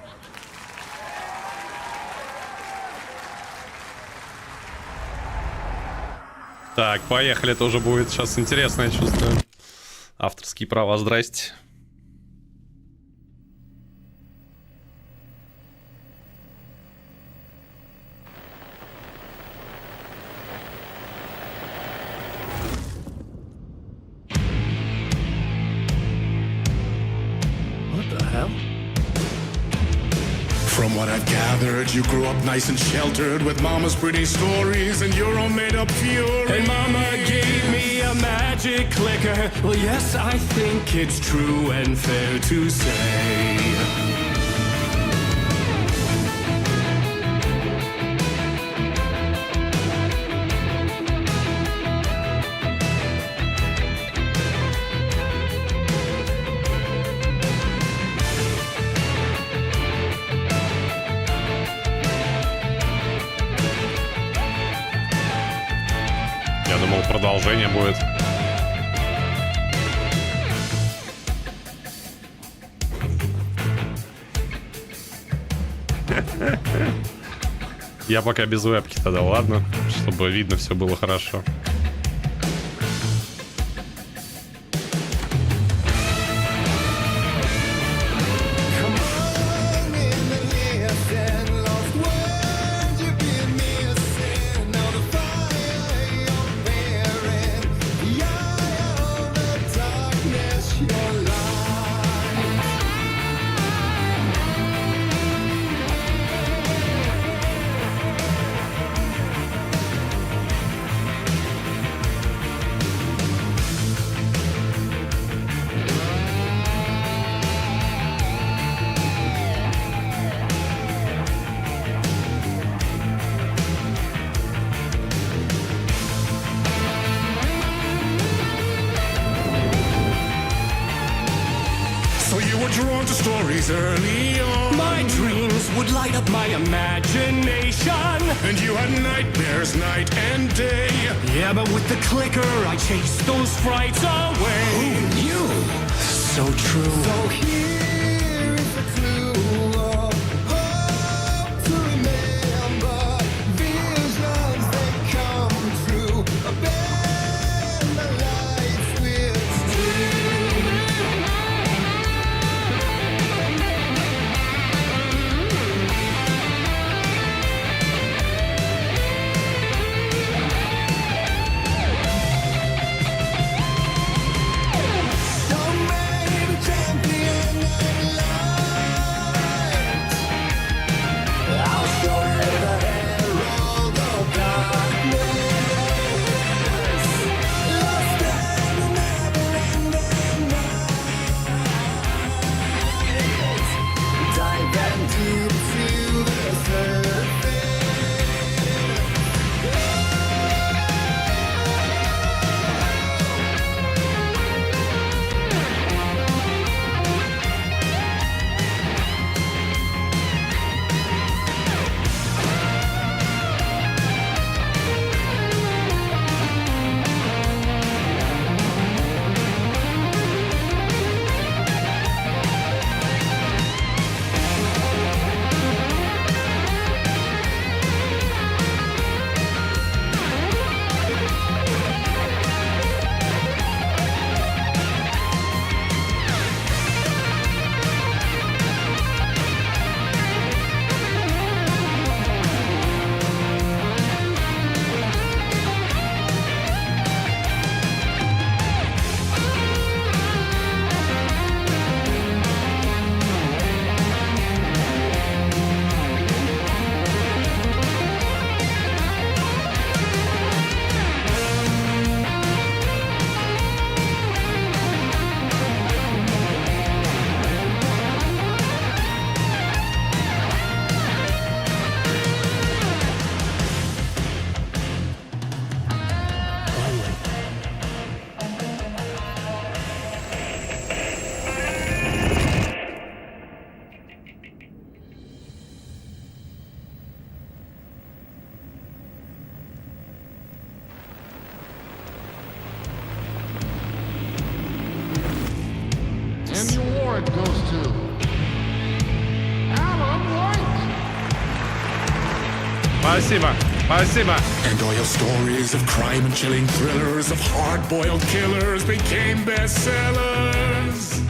Так, поехали, тоже будет сейчас интересно, я чувствую. Авторские права, здрасте. From what I've gathered, you grew up nice and sheltered with mama's pretty stories and your own made-up fury. And mama gave me a magic clicker. Well, yes, I think it's true and fair to say. Я думал, продолжение будет. Я пока без вебки тогда, ладно? Чтобы видно все было хорошо. Drawn to stories early on. My dreams would light up my imagination. And you had nightmares night and day. Yeah, but with the clicker I chased those frights away. Who knew? So true. So here is the clue of hope to remember. Visions that come true. Bend the light switch. And the award goes to Alan Uэйк. Спасибо, спасибо. And all your stories of crime and chilling thrillers of hard-boiled killers became bestsellers.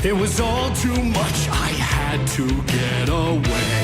It was all too much, I had to get away.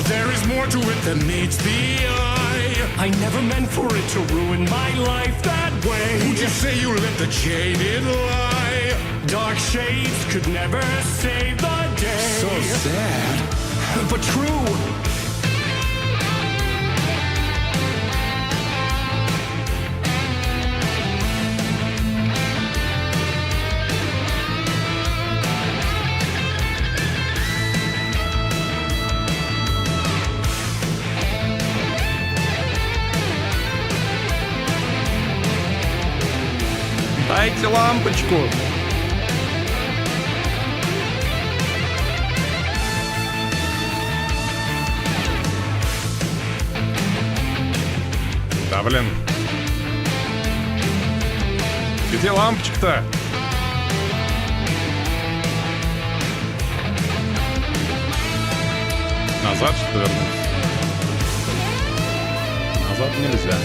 There is more to it than meets the eye. I never meant for it to ruin my life that way. Would you say you let the jaded lie? Dark shades could never save the day. So sad, but true. Дайте лампочку. Да, блин. Где лампочка-то? Назад, что ли, вернуться? Назад нельзя.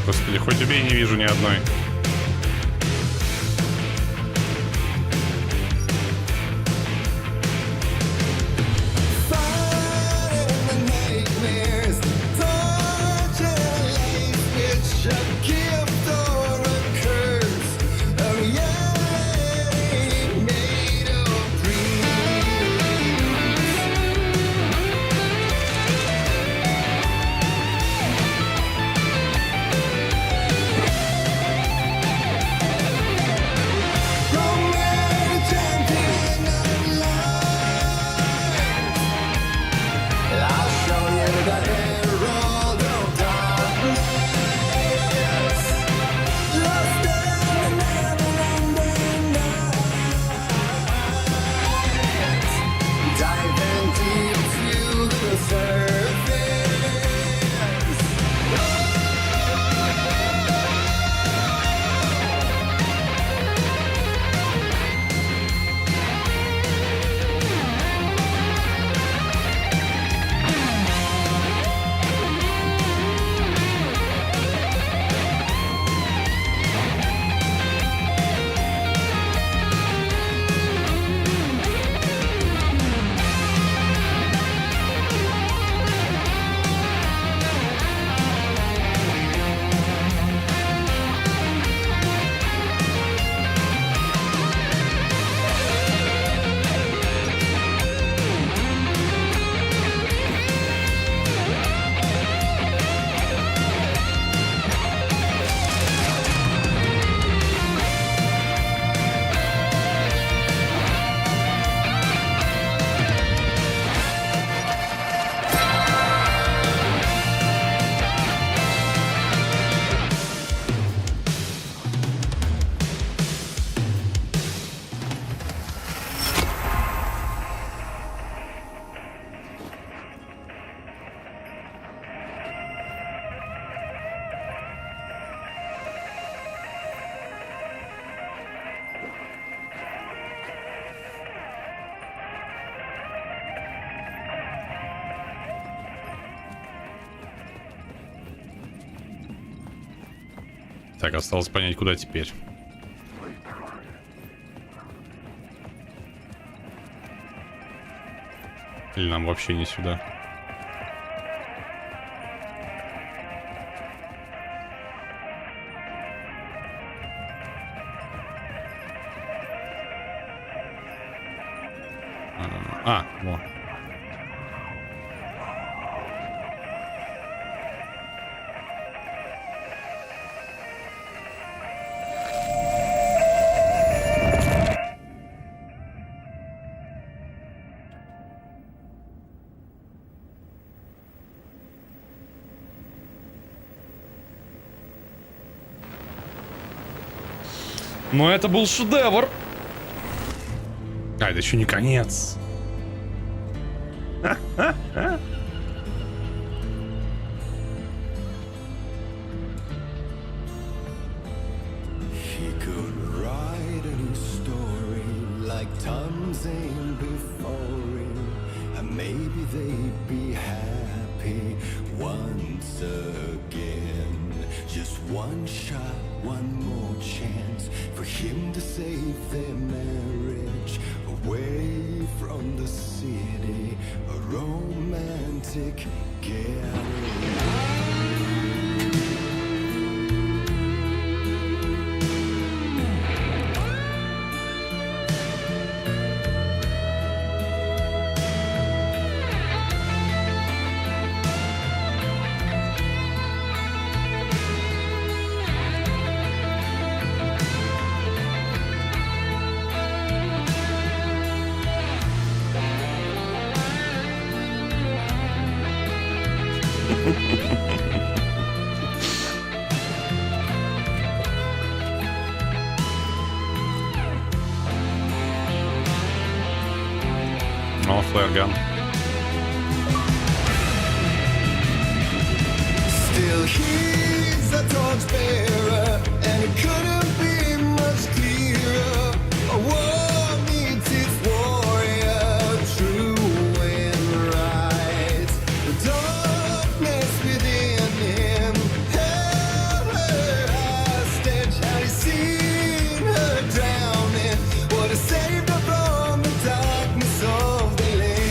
Господи, хоть убей, не вижу ни одной. Так, осталось понять, куда теперь. Или нам вообще не сюда? Во. Но это был шедевр. А, это еще не конец. Maybe they'd be happy once again. Just one shot, one more chance for him to save their marriage. Away from the city, a romantic getaway. О, флэрган. Still he's a torchbearer, and it couldn't be much clearer. A war meets its warrior, true and right. The darkness within him held her hostage. Had he seen her drowning, would have saved her from the darkness of the lake.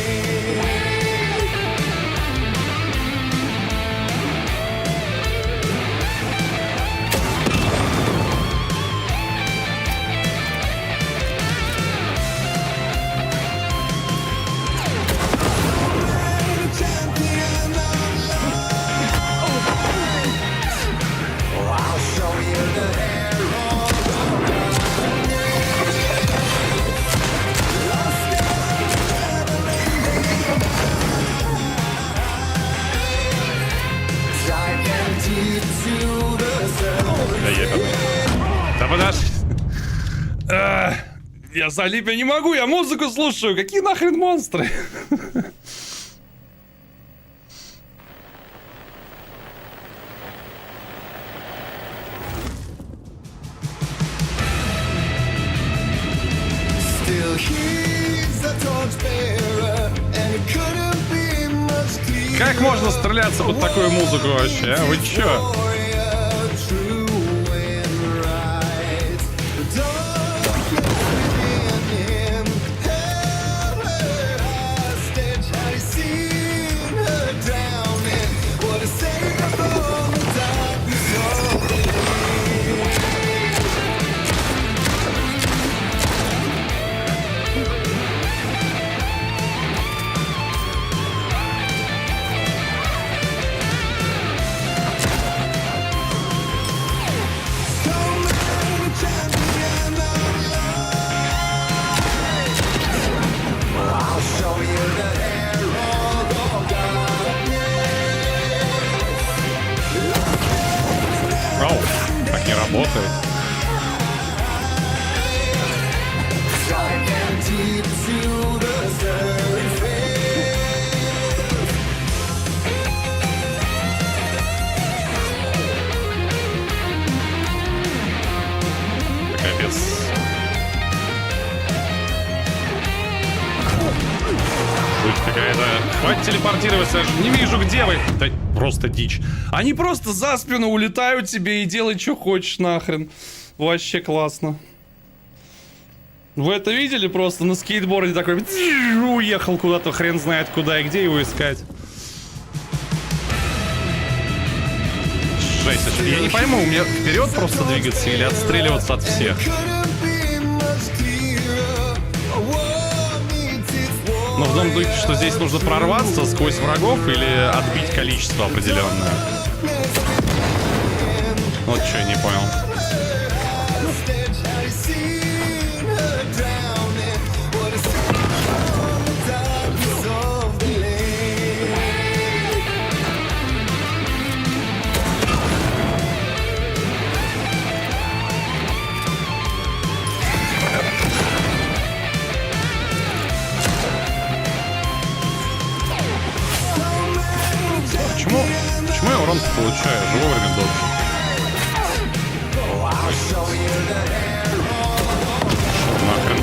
Да подожди. Я залип, я не могу, я музыку слушаю. Какие нахрен монстры? Still he's a torchbearer, and it couldn't be much clearer. Как можно стреляться под такую музыку вообще, а? Вы чё? Ау, так не работает. Капец. Жуть какая-то. Хватит телепортироваться, я же не вижу, где вы. Да просто дичь. Они просто за спину улетают тебе и делай, что хочешь нахрен. Вообще классно. Вы это видели? Просто на скейтборде такой уехал куда-то, хрен знает куда и где его искать. Жесть, я не пойму, мне вперед просто двигаться или отстреливаться от всех? Но в том духе, что здесь нужно прорваться сквозь врагов или отбить количество определенное. Вот что я не понял. Почему я урон получаю? Я же вовремя должен. Нахрен.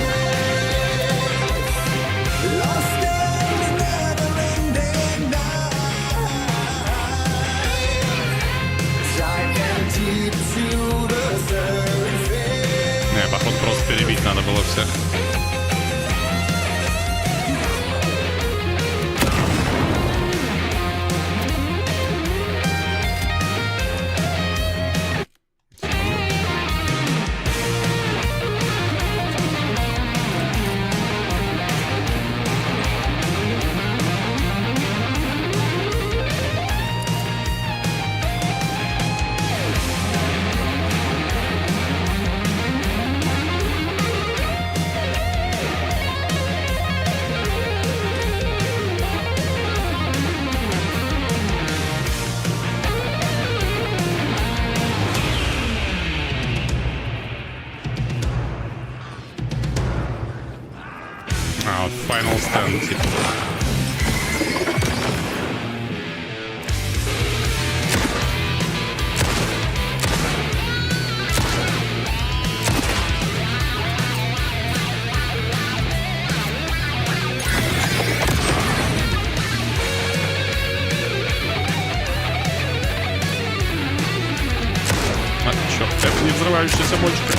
Не, походу просто перебить надо было всех. А, вот Final Stand, типа. А, черт, это не взрывающаяся бочка.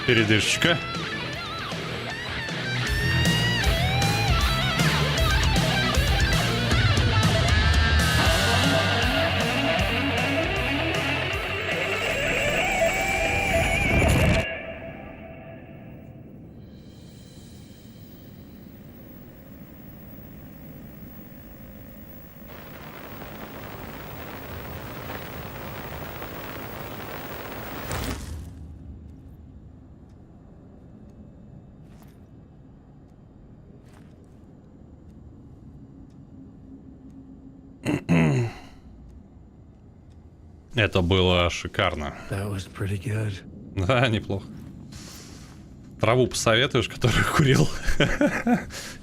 Передышечка. Это было шикарно. Да, неплохо. Траву посоветуешь, которую курил?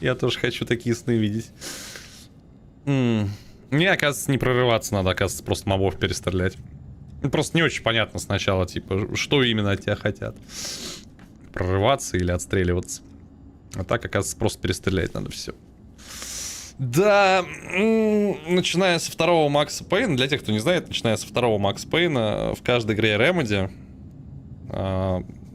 Я тоже хочу такие сны видеть. Не, оказывается, не прорываться надо, оказывается, просто мобов перестрелять. Просто не очень понятно сначала, типа, что именно от тебя хотят. Прорываться или отстреливаться. А так, оказывается, просто перестрелять надо все. Да, начиная со второго Макса Пейна, для тех, кто не знает, начиная со второго Макса Пейна, в каждой игре Remedy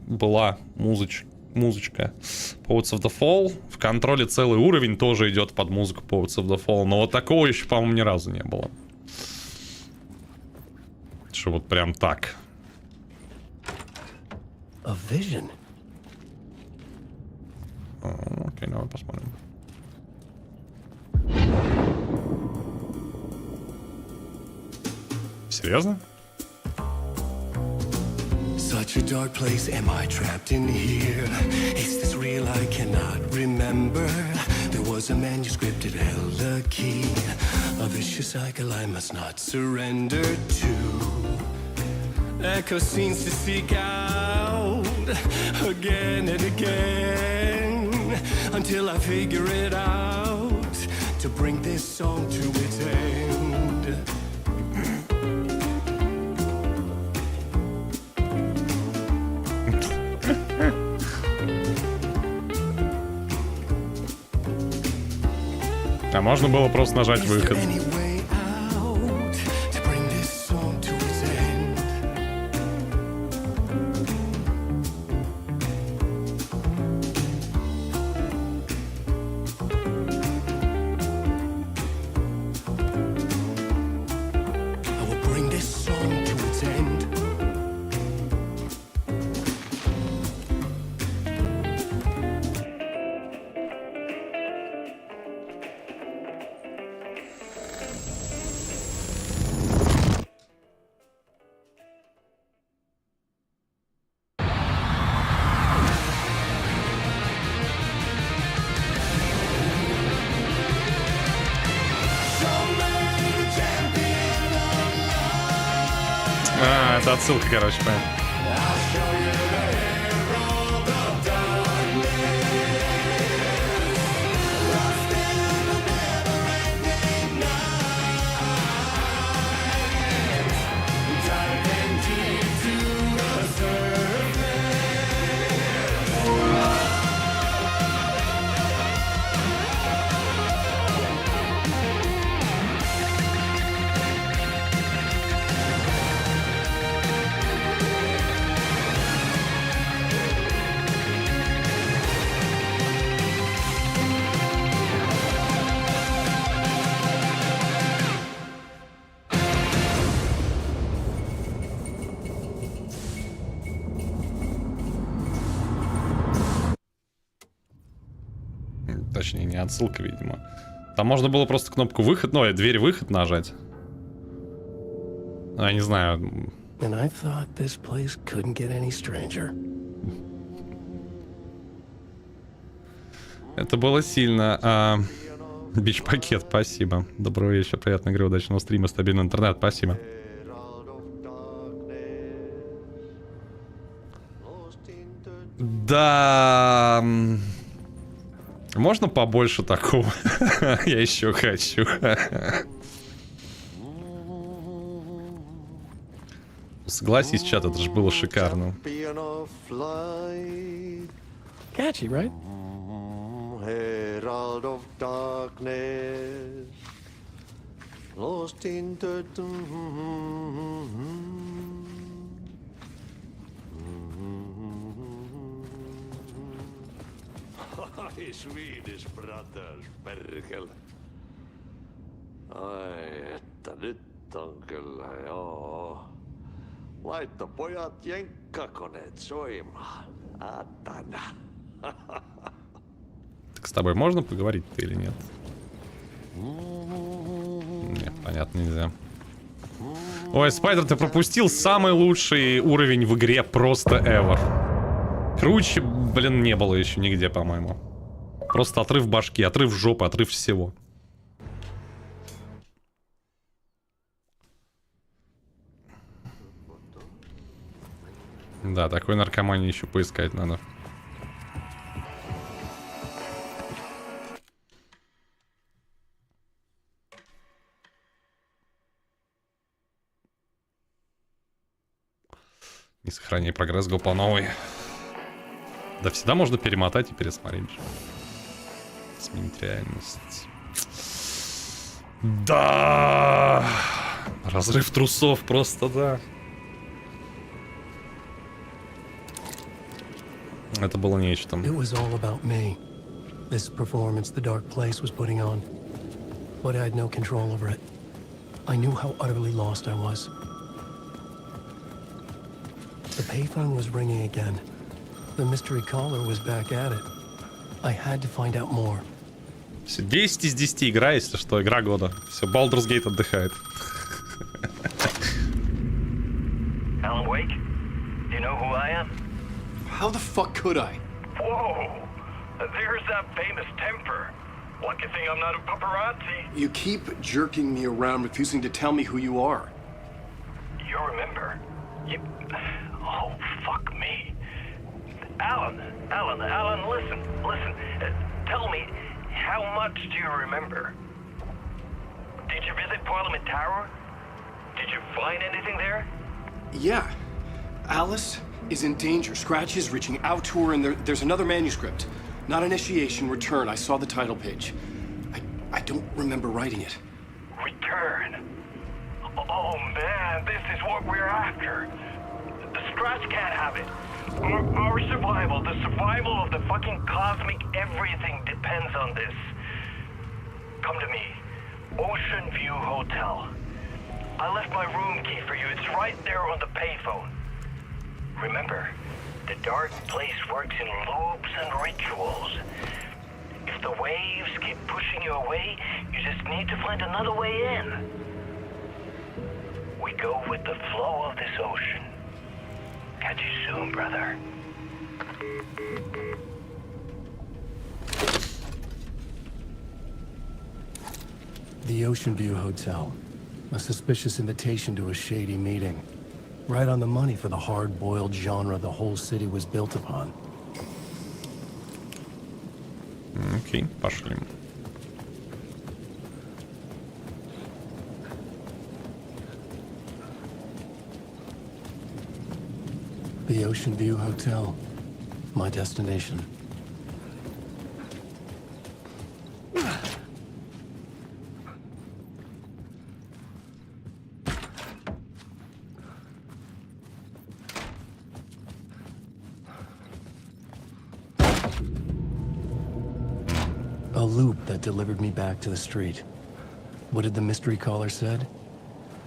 была музычка Poets of the Fall. В контроле целый уровень тоже идет под музыку Poets of the Fall. Но вот такого еще, по-моему, ни разу не было. Что вот прям так. Окей, давай посмотрим. Серьезно? Such a dark place, am I trapped in here? Is this real? I cannot remember. There was a manuscript, it held a key. A vicious cycle I must not surrender to. Echo scenes to seek out again and again until I figure it out to bring this song to its end. А можно было просто нажать выход. Это отсылка, короче, понятно. Точнее, не отсылка, видимо. Там можно было просто кнопку выход, ну, дверь выход нажать. Я не знаю. Это было сильно. Бич-пакет, спасибо. Доброго вечера, приятной игры, удачного стрима, стабильный интернет, спасибо. Да... Можно побольше такого? Я еще хочу. Согласись, чат, это же было шикарно. Catchy, right? Herald of darkness, lost in the Swedish brothers, perkele. Ai, että nyt on kyllä, joo. Laitto pojat jenkkakoneet soimaan. Atana. Так с тобой можно поговорить-то или нет? Нет, понятно, нельзя. Ой, Спайдер, ты пропустил самый лучший уровень в игре просто ever. Круче, блин, не было еще нигде, по-моему. Просто отрыв башки, отрыв жопы, отрыв всего. Да, такой наркомании еще поискать надо. Не сохраняй прогресс, go по новой. Да всегда можно перемотать и пересмотреть. Сменить реальность. Да! Разрыв трусов просто, да. Это было нечто. It was all about me. This performance the dark place was putting on. But I had no control over it. I knew how utterly lost I was. The payphone was ringing again. The mystery caller was back at it. I had to find out more. Все, 10 из 10 игра, если что, игра года. Все, Baldur's Gate отдыхает. Alan Wake? Do you know who I am? How the fuck could I? Whoa! There's that famous temper. Lucky thing I'm not a paparazzi. You keep jerking me around, refusing to tell me who you are. You remember? You... Oh, fuck me. Alan, listen. Tell me, how much do you remember? Did you visit Parliament Tower? Did you find anything there? Yeah. Alice is in danger. Scratch is reaching out to her, and there's another manuscript. Not initiation, return. I saw the title page. I don't remember writing it. Return? Oh man, this is what we're after. The Scratch can't have it. Our survival, the survival of the fucking cosmic everything depends on this. Come to me. Ocean View Hotel. I left my room key for you. It's right there on the payphone. Remember, the dark place works in loops and rituals. If the waves keep pushing you away, you just need to find another way in. We go with the flow of this ocean. Catch you soon, brother. The Ocean View Hotel. A suspicious invitation to a shady meeting. Right on the money for the hard-boiled genre the whole city was built upon. Окей, пошли. The Ocean View Hotel. My destination. A loop that delivered me back to the street. What did the mystery caller said?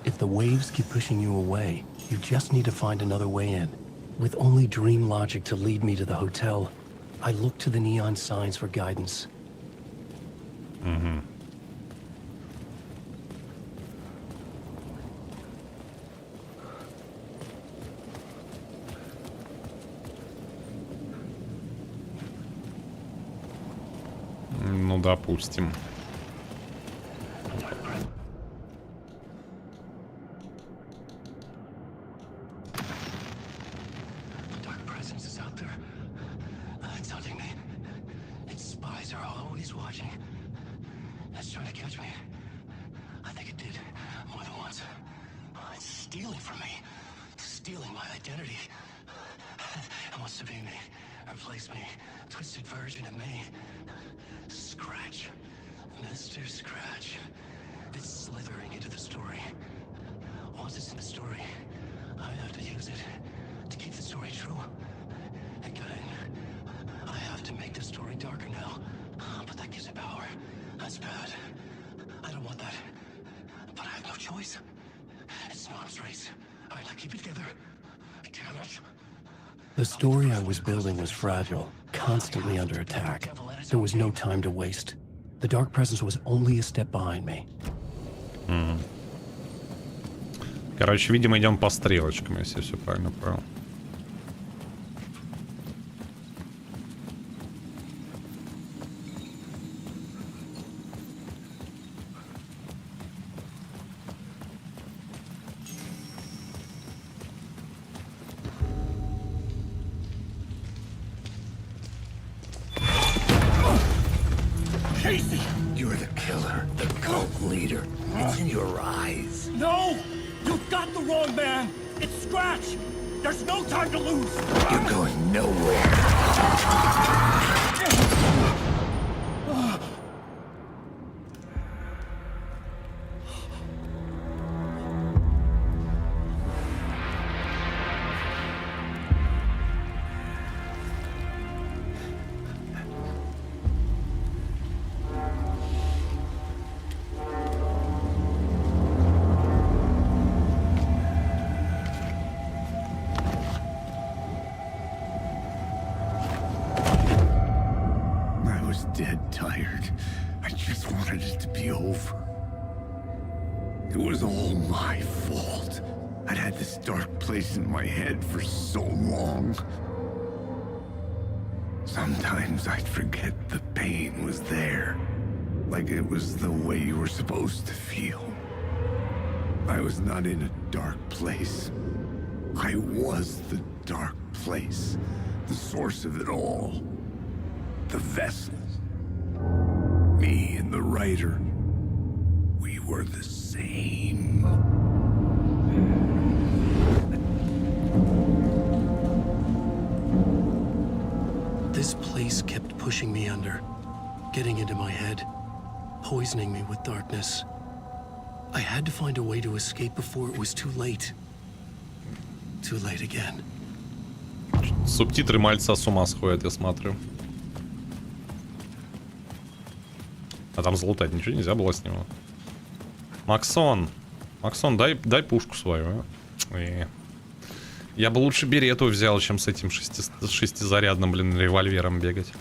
If the waves keep pushing you away, you just need to find another way in. With only dream logic to lead me to the hotel, I looked to the neon signs for guidance. Mm-hmm. Ну, допустим. The story I was building was fragile, constantly under attack. There was no time to waste. The dark presence was only a step behind me. Короче, видимо, идем по стрелочкам, если я все правильно понял. You're the killer, the cult leader. It's in your eyes. No! You've got the wrong man! It's Scratch! There's no time to lose. You're going nowhere. Dead tired. I just wanted it to be over. It was all my fault. I'd had this dark place in my head for so long. Sometimes I'd forget the pain was there. Like it was the way you were supposed to feel. I was not in a dark place. I was the dark place. The source of it all. The vessel. Me and the writer, we were the same. This place kept pushing me under, getting into my head, poisoning me with darkness. I had to find a way to escape before it was too late. Too late again. Субтитры мальца с ума сходят, я смотрю. А там залутать ничего нельзя было с него. Максон, дай пушку свою. А? Я бы лучше берету взял, чем с этим шестизарядным, блин, револьвером бегать.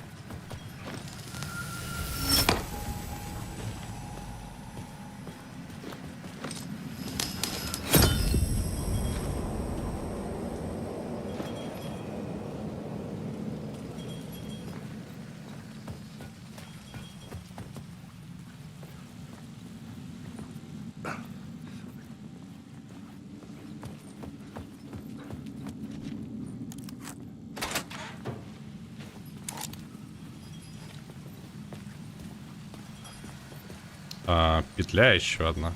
Петля еще одна.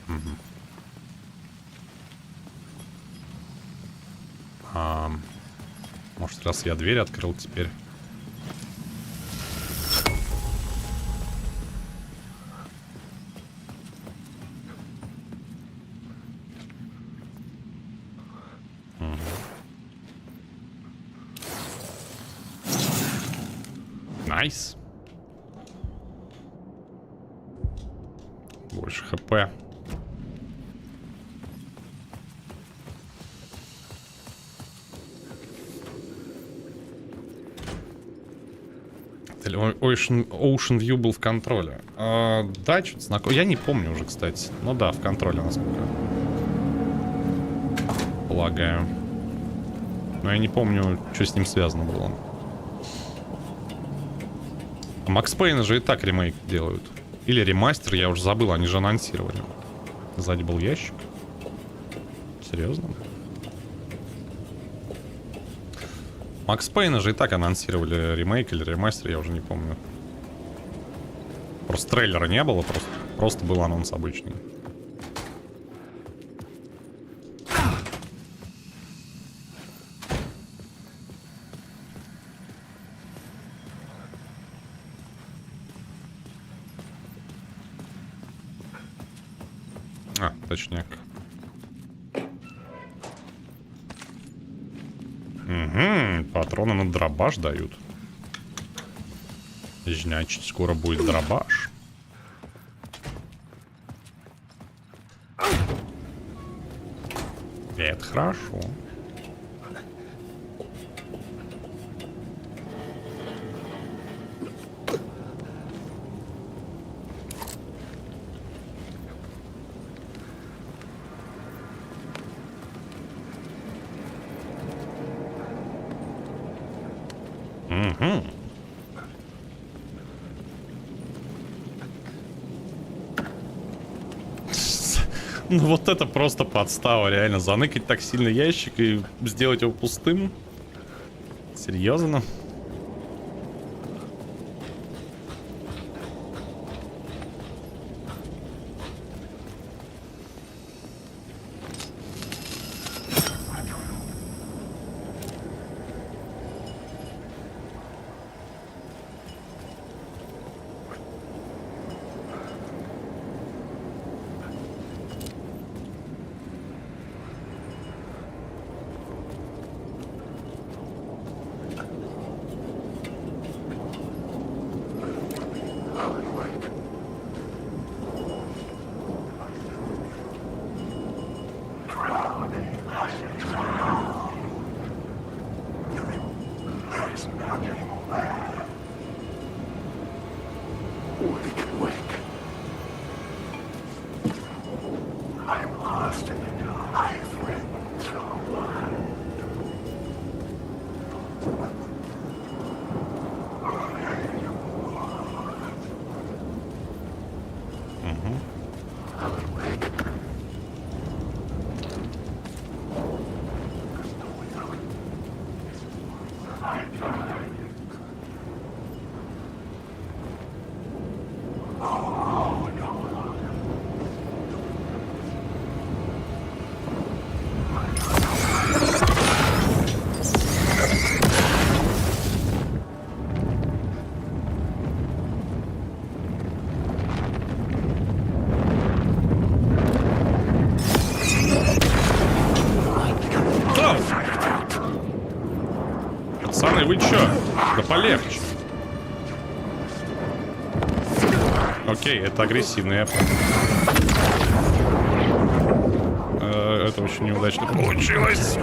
Угу. Может, раз я дверь открыл теперь. Найс. Больше хп. Ocean View был в контроле. Да, что-то знакомое. Я не помню уже, кстати. Ну да, в контроле, насколько полагаю. Но я не помню, что с ним связано было. А Макс Пейна же и так ремейк делают. Или ремастер, я уже забыл, они же анонсировали. Сзади был ящик. Серьезно? Макс Пейна же и так анонсировали ремейк или ремастер, я уже не помню. Просто трейлера не было, просто был анонс обычный. Точняк. Угу, патроны на дробаш дают. Значит, скоро будет дробаш. Это хорошо. Ну вот это просто подстава, реально. Заныкать так сильно ящик и сделать его пустым. Серьезно? Пацаны, вы чё? Да полегче. Окей, это агрессивно, я понял. Это очень неудачно получилось.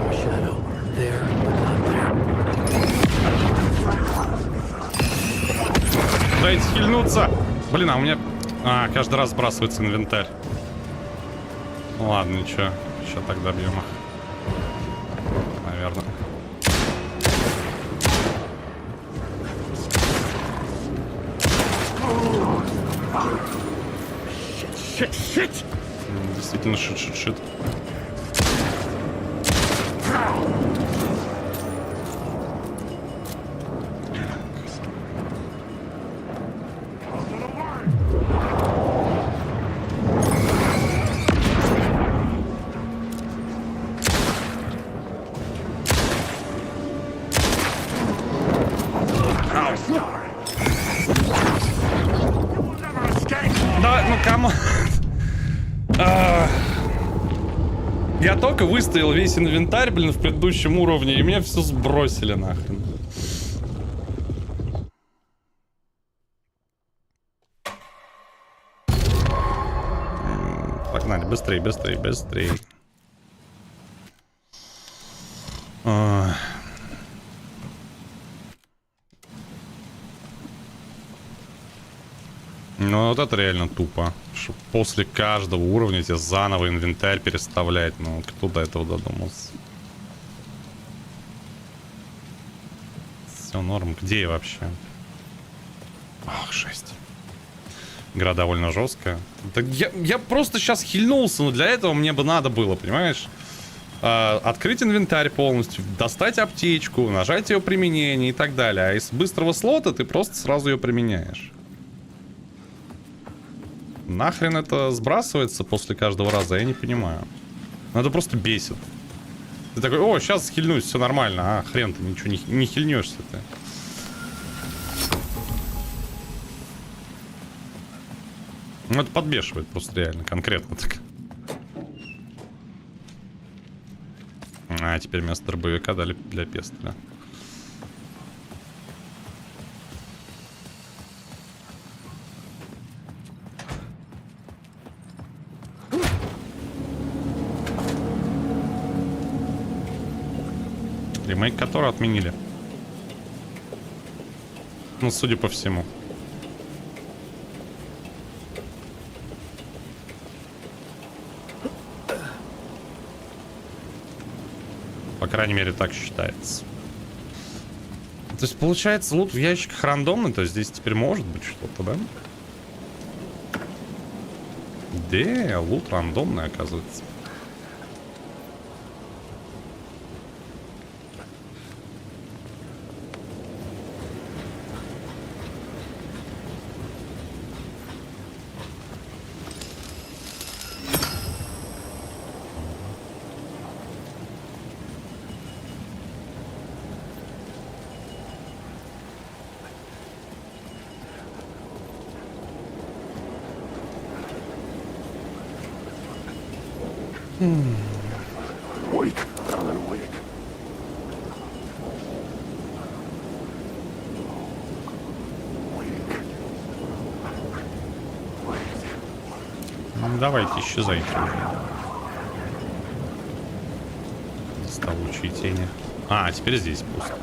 Дайте хильнуться. Блин, а у меня... каждый раз сбрасывается инвентарь. Ну ладно, ничего. Сейчас тогда бьем их. Наверное. Shit. Действительно, шит. Да, ну кому? Я только выставил весь инвентарь, блин, в предыдущем уровне, и меня все сбросили нахрен. Погнали, быстрей. Ну вот это реально тупо. Что после каждого уровня тебе заново инвентарь переставлять. Ну кто до этого додумался? Все норм. Где я вообще? Ах, жесть. Игра довольно жесткая. Так я просто сейчас хильнулся, но для этого мне бы надо было, понимаешь? Открыть инвентарь полностью, достать аптечку, нажать ее применение и так далее. А из быстрого слота ты просто сразу ее применяешь. Нахрен это сбрасывается после каждого раза, я не понимаю. Ну это просто бесит. Ты такой, о, сейчас хильнусь, все нормально. А, хрен ты, ничего не хильнешься ты. Ну это подбешивает просто реально, конкретно так. А, теперь вместо дробовика дали для пестоля. Ремейк которого отменили. Ну, судя по всему. По крайней мере, так считается. То есть, получается, лут в ящиках рандомный, то есть здесь теперь может быть что-то, да? Да, лут рандомный, оказывается. Wake, Alan Wake. Ну, давайте, исчезайте уже. Доставучие тени. А, теперь здесь пусто.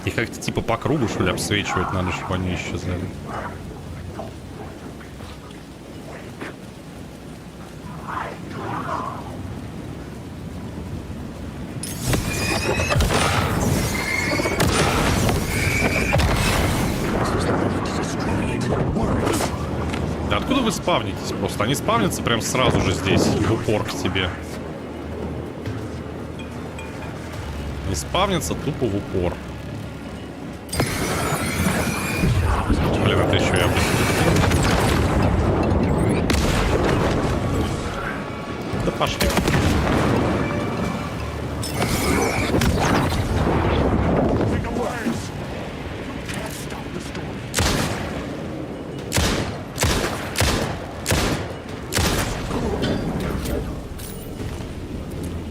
Их как-то типа по кругу, что ли, обсвечивать надо, чтобы они исчезали. Да откуда вы спавнитесь просто? Они спавнятся прям сразу же здесь, в упор к тебе. Не спавнится тупо в упор. Блин, это еще я. Да пошли.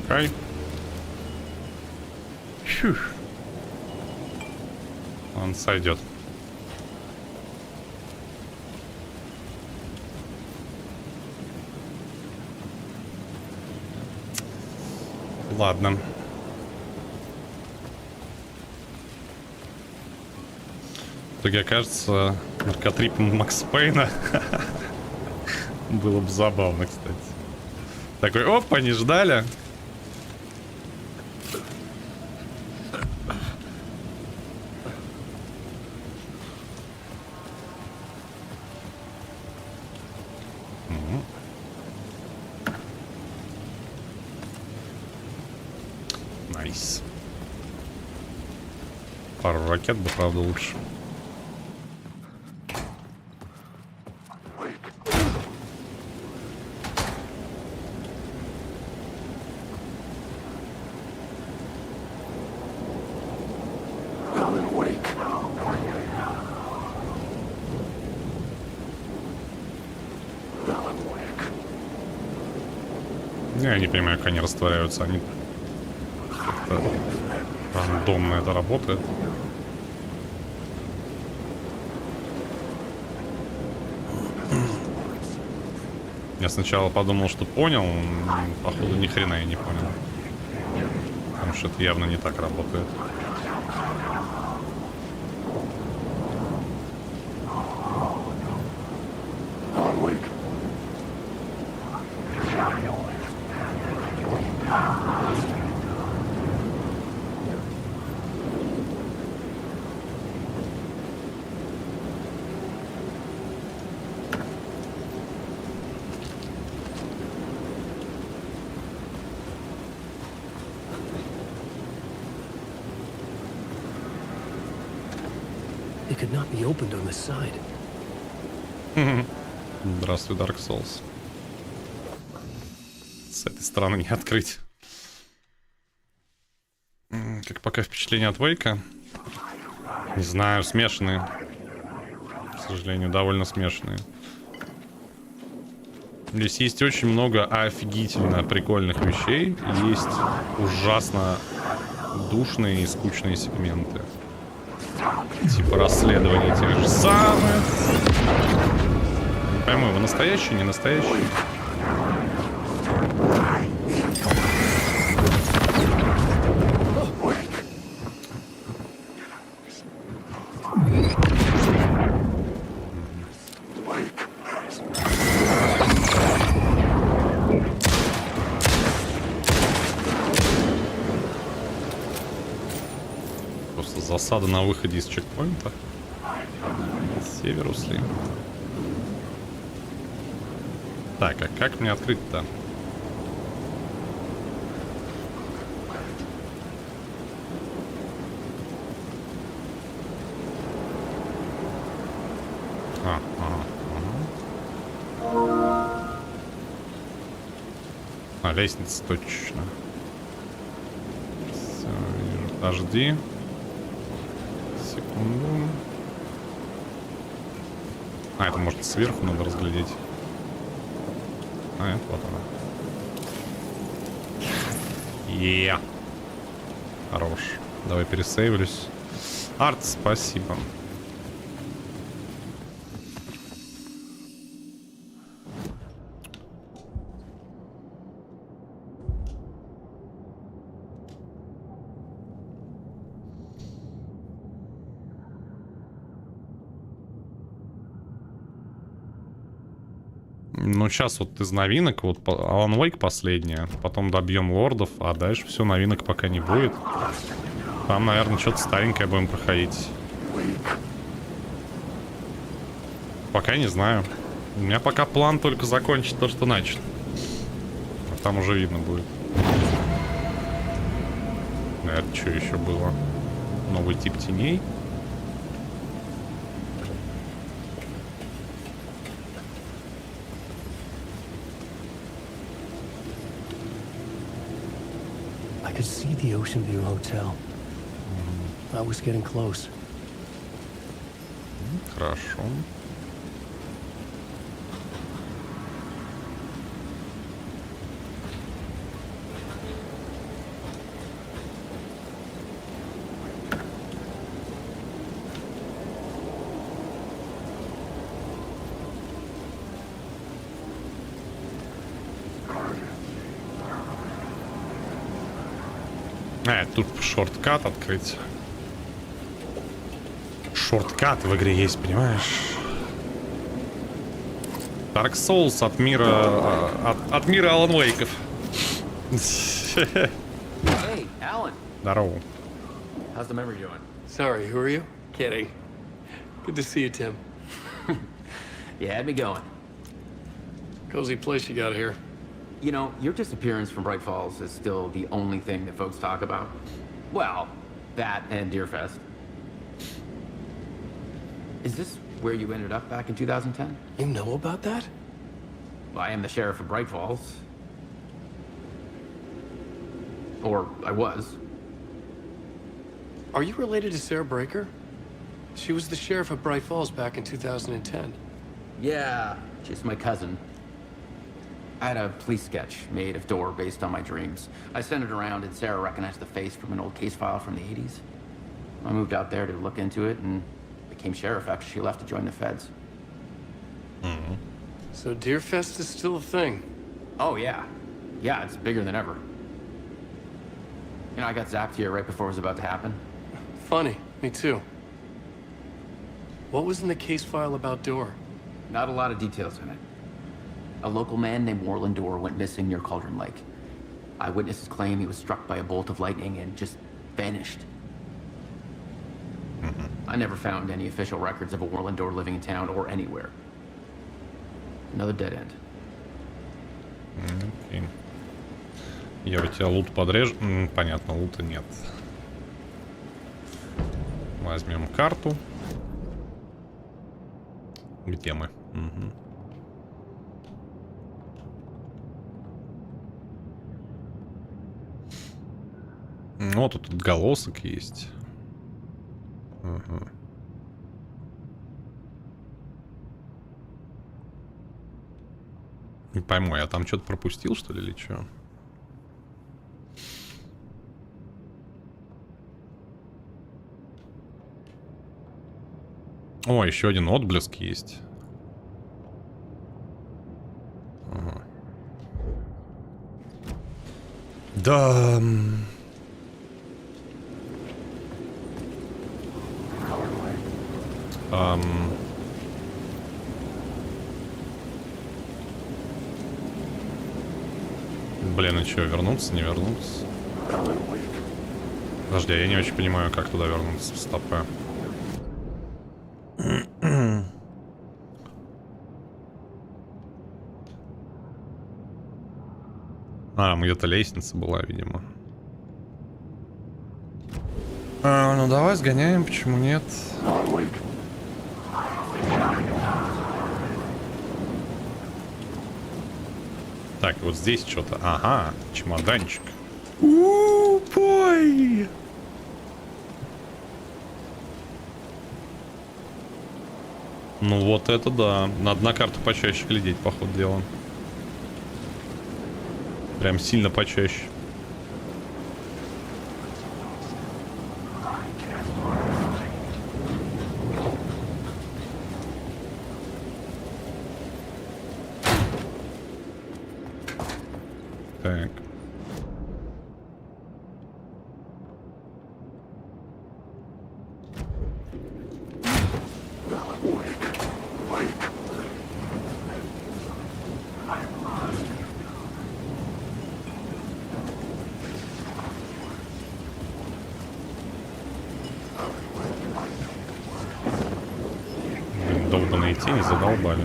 Окей. Фух. Он сойдет. Ладно. В итоге окажется наркотрипом Макс Пейна. Было бы забавно, кстати. Такой, опа, не ждали. Найс. Пару ракет бы, правда, лучше. Алан Уэйк. Алан Уэйк. Я не понимаю, как они растворяются. Они как-то рандомно это работает. Я сначала подумал, что понял, походу ни хрена я не понял. Потому что это явно не так работает. It could not be opened on this side. Здравствуй, Dark Souls. С этой стороны не открыть. Как пока впечатление от Уэйка? Не знаю, смешанные. К сожалению, довольно смешанные. Здесь есть очень много офигительно прикольных вещей. Есть ужасно душные и скучные сегменты. Типа расследования тех же самых. Не пойму, вы настоящий, не настоящий? Просто засада на выходе из чекпоинта. Северусли. Так, а как мне открыть-то? Лестница точно. Все, вижу. Подожди. Секунду. А, это может сверху надо разглядеть. А, это вот она. Хорош. Давай пересейвлюсь. Арт, спасибо. Ну, сейчас вот из новинок, вот Алан Уэйк последняя, потом добьем лордов, а дальше все, новинок пока не будет. Там, наверное, что-то старенькое будем проходить. Пока не знаю. У меня пока план только закончить то, что начал. А там уже видно будет. Это что еще было? Новый тип теней. I could see the Ocean View Hotel. I was getting close. Хорошо. Тут шорткат открыть. Шорткат в игре есть, понимаешь? Dark Souls от мира... от мира Алан Уэйков. Hey, Alan. Здорово. How's the memory doing? Sorry, who are you? Kidding. Good to see you, Tim. You had me going. Cozy place you got here. You know, your disappearance from Bright Falls is still the only thing that folks talk about. Well, that and Deerfest. Is this where you ended up back in 2010? You know about that? Well, I am the sheriff of Bright Falls. Or I was. Are you related to Sarah Breaker? She was the sheriff of Bright Falls back in 2010. Yeah, she's my cousin. I had a police sketch made of Door based on my dreams. I sent it around and Sarah recognized the face from an old case file from the 80s. I moved out there to look into it and became sheriff after she left to join the feds. Mm-hmm. So Deerfest is still a thing? Oh, yeah. Yeah, it's bigger than ever. You know, I got zapped here right before it was about to happen. Funny, me too. What was in the case file about Door? Not a lot of details in it. A local man named Warland Dorr went missing near Cauldron Lake. Eyewitnesses claim he was struck by a bolt of lightning and just vanished. I never found any official records of a Warland Dorr living in town or anywhere. Another dead end. Окей. Я у тебя лут подрежу. Понятно, лута нет. Возьмем карту. Где мы? Угу. Вот тут отголосок есть. Ага. Не пойму, я там что-то пропустил, что ли, или что? О, еще один отблеск есть. Ага. Да. Блин, и что, вернуться, не вернуться? Подожди, я не очень понимаю, как туда вернуться в стопе. А, где-то лестница была, видимо. Ну давай сгоняем, почему нет? Так, вот здесь что-то. Ага, чемоданчик. Бой! Ну вот это да. Надо на карту почаще глядеть, по ходу дела. Прям сильно почаще. Так. Блин, долбаные тени задолбали.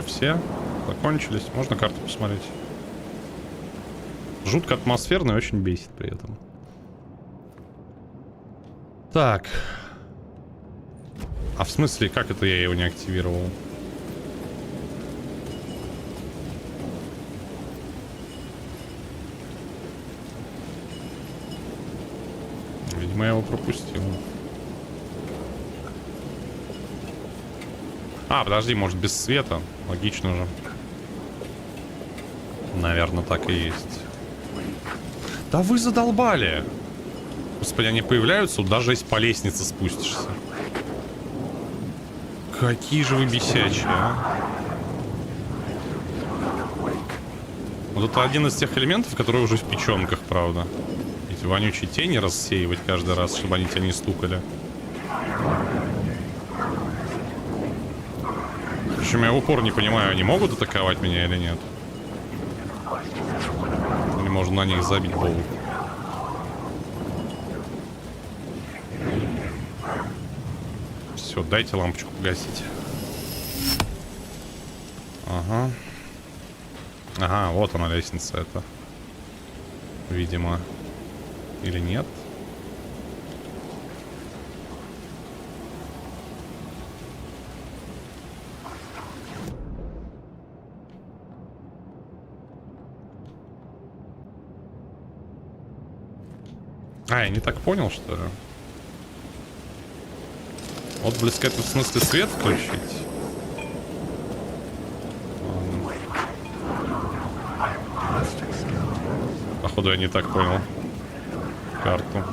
Все закончились. Можно карту посмотреть. Жутко атмосферно и очень бесит при этом. Так. А в смысле, как это я его не активировал? Видимо, я его пропустил. А, подожди, может без света? Логично же. Наверное, так и есть. Да вы задолбали! Господи, они появляются, даже если по лестнице спустишься. Какие же вы бесячие, а? Вот это один из тех элементов, которые уже в печенках, правда. Эти вонючие тени рассеивать каждый раз, чтобы они тебя не стукали. Причем я в упор не понимаю, они могут атаковать меня или нет. Или можно на них забить болт. Все, дайте лампочку погасить. Ага. Ага, вот она лестница эта. Видимо. Или нет? А, я не так понял, что ли? Отблеск это в смысле свет включить? Походу я не так понял карту.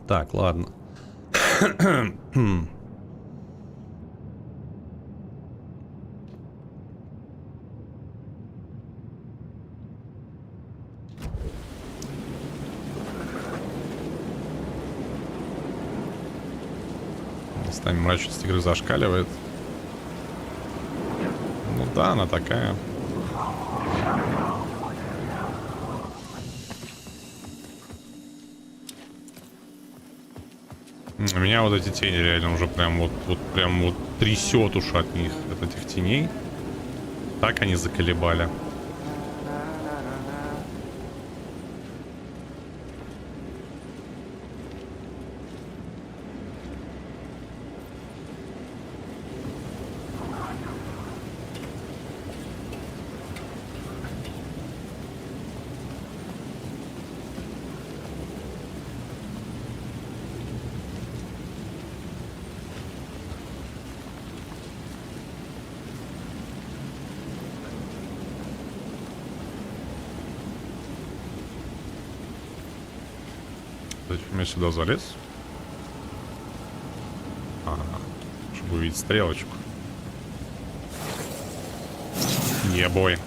Так, ладно. Местами мрачность игры зашкаливает. Ну да, она такая. Меня вот эти тени реально уже прям вот трясет уж от них, от этих теней. Так они заколебали. Зачем я сюда залез? Ага, чтобы увидеть стрелочку. Ебой.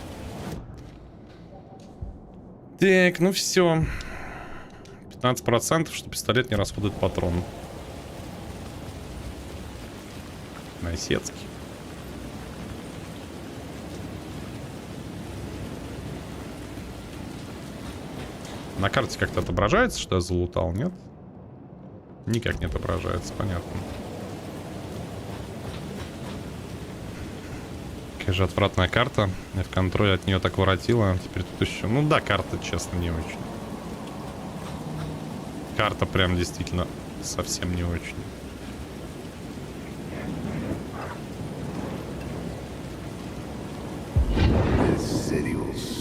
Так, ну все. 15%, что пистолет не расходует патрон. Насецкий. На карте как-то отображается, что я залутал, нет? Никак не отображается, понятно. Какая же отвратная карта. Я в контроле от нее так воротила. Теперь тут еще... Ну да, карта, честно, не очень. Карта прям действительно совсем не очень.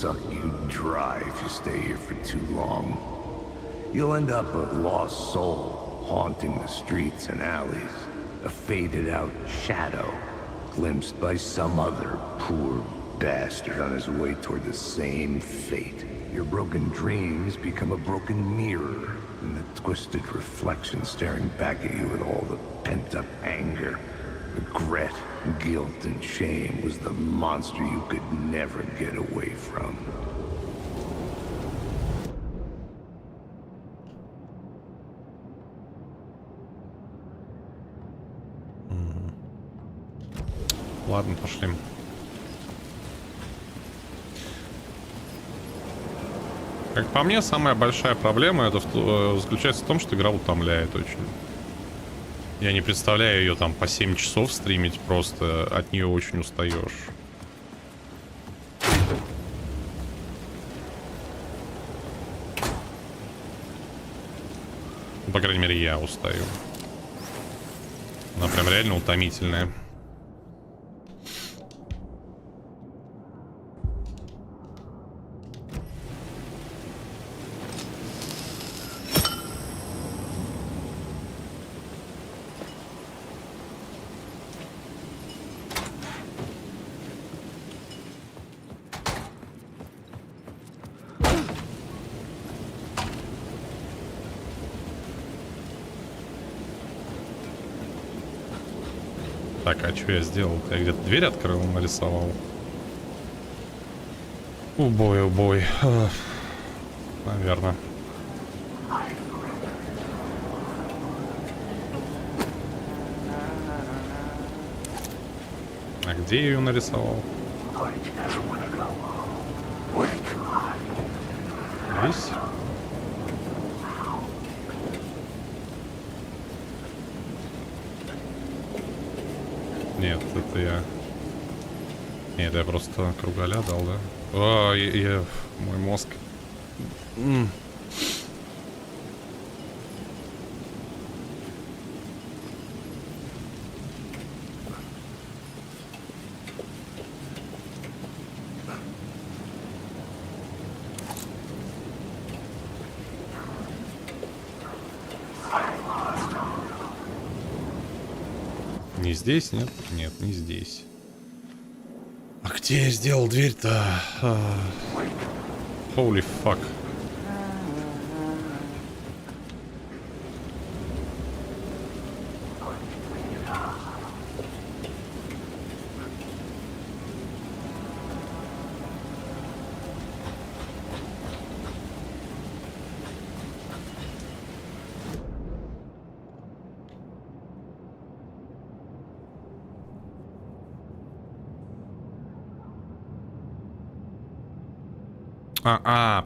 Suck you dry if you stay here for too long. You'll end up a lost soul haunting the streets and alleys, a faded out shadow glimpsed by some other poor bastard on his way toward the same fate. Your broken dreams become a broken mirror, and the twisted reflection staring back at you with all the pent-up anger, regret, guilt, and shame was the monster you could never get away from. Ладно, пошли. Как по мне, самая большая проблема заключается в том, что игра утомляет очень. Я не представляю ее там по 7 часов стримить, просто от нее очень устаешь. По крайней мере, я устаю. Она прям реально утомительная. Так, а что я сделал? Я где-то дверь открыл, нарисовал. Убой, убой. Наверное. А где я ее нарисовал? Здесь? Нет, это я... Нет, я просто кругаля дал, да? О, мой мозг. Не здесь, нет? Нет, не здесь. А где я сделал дверь-то? Holy fuck.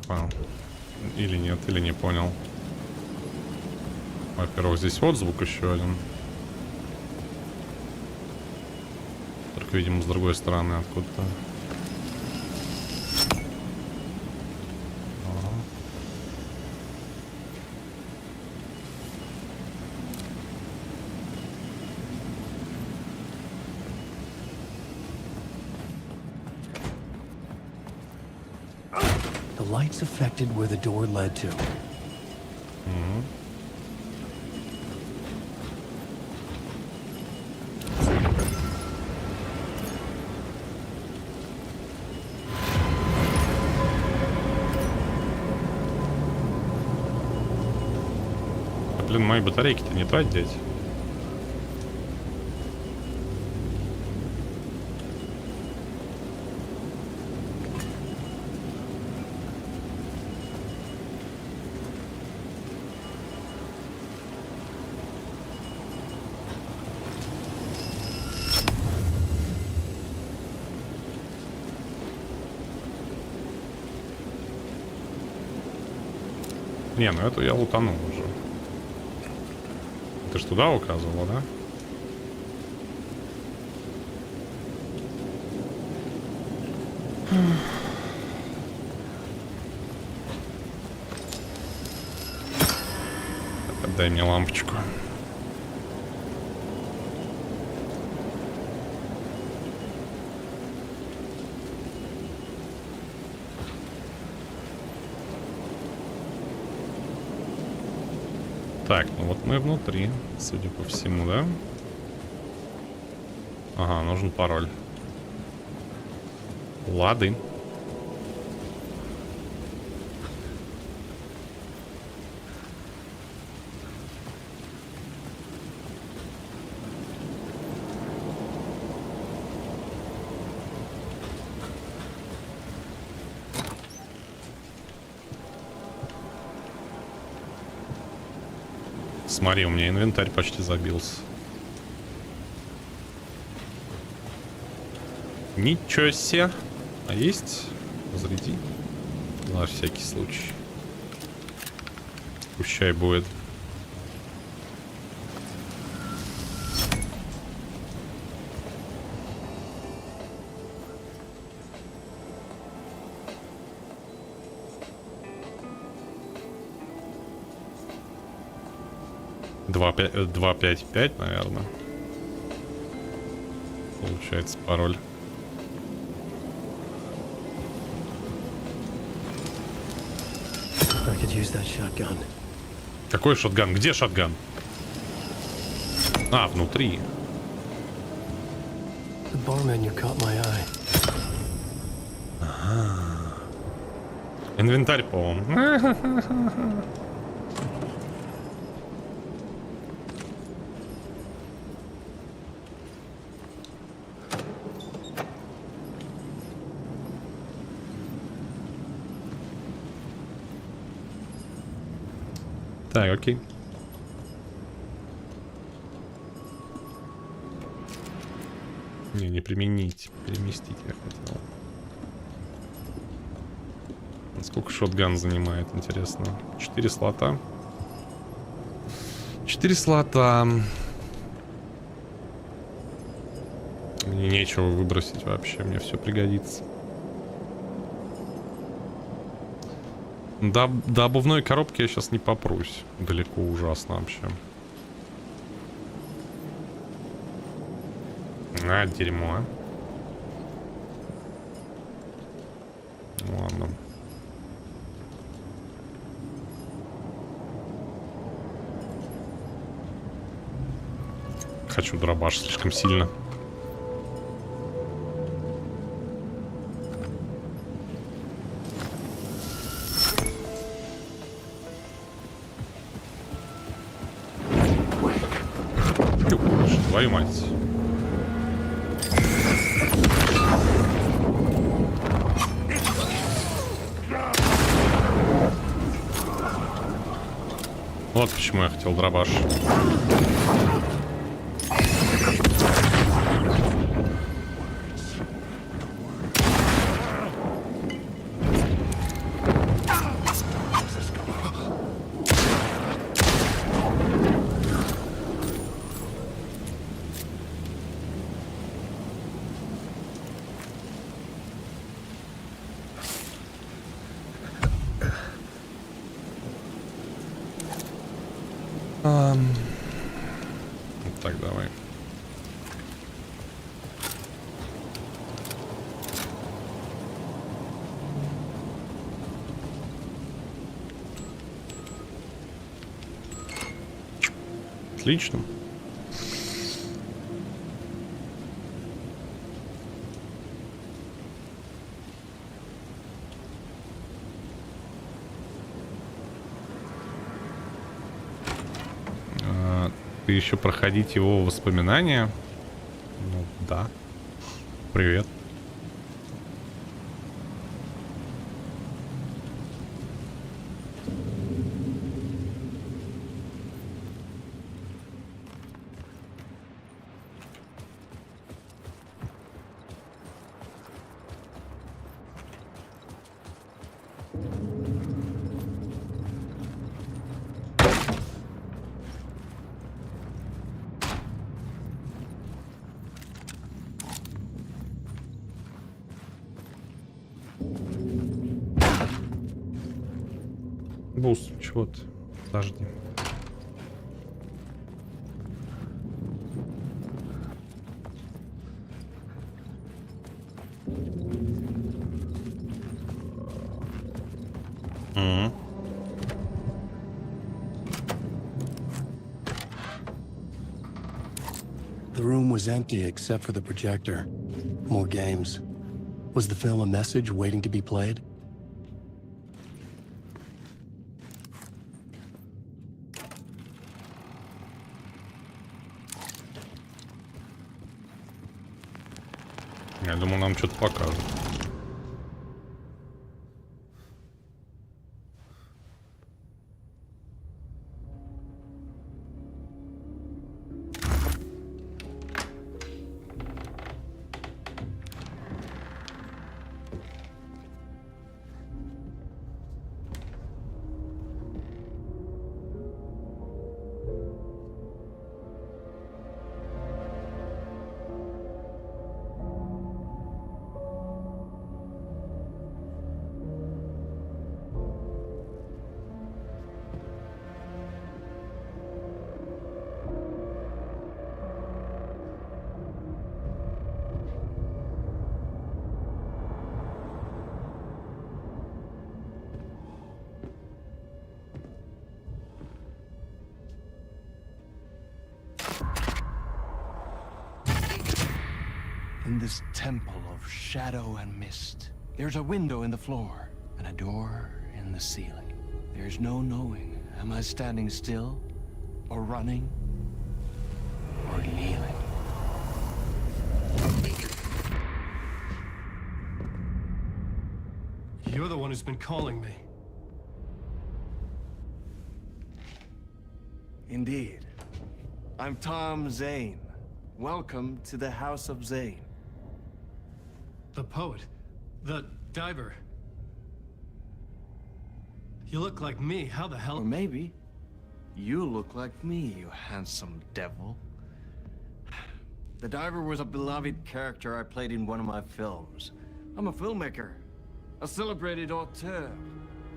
Понял. Или нет, или не понял. Во-первых, здесь вот звук еще один. Только, видимо, с другой стороны откуда-то. Lights affected where the door led to. Блин, мои батарейки-то не трать, дядь. Не, ну эту я лутанул уже. Ты ж туда указывала, да? Так, отдай мне лампочку. Так, ну вот мы внутри, судя по всему, да? Ага, нужен пароль. Лады. Смотри, у меня инвентарь почти забился. Ничего себе. А есть? Заряди. На всякий случай. Пущай будет. Два, 255, наверное. Получается пароль. Какой шотган? Где шотган? А, внутри. Ага. Инвентарь полон. Так, окей. Не применить. Переместить я хотел. Сколько шотган занимает, интересно? 4 слота. 4 слота. Мне нечего выбросить вообще. Мне все пригодится. До обувной коробки я сейчас не попрусь. Далеко ужасно вообще. А, дерьмо. Ладно. Хочу дробаш слишком сильно. Твою мать. Вот почему я хотел дробаш. Так, давай. Отлично. Ты еще проходить его воспоминания? Ну, да. Привет. Бус, чего ты? Подожди. The room was empty except for the projector. More games. Was the film a message waiting to be played? Я думал, нам что-то покажут. In this temple of shadow and mist, there's a window in the floor and a door in the ceiling. There's no knowing, am I standing still, or running, or kneeling? You're the one who's been calling me. Indeed. I'm Tom Zane. Welcome to the House of Zane. The poet. The diver. You look like me. How the hell? Or maybe you look like me, you handsome devil. The diver was a beloved character I played in one of my films. I'm a filmmaker. A celebrated auteur.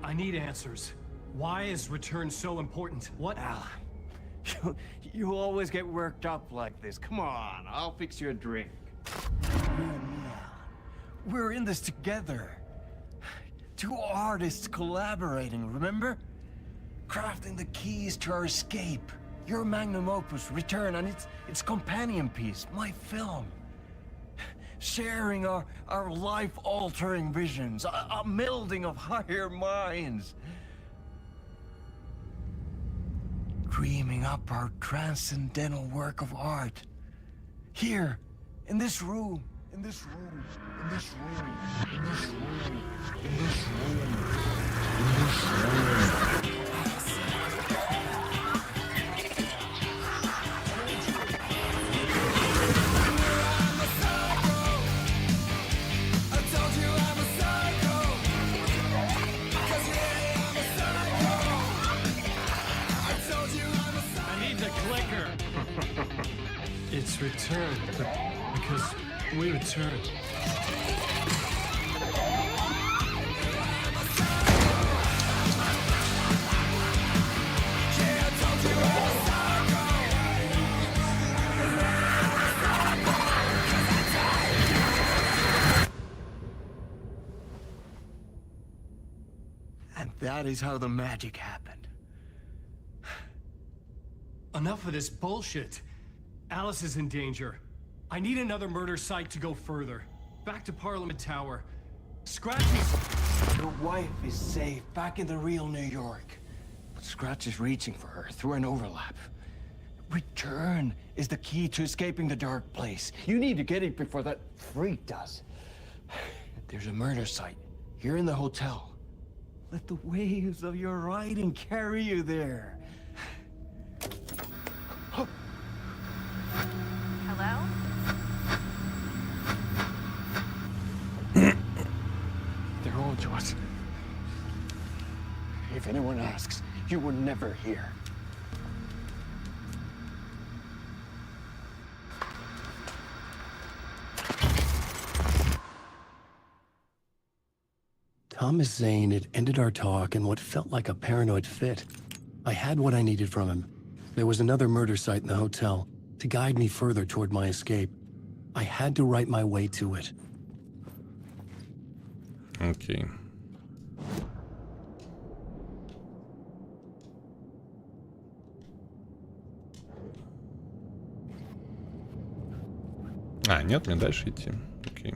I need answers. Why is Return so important? What? Alan, you always get worked up like this. Come on, I'll fix you a drink. We're in this together. Two artists collaborating, remember? Crafting the keys to our escape. Your magnum opus, Return, and its companion piece, my film. Sharing our life-altering visions, a melding of higher minds. Dreaming up our transcendental work of art. Here, in this room, in this room, in this room, in this room, in this room, in this room. It's Return, because we return. And that is how the magic happened. Enough of this bullshit. Alice is in danger. I need another murder site to go further. Back to Parliament Tower. Scratchy's... Your wife is safe, back in the real New York. But Scratch is reaching for her through an overlap. Return is the key to escaping the dark place. You need to get it before that freak does. There's a murder site here in the hotel. Let the waves of your writing carry you there. Hello? They're all to us. If anyone asks, you were never here. Thomas Zane had ended our talk in what felt like a paranoid fit. I had what I needed from him. There was another murder site in the hotel to guide me further toward my escape. I had to write my way to it. Окей. А, нет, мне дальше идти. Окей.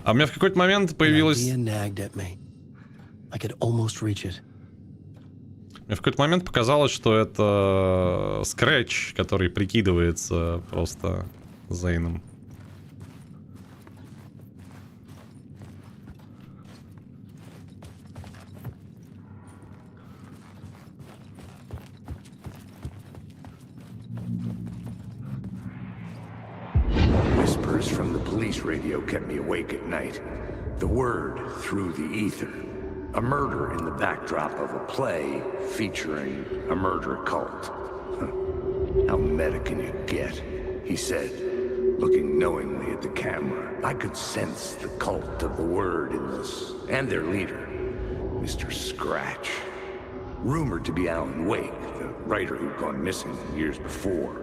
А у меня в какой-то момент появилось... Мне в какой-то момент показалось, что это Скрэч, который прикидывается просто Зейном. Whispers from the police radio kept me awake at night. The word through the ether. A murder in the backdrop of a play featuring a murder cult. How meta can you get? He said, looking knowingly at the camera. I could sense the cult of the word in this, and their leader, Mr. Scratch. Rumored to be Alan Wake, the writer who'd gone missing years before.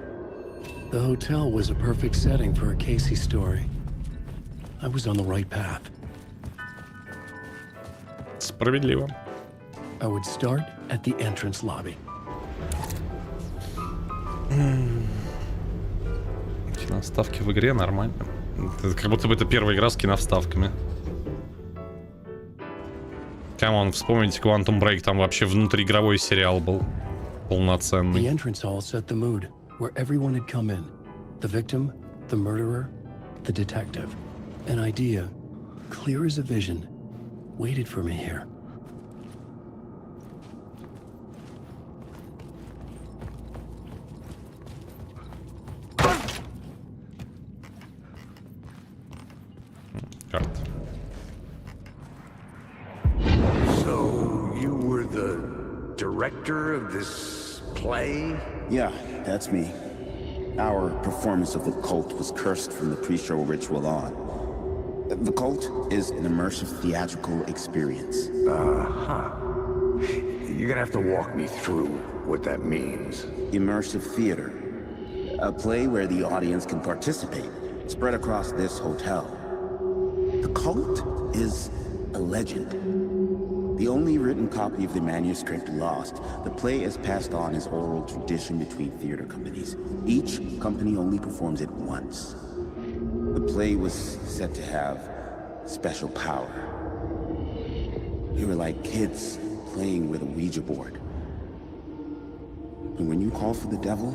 The hotel was a perfect setting for a Casey story. I was on the right path. Справедливо. I would start at the entrance lobby. Киновставки в игре нормально. Это как будто бы это первая игра с киновставками. Камон, вспомните Quantum Break, там вообще внутриигровой сериал был полноценный. The entrance hall set the mood, where everyone had come in. The victim, the murderer, the detective. An idea, clear as a vision, waited for me here. Карта. So, you were the director of this play? Yeah, that's me. Our performance of the cult was cursed from the pre-show ritual on. The cult is an immersive theatrical experience. Uh-huh. You're gonna have to walk me through what that means. Immersive theater. A play where the audience can participate, spread across this hotel. The cult is a legend. The only written copy of the manuscript lost, the play is passed on as oral tradition between theater companies. Each company only performs it once. The play was said to have special power. We were like kids playing with a Ouija board. And when you call for the devil,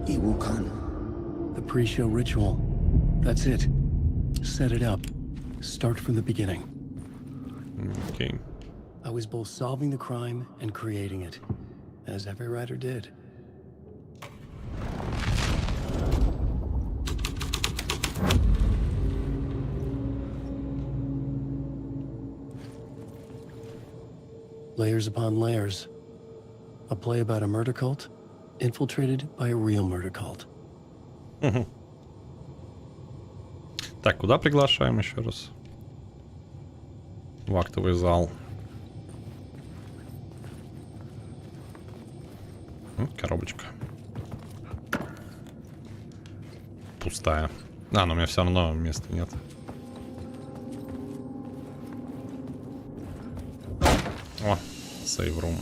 he will come. The pre-show ritual. That's it. Set it up. Start from the beginning. Okay. I was both solving the crime and creating it, as every writer did. Layers upon layers. A play about a murder cult, infiltrated by a real murder cult. Так, куда приглашаем еще раз? В актовый зал. Коробочка. Пустая. А, но у меня все равно места нет. О, сейв-рум.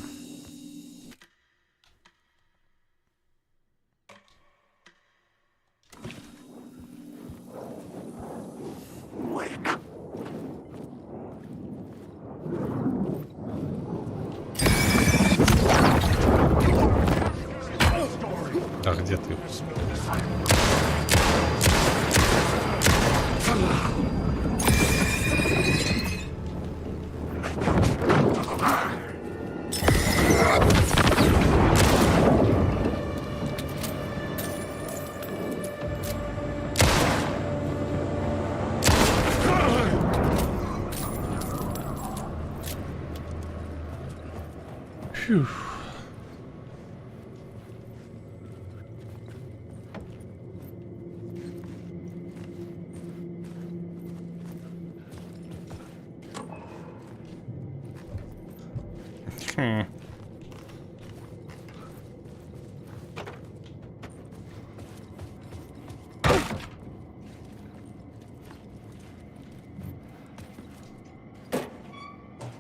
А где ты? Фью.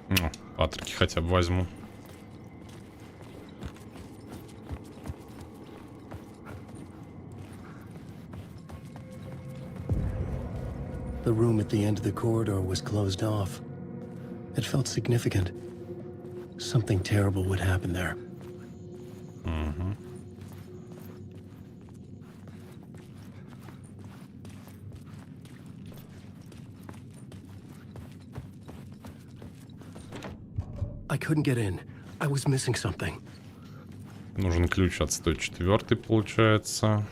Ну, патрики хотя бы возьму. The room at the end of the corridor was closed off. It felt significant. Something terrible would happen there. I couldn't get in. I was missing something. Нужен ключ от 104, получается.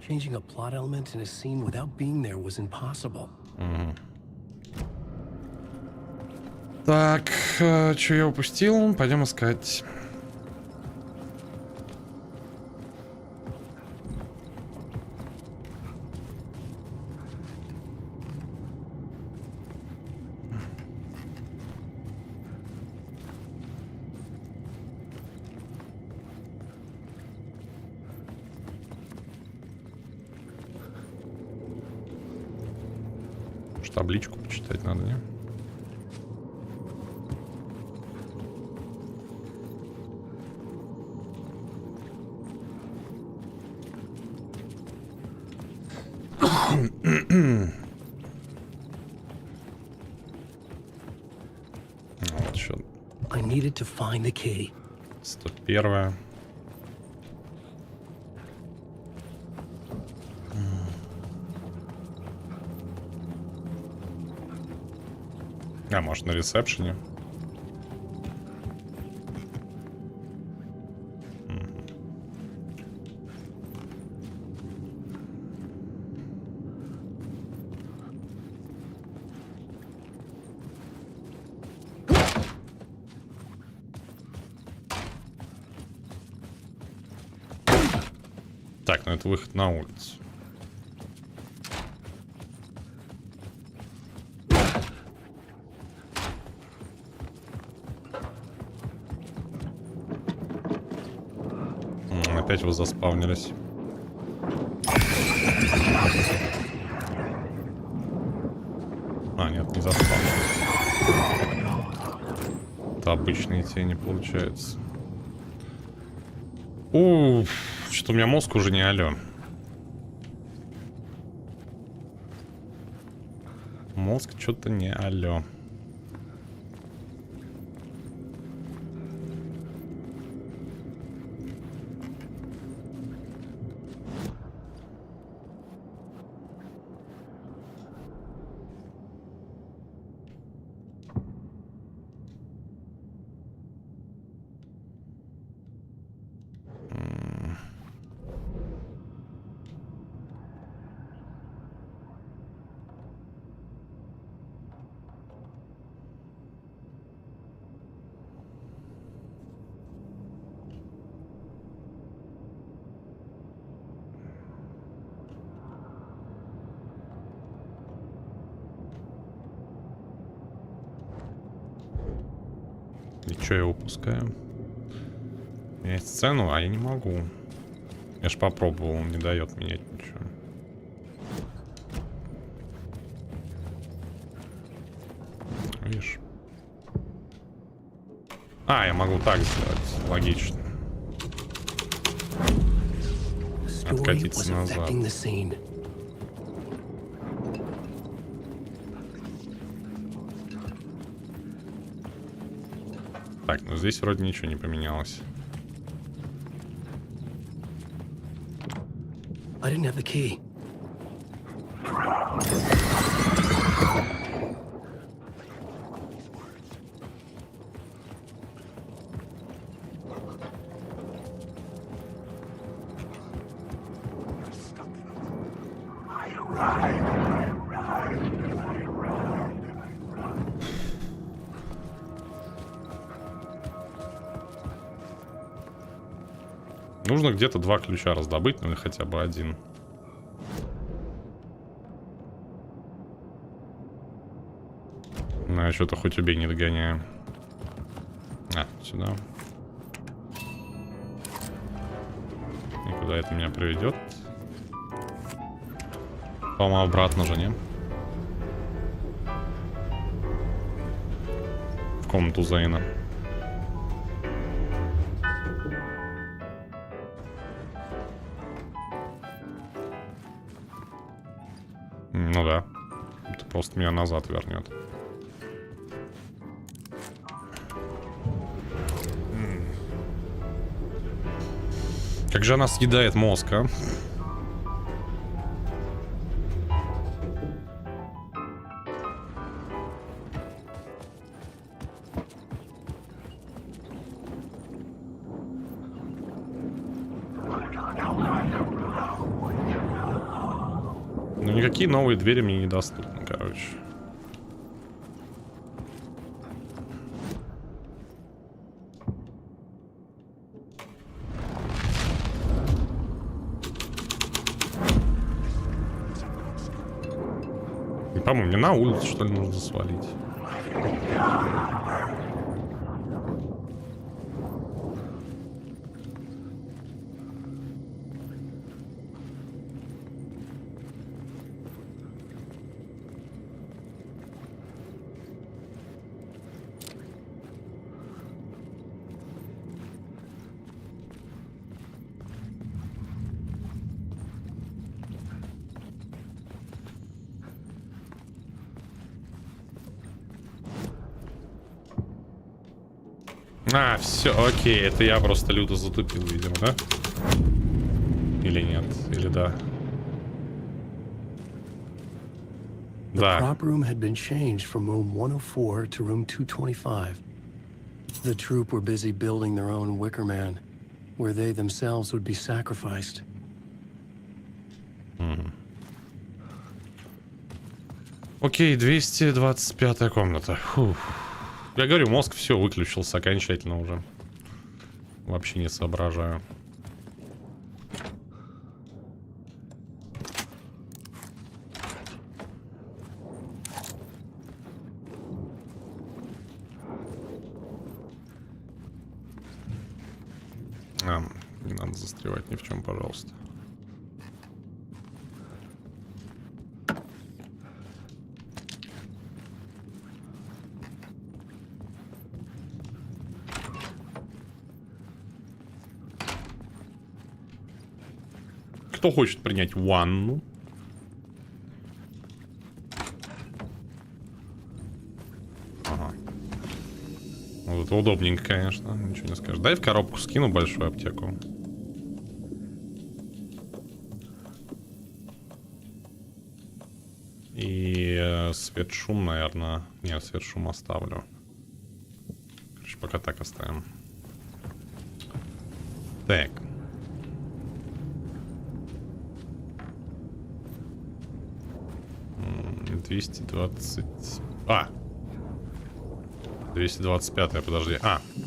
Changing a plot element in a scene without being there was impossible. Так, что я упустил? Пойдем искать. Табличку почитать надо, не? Вот еще. 101. А, может, на ресепшене? Так, ну это выход на улицу. Опять вы заспавнились. А, нет, не заспавнились. Это обычные тени, получается. Что-то у меня мозг уже не алё. Мозг что-то не алё. И что я упускаю? Менять сцену, а я не могу. Я ж попробовал, он не дает менять ничего. Видишь? А, я могу так сделать. Логично. Откатиться назад. Так, ну здесь вроде ничего не поменялось. I didn't have the key. Нужно где-то 2 ключа раздобыть, ну или хотя бы один. Ну, я что-то хоть убей, не догоняю. А, сюда. И куда это меня приведет? По-моему, обратно же, не? В комнату Зейна. Ну да. Это просто меня назад вернет. Как же она съедает мозг, а? Ну никакие новые двери мне недоступны, короче. По-моему, мне на улицу, что ли, нужно свалить. А, все, окей, это я просто люто затупил, видимо, да? Или нет, или да? Да. The prop room had been changed from room 104 to room 225. The troop were busy building their own Wicker Man, where they themselves would be sacrificed. Окей, 225-я комната. Фух. Я говорю, мозг все выключился окончательно уже. Вообще не соображаю. Не надо застревать ни в чем, пожалуйста. Кто хочет принять ванну? Ага. Вот это удобненько, конечно. Ничего не скажешь. Дай в коробку скину большую аптеку. И светшум, наверное. Нет, светшум оставлю. Короче, пока так оставим. Так. 220... 225-я, подожди.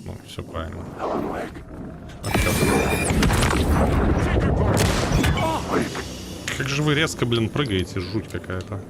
Ну, все правильно. Как же вы резко, блин, прыгаете, жуть какая-то.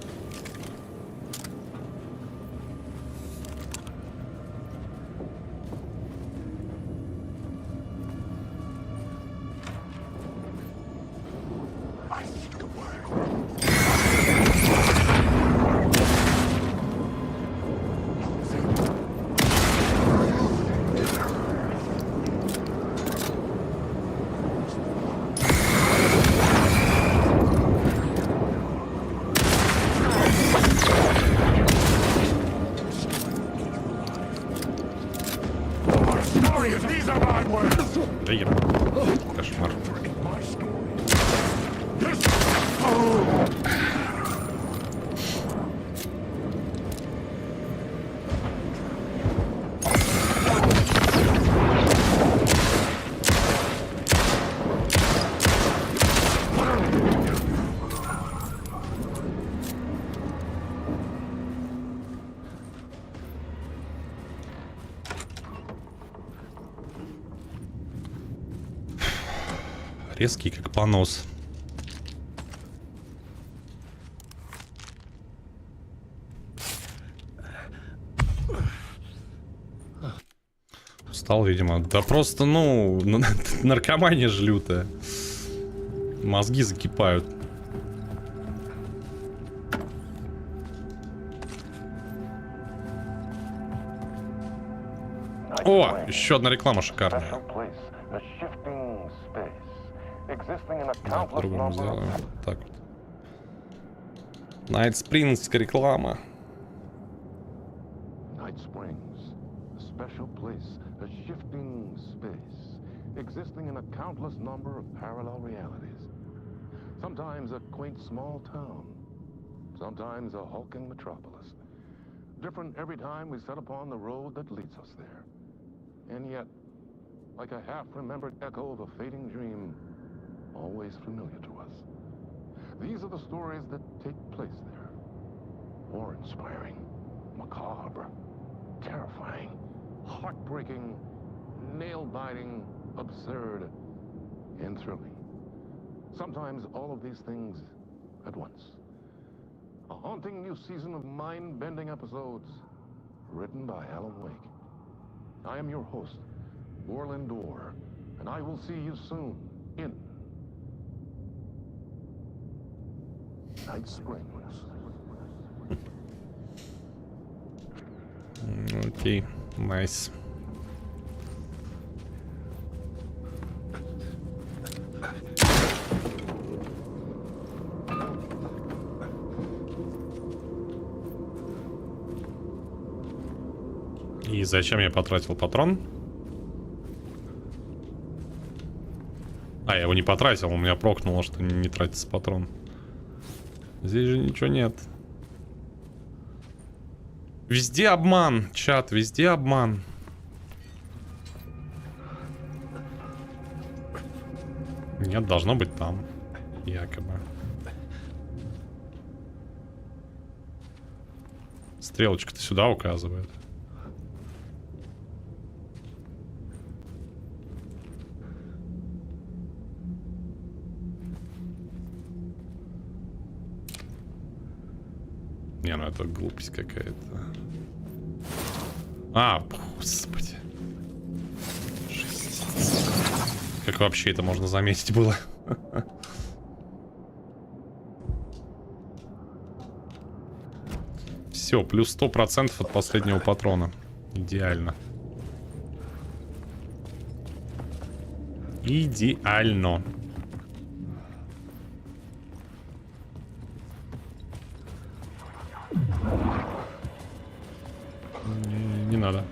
Кошмар. Резкий, как понос. Устал, видимо. Да просто, ну, наркомания же лютая. Мозги закипают. О, еще одна реклама шикарная. Да, по-другому сделаем. Так вот. Night Springs, реклама. Night Springs, a special place, a shifting space, existing in a countless number of parallel realities. Sometimes a quaint small town, sometimes a hulking metropolis. Different every time we set upon the road that leads us there. And yet, like a half-remembered echo of a fading dream, always familiar to us. These are the stories that take place there. Awe-inspiring, macabre, terrifying, heartbreaking, nail-biting, absurd, and thrilling. Sometimes all of these things at once. A haunting new season of mind-bending episodes written by Alan Uэйк. I am your host, Orland Dorr, and I will see you soon in Night Springs. Окей, найс. И зачем я потратил патрон? А, я его не потратил, у меня прокнуло, что не тратится патрон. Здесь же ничего нет. Везде обман, чат, везде обман. Нет, должно быть там, якобы. Стрелочка-то сюда указывает. Не, ну это глупость какая-то. А, господи. Как вообще это можно заметить было? Все, плюс 100% от последнего патрона. Идеально. Идеально. Не надо.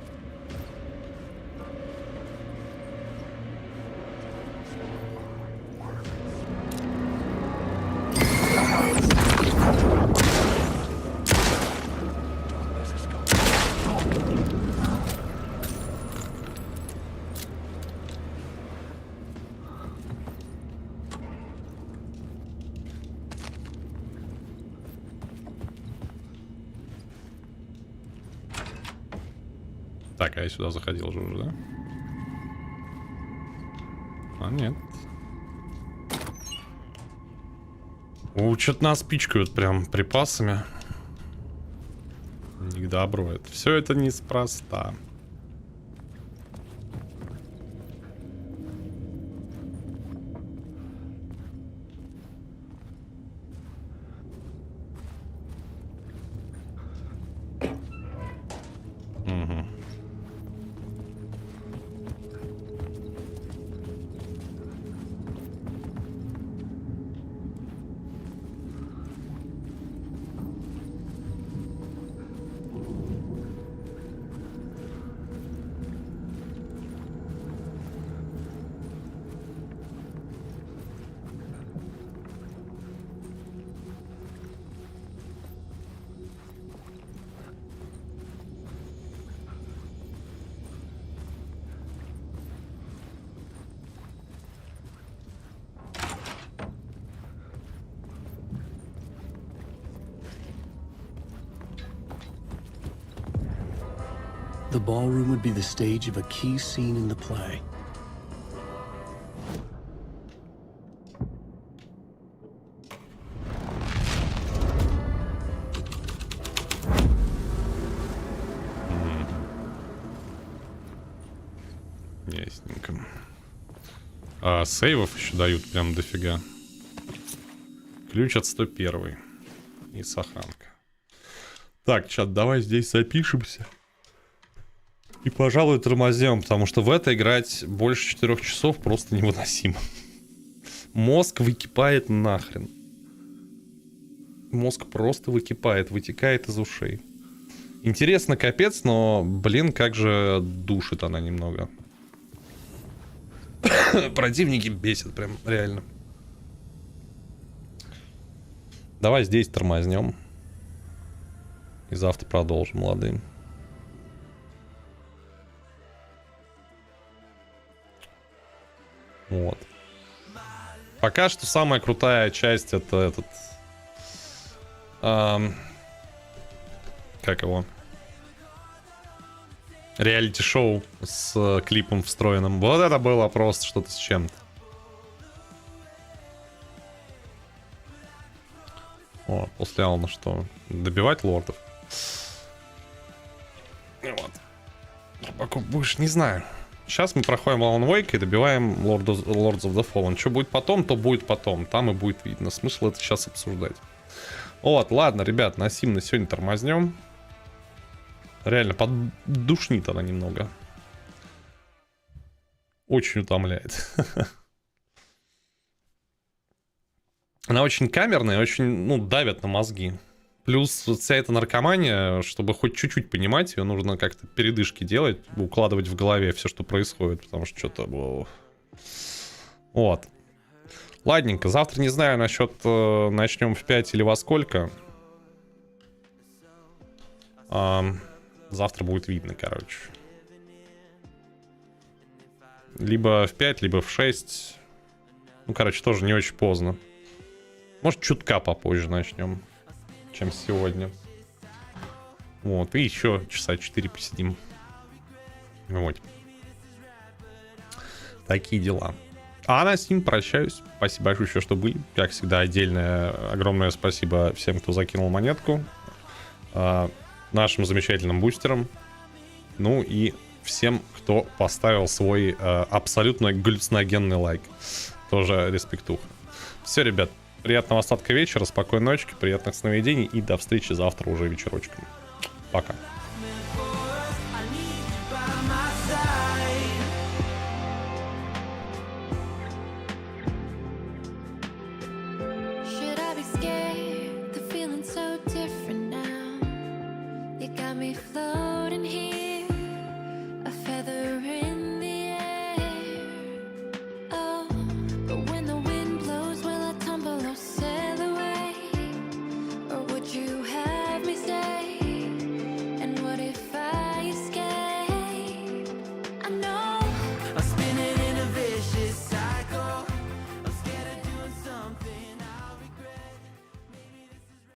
Так, а я сюда заходил же уже, да? А, нет. О, что-то нас пичкают прям припасами. Не к добру это. Все это неспроста. The ballroom would be the stage of a key scene in the play. Ясненько. А сейвов еще дают прям дофига. Ключ от 101 и сохранка. Так, чат, давай здесь запишемся. И, пожалуй, тормозем, потому что в это играть больше 4 часов просто невыносимо. Мозг выкипает нахрен. Мозг просто выкипает, вытекает из ушей. Интересно, капец, но, блин, как же душит она немного. Противники бесят прям, реально. Давай здесь тормознем. И завтра продолжим, молодым. Вот. Пока что самая крутая часть это этот... как его? Реалити-шоу с клипом встроенным. Вот это было просто что-то с чем-то. О, после Алана что? Добивать лордов? Вот. Рыбаков будешь, не знаю. Сейчас мы проходим Алан Уэйк и добиваем Lords of the Fallen. Что будет потом, то будет потом. Там и будет видно. Смысл это сейчас обсуждать. Вот, ладно, ребят, на сим на сегодня тормознем. Реально, поддушнит она немного. Очень утомляет. Она очень камерная, очень, ну, давит на мозги. Плюс вся эта наркомания, чтобы хоть чуть-чуть понимать, ее нужно как-то передышки делать, укладывать в голове все, что происходит, потому что что-то... Вот. Ладненько, завтра не знаю насчет начнем в 5 или во сколько. Завтра будет видно, короче. Либо в 5, либо в 6. Ну, короче, тоже не очень поздно. Может, чутка попозже начнем, чем сегодня. Вот, и еще часа 4 посидим. Вот. Такие дела. А на сим прощаюсь. Спасибо большое еще, что были. Как всегда, отдельное огромное спасибо всем, кто закинул монетку. Нашим замечательным бустерам. Ну и всем, кто поставил свой абсолютно галлюциногенный лайк. Тоже респектуха. Все, ребят, приятного остатка вечера, спокойной ночи, приятных сновидений и до встречи завтра уже вечерочком. Пока.